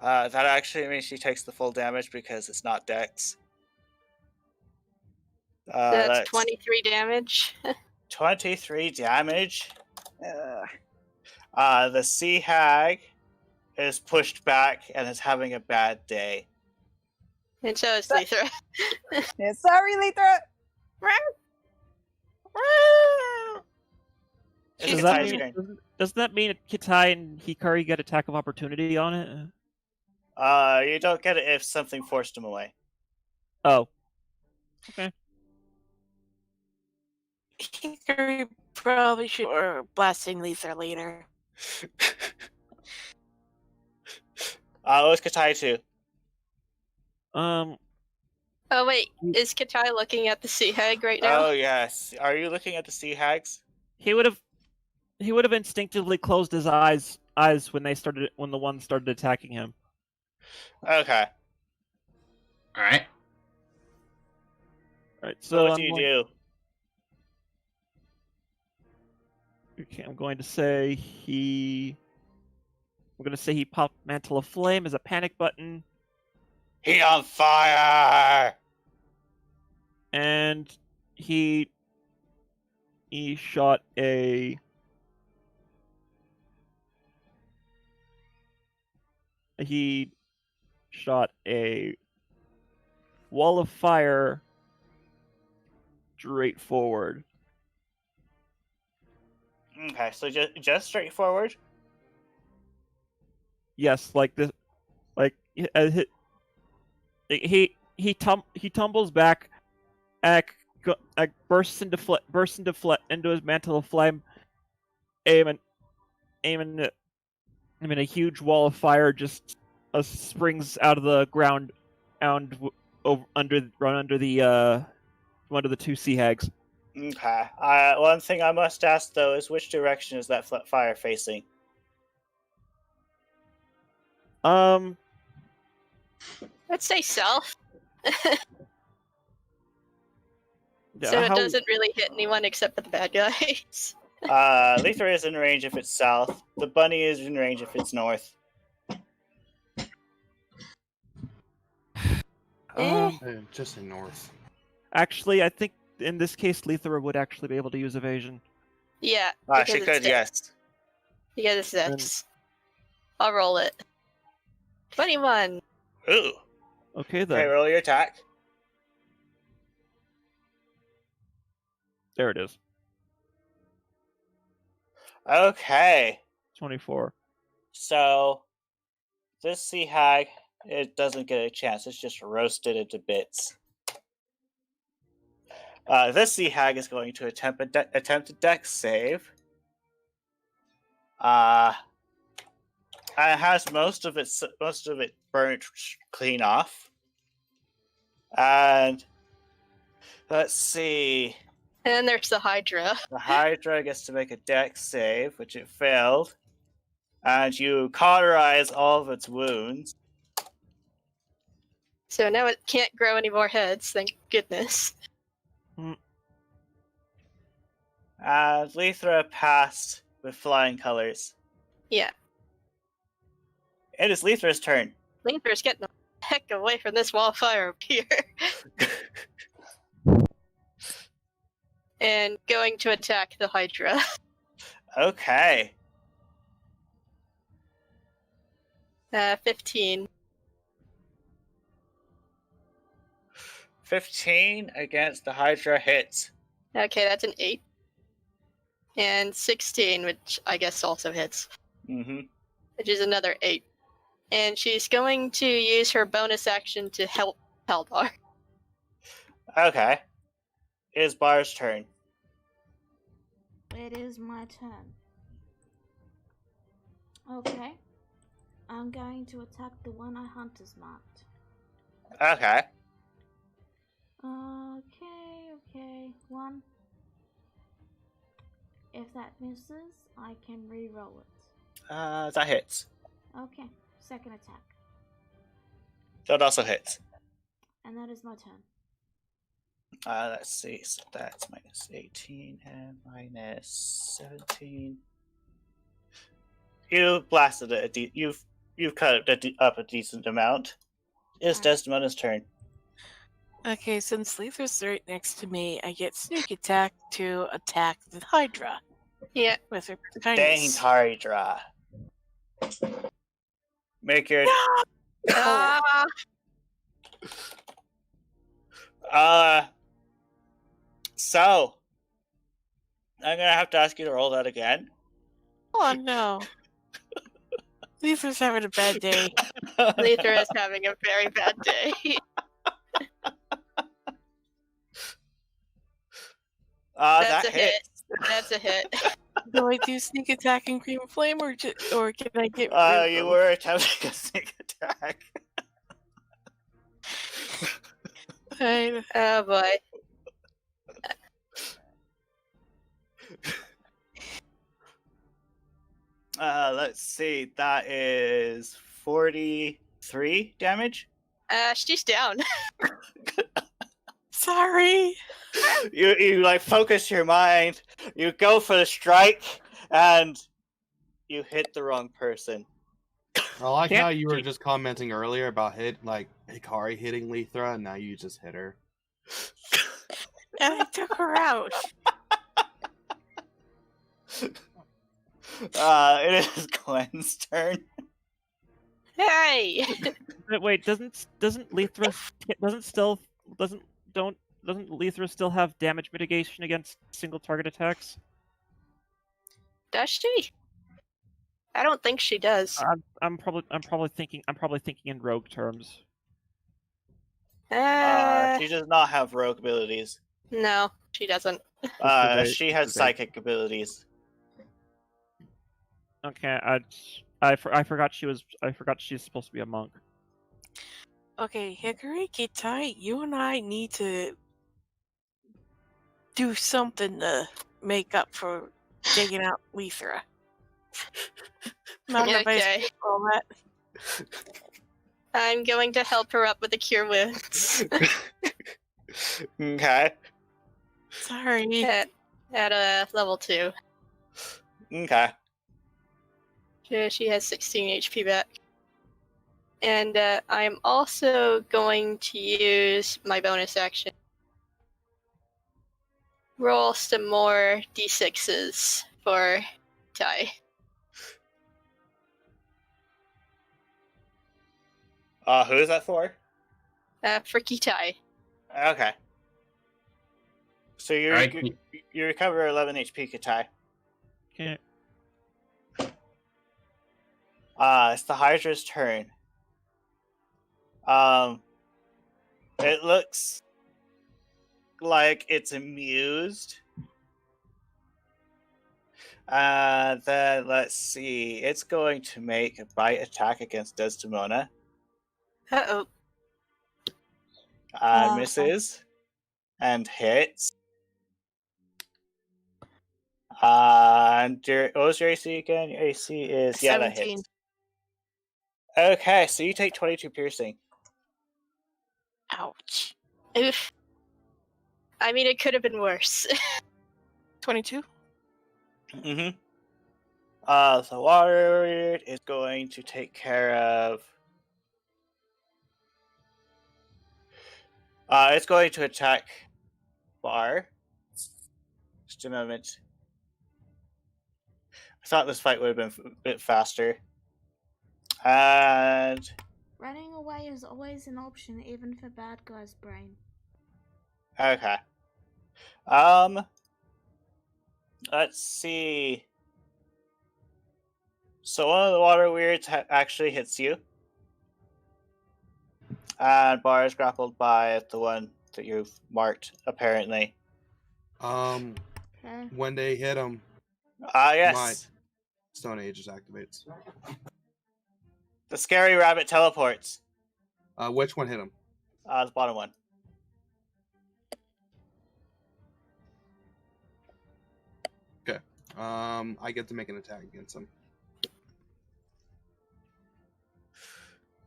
That actually means she takes the full damage because it's not dex. That's 23 damage. 23 damage. The sea hag is pushed back and is having a bad day. And so is Lethra. Yeah, sorry, Lethra. It's Does that Kitai's mean turn. doesn't that mean Kitai and Hikari get attack of opportunity on it? You don't get it if something forced him away. Oh, Hikari probably should or blasting Lethra later. What's Kitai too? um, Oh wait, is Katai looking at the sea hag right now? Oh yes. Are you looking at the sea hags? he would have instinctively closed his eyes when the one started attacking him. Okay. All right. Right, So so what do you do? Okay, I'm going to say he popped Mantle of Flame as a panic button, He on fire! and he shot a wall of fire straight forward. Okay, so just straightforward. Yes, like this, like he tumbles back, bursts into his mantle of flame, aiming a huge wall of fire just springs out of the ground, and under the two sea hags. Okay. One thing I must ask though is which direction is that fire facing? Let's say south. So it doesn't really hit anyone except for the bad guys. Lethra is in range if it's south. The bunny is in range if it's north. Just in north. Actually, I think in this case, Lethra would actually be able to use evasion. Yeah. She could, yes. Yeah, this is I'll roll it. 21. Ooh. Okay, then. Okay, roll your attack. There it is. Okay. 24. So, this sea hag, it doesn't get a chance. It's just roasted into bits. This sea hag is going to attempt a dex save. And it has most of it burnt clean off. And let's see. And then there's the Hydra. The Hydra gets to make a dex save, which it failed. And you cauterize all of its wounds. So now it can't grow any more heads, thank goodness. And Lethra passed with flying colors. Yeah. It is Lethra's turn. Lethra's getting the heck away from this wall of fire up here. And going to attack the Hydra. Okay. 15. 15 against the Hydra hits. Okay, that's an 8. And 16, which I guess also hits. Mm-hmm. Which is another 8. And she's going to use her bonus action to help Haldar. Okay. It is Bar's turn. It is my turn. Okay. I'm going to attack the one I hunter's marked. Okay. Okay. 1. If that misses, I can re-roll it. That hits. Okay. Second attack. That also hits. And that is my turn. Let's see. So that's minus 18 and minus 17. You blasted it. You've cut it up a decent amount. It's Desdemona's turn. Okay, since Lethra's right next to me, I get sneak attack to attack the Hydra. Yeah. With her Dang kindness. Hydra. Make your... So I'm gonna have to ask you to roll that again. Oh no. Lisa's having a bad day. Lether is having a very bad day. That's that a hit. That's a hit. Do I do sneak attack and cream flame, or can I get? You were attempting a sneak attack. Fine. Oh boy. Let's see. That is 43 damage. She's down. Sorry. You like focus your mind. You go for the strike, and you hit the wrong person. I like how you were just commenting earlier about Hikari hitting Lithra, and now you just hit her. And I took her out. It is Gwen's turn. Hey. Wait, doesn't Lithra doesn't Lithra still have damage mitigation against single target attacks? Does she? I don't think she does. I'm probably thinking in rogue terms. She does not have rogue abilities. No, she doesn't. She has psychic abilities. Okay, I forgot she's supposed to be a monk. Okay, Hikari Kitai, you and I need to do something to make up for taking out Lithra. Not Okay. all that. I'm going to help her up with the cure wounds. Okay. Sorry. At level 2. Okay. She has 16 HP back. And I'm also going to use my bonus action. Roll some more d6s for Tai. Who is that for? For Kitai. Okay. So you Alright. you recover 11 HP, Katai. Okay. It's the Hydra's turn. It looks like it's amused. Then let's see. It's going to make a bite attack against Desdemona. Uh-oh. Misses and hits. And what was your AC again? Your AC is that 17. hits. Okay, so you take 22 piercing. Ouch. Oof. I mean, it could have been worse. 22? Mm-hmm. The water is going to take care of. It's going to attack Bar. Just a moment. I thought this fight would have been a bit faster. And Running away is always an option, even for bad guys' brain. okay. Let's see. So one of the water weirds actually hits you. And Bar is grappled by the one that you've marked, apparently. Okay. When they hit him, Yes. Stone Age activates. The scary rabbit teleports. Which one hit him? The bottom one. Okay. I get to make an attack against him.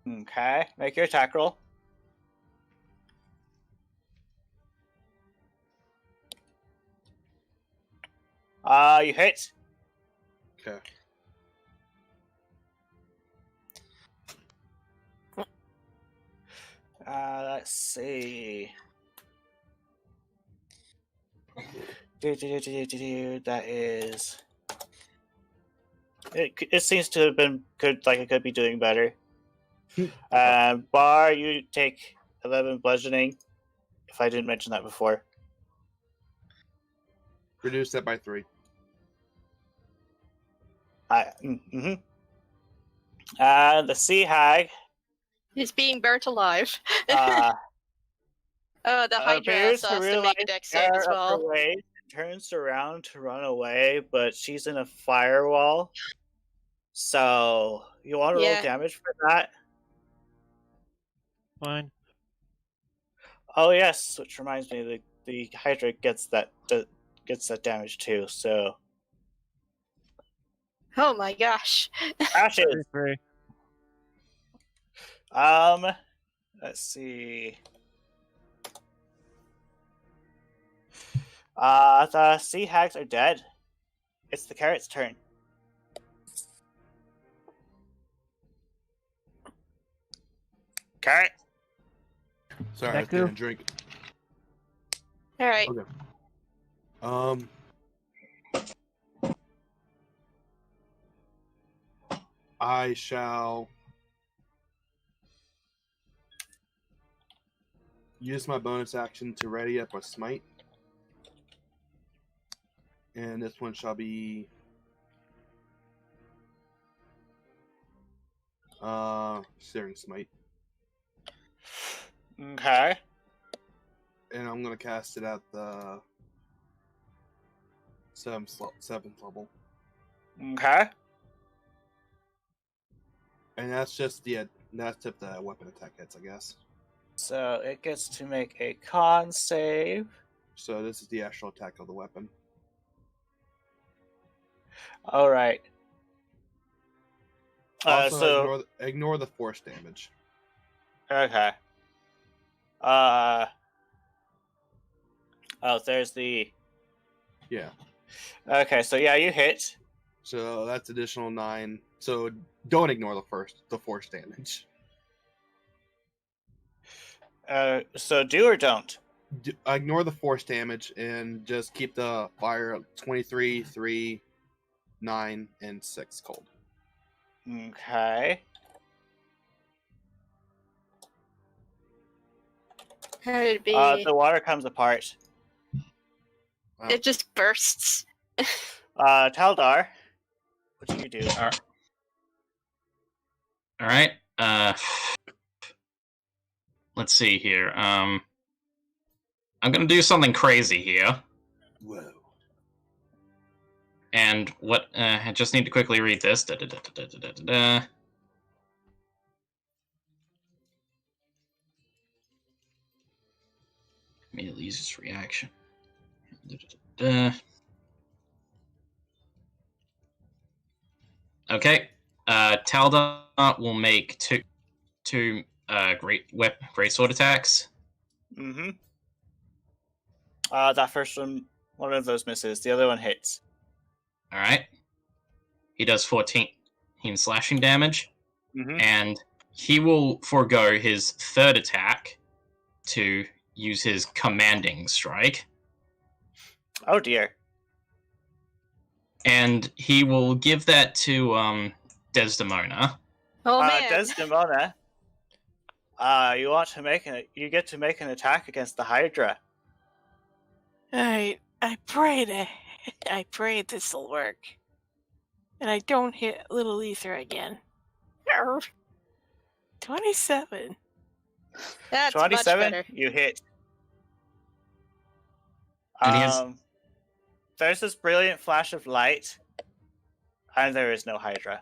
Okay. Make your attack roll. You hit. Okay. Let's see. That is. It seems to have been good. Like it could be doing better. Bar, you take 11 bludgeoning. If I didn't mention that before. Reduce that by 3. The sea hag. He's being burnt alive. Uh, The Hydra appears also to has to make a realize dex save as terror of her well. ways and turns around to run away, but she's in a firewall. So you want to roll Yeah. damage for that? Fine. Oh yes, which reminds me, the Hydra gets that damage too. So Oh my gosh. ashes. 3. Let's see. The sea hags are dead. It's the carrot's turn. Carrot. Sorry, I was Deku? getting a drink. Alright. Okay. I shall use my bonus action to ready up a smite. And this one shall be Searing Smite. Okay. And I'm gonna cast it at the 7th level. Okay. And that's just that's if the weapon attack hits, I guess. So it gets to make a con save. So this is the actual attack of the weapon. All right. Also, ignore the force damage. Okay. There's the. Yeah. Okay, so yeah, you hit. So that's additional 9. So don't ignore the force damage. So do or don't? Ignore the force damage and just keep the fire at 23, 3, 9, and 6 cold. Okay. It'd be... The water comes apart. It just bursts. Taldar, what do you do? All right. Let's see here. I'm gonna do something crazy here. Whoa. And what? I just need to quickly read this. Immediately use its reaction. Okay. Taldar will make two great sword attacks. Mm-hmm. That first one of those misses. The other one hits. All right. He does 14 slashing damage, and he will forego his third attack to use his commanding strike. Oh dear. And he will give that to Desdemona. Oh man. Desdemona. You get to make an attack against the Hydra. I pray this'll work. And I don't hit Little Ether again. 27. That's 27. much better. You hit. And There's this brilliant flash of light, and there is no Hydra.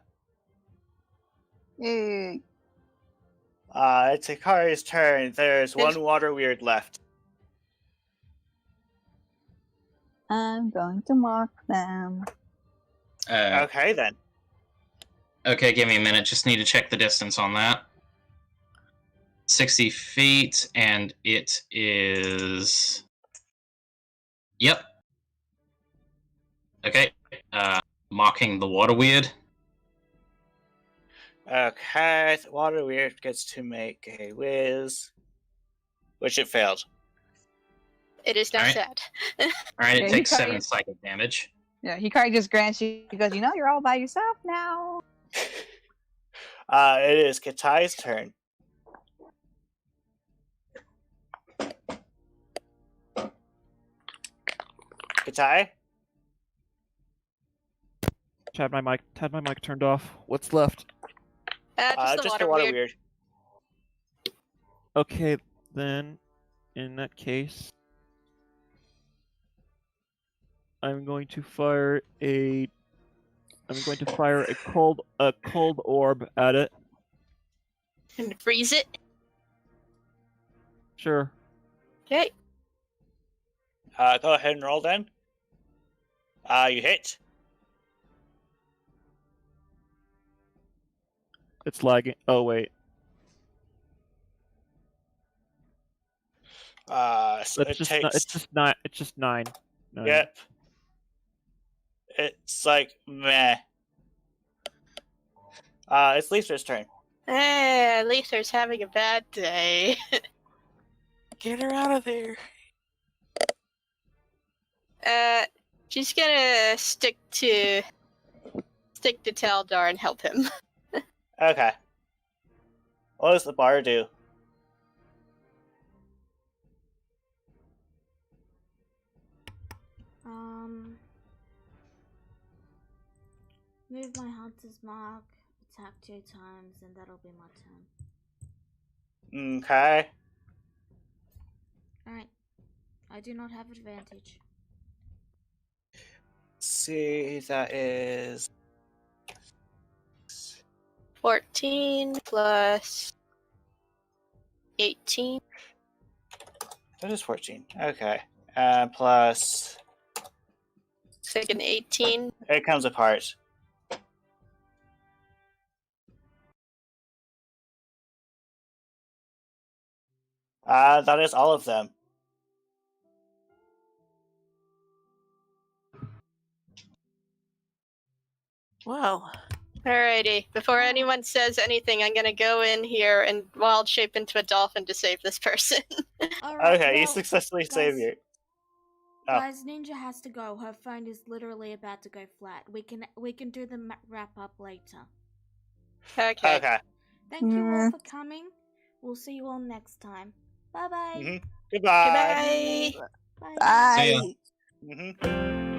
Yay. It's Hikari's turn. There's one water weird left. I'm going to mock them. Okay then. Okay, give me a minute. Just need to check the distance on that. 60 feet, and it is... Yep. Okay. Mocking the water weird. Okay, the water weird gets to make a whiz, which it failed. It is now Alright. sad. Alright, Yeah, it he takes probably- 7 psychic damage. Yeah, Hikari just grants you because you're all by yourself now. It is Katai's turn. Katai? Had my mic turned off. What's left? Just a a lot lot of of weird. Okay, then in that case, I'm going to fire a cold orb at it. And freeze it. Sure. Okay. Go ahead and roll then. You hit. It's lagging. Oh wait. So It's it takes. It's just 9. Yep. It's like meh. It's Lisa's turn. Lisa's having a bad day. Get her out of there. She's gonna stick to Taldar and help him. Okay. What does the bar do? Move my hunter's mark, attack 2 times, and that'll be my turn. Okay. Alright. I do not have advantage. See, that is 14 plus 18. that is 14. Okay. Plus Second 18. it comes apart. That is all of them. Well, Alrighty. Before anyone says anything, I'm gonna go in here and wild shape into a dolphin to save this person. Alright, Okay, you well, successfully save you. Oh. Guys, Ninja has to go. Her phone is literally about to go flat. We can do the wrap up later. Okay. Okay. Thank you all for coming. We'll see you all next time. Bye bye. Goodbye. Goodbye. Bye. Bye. See ya. Mhm.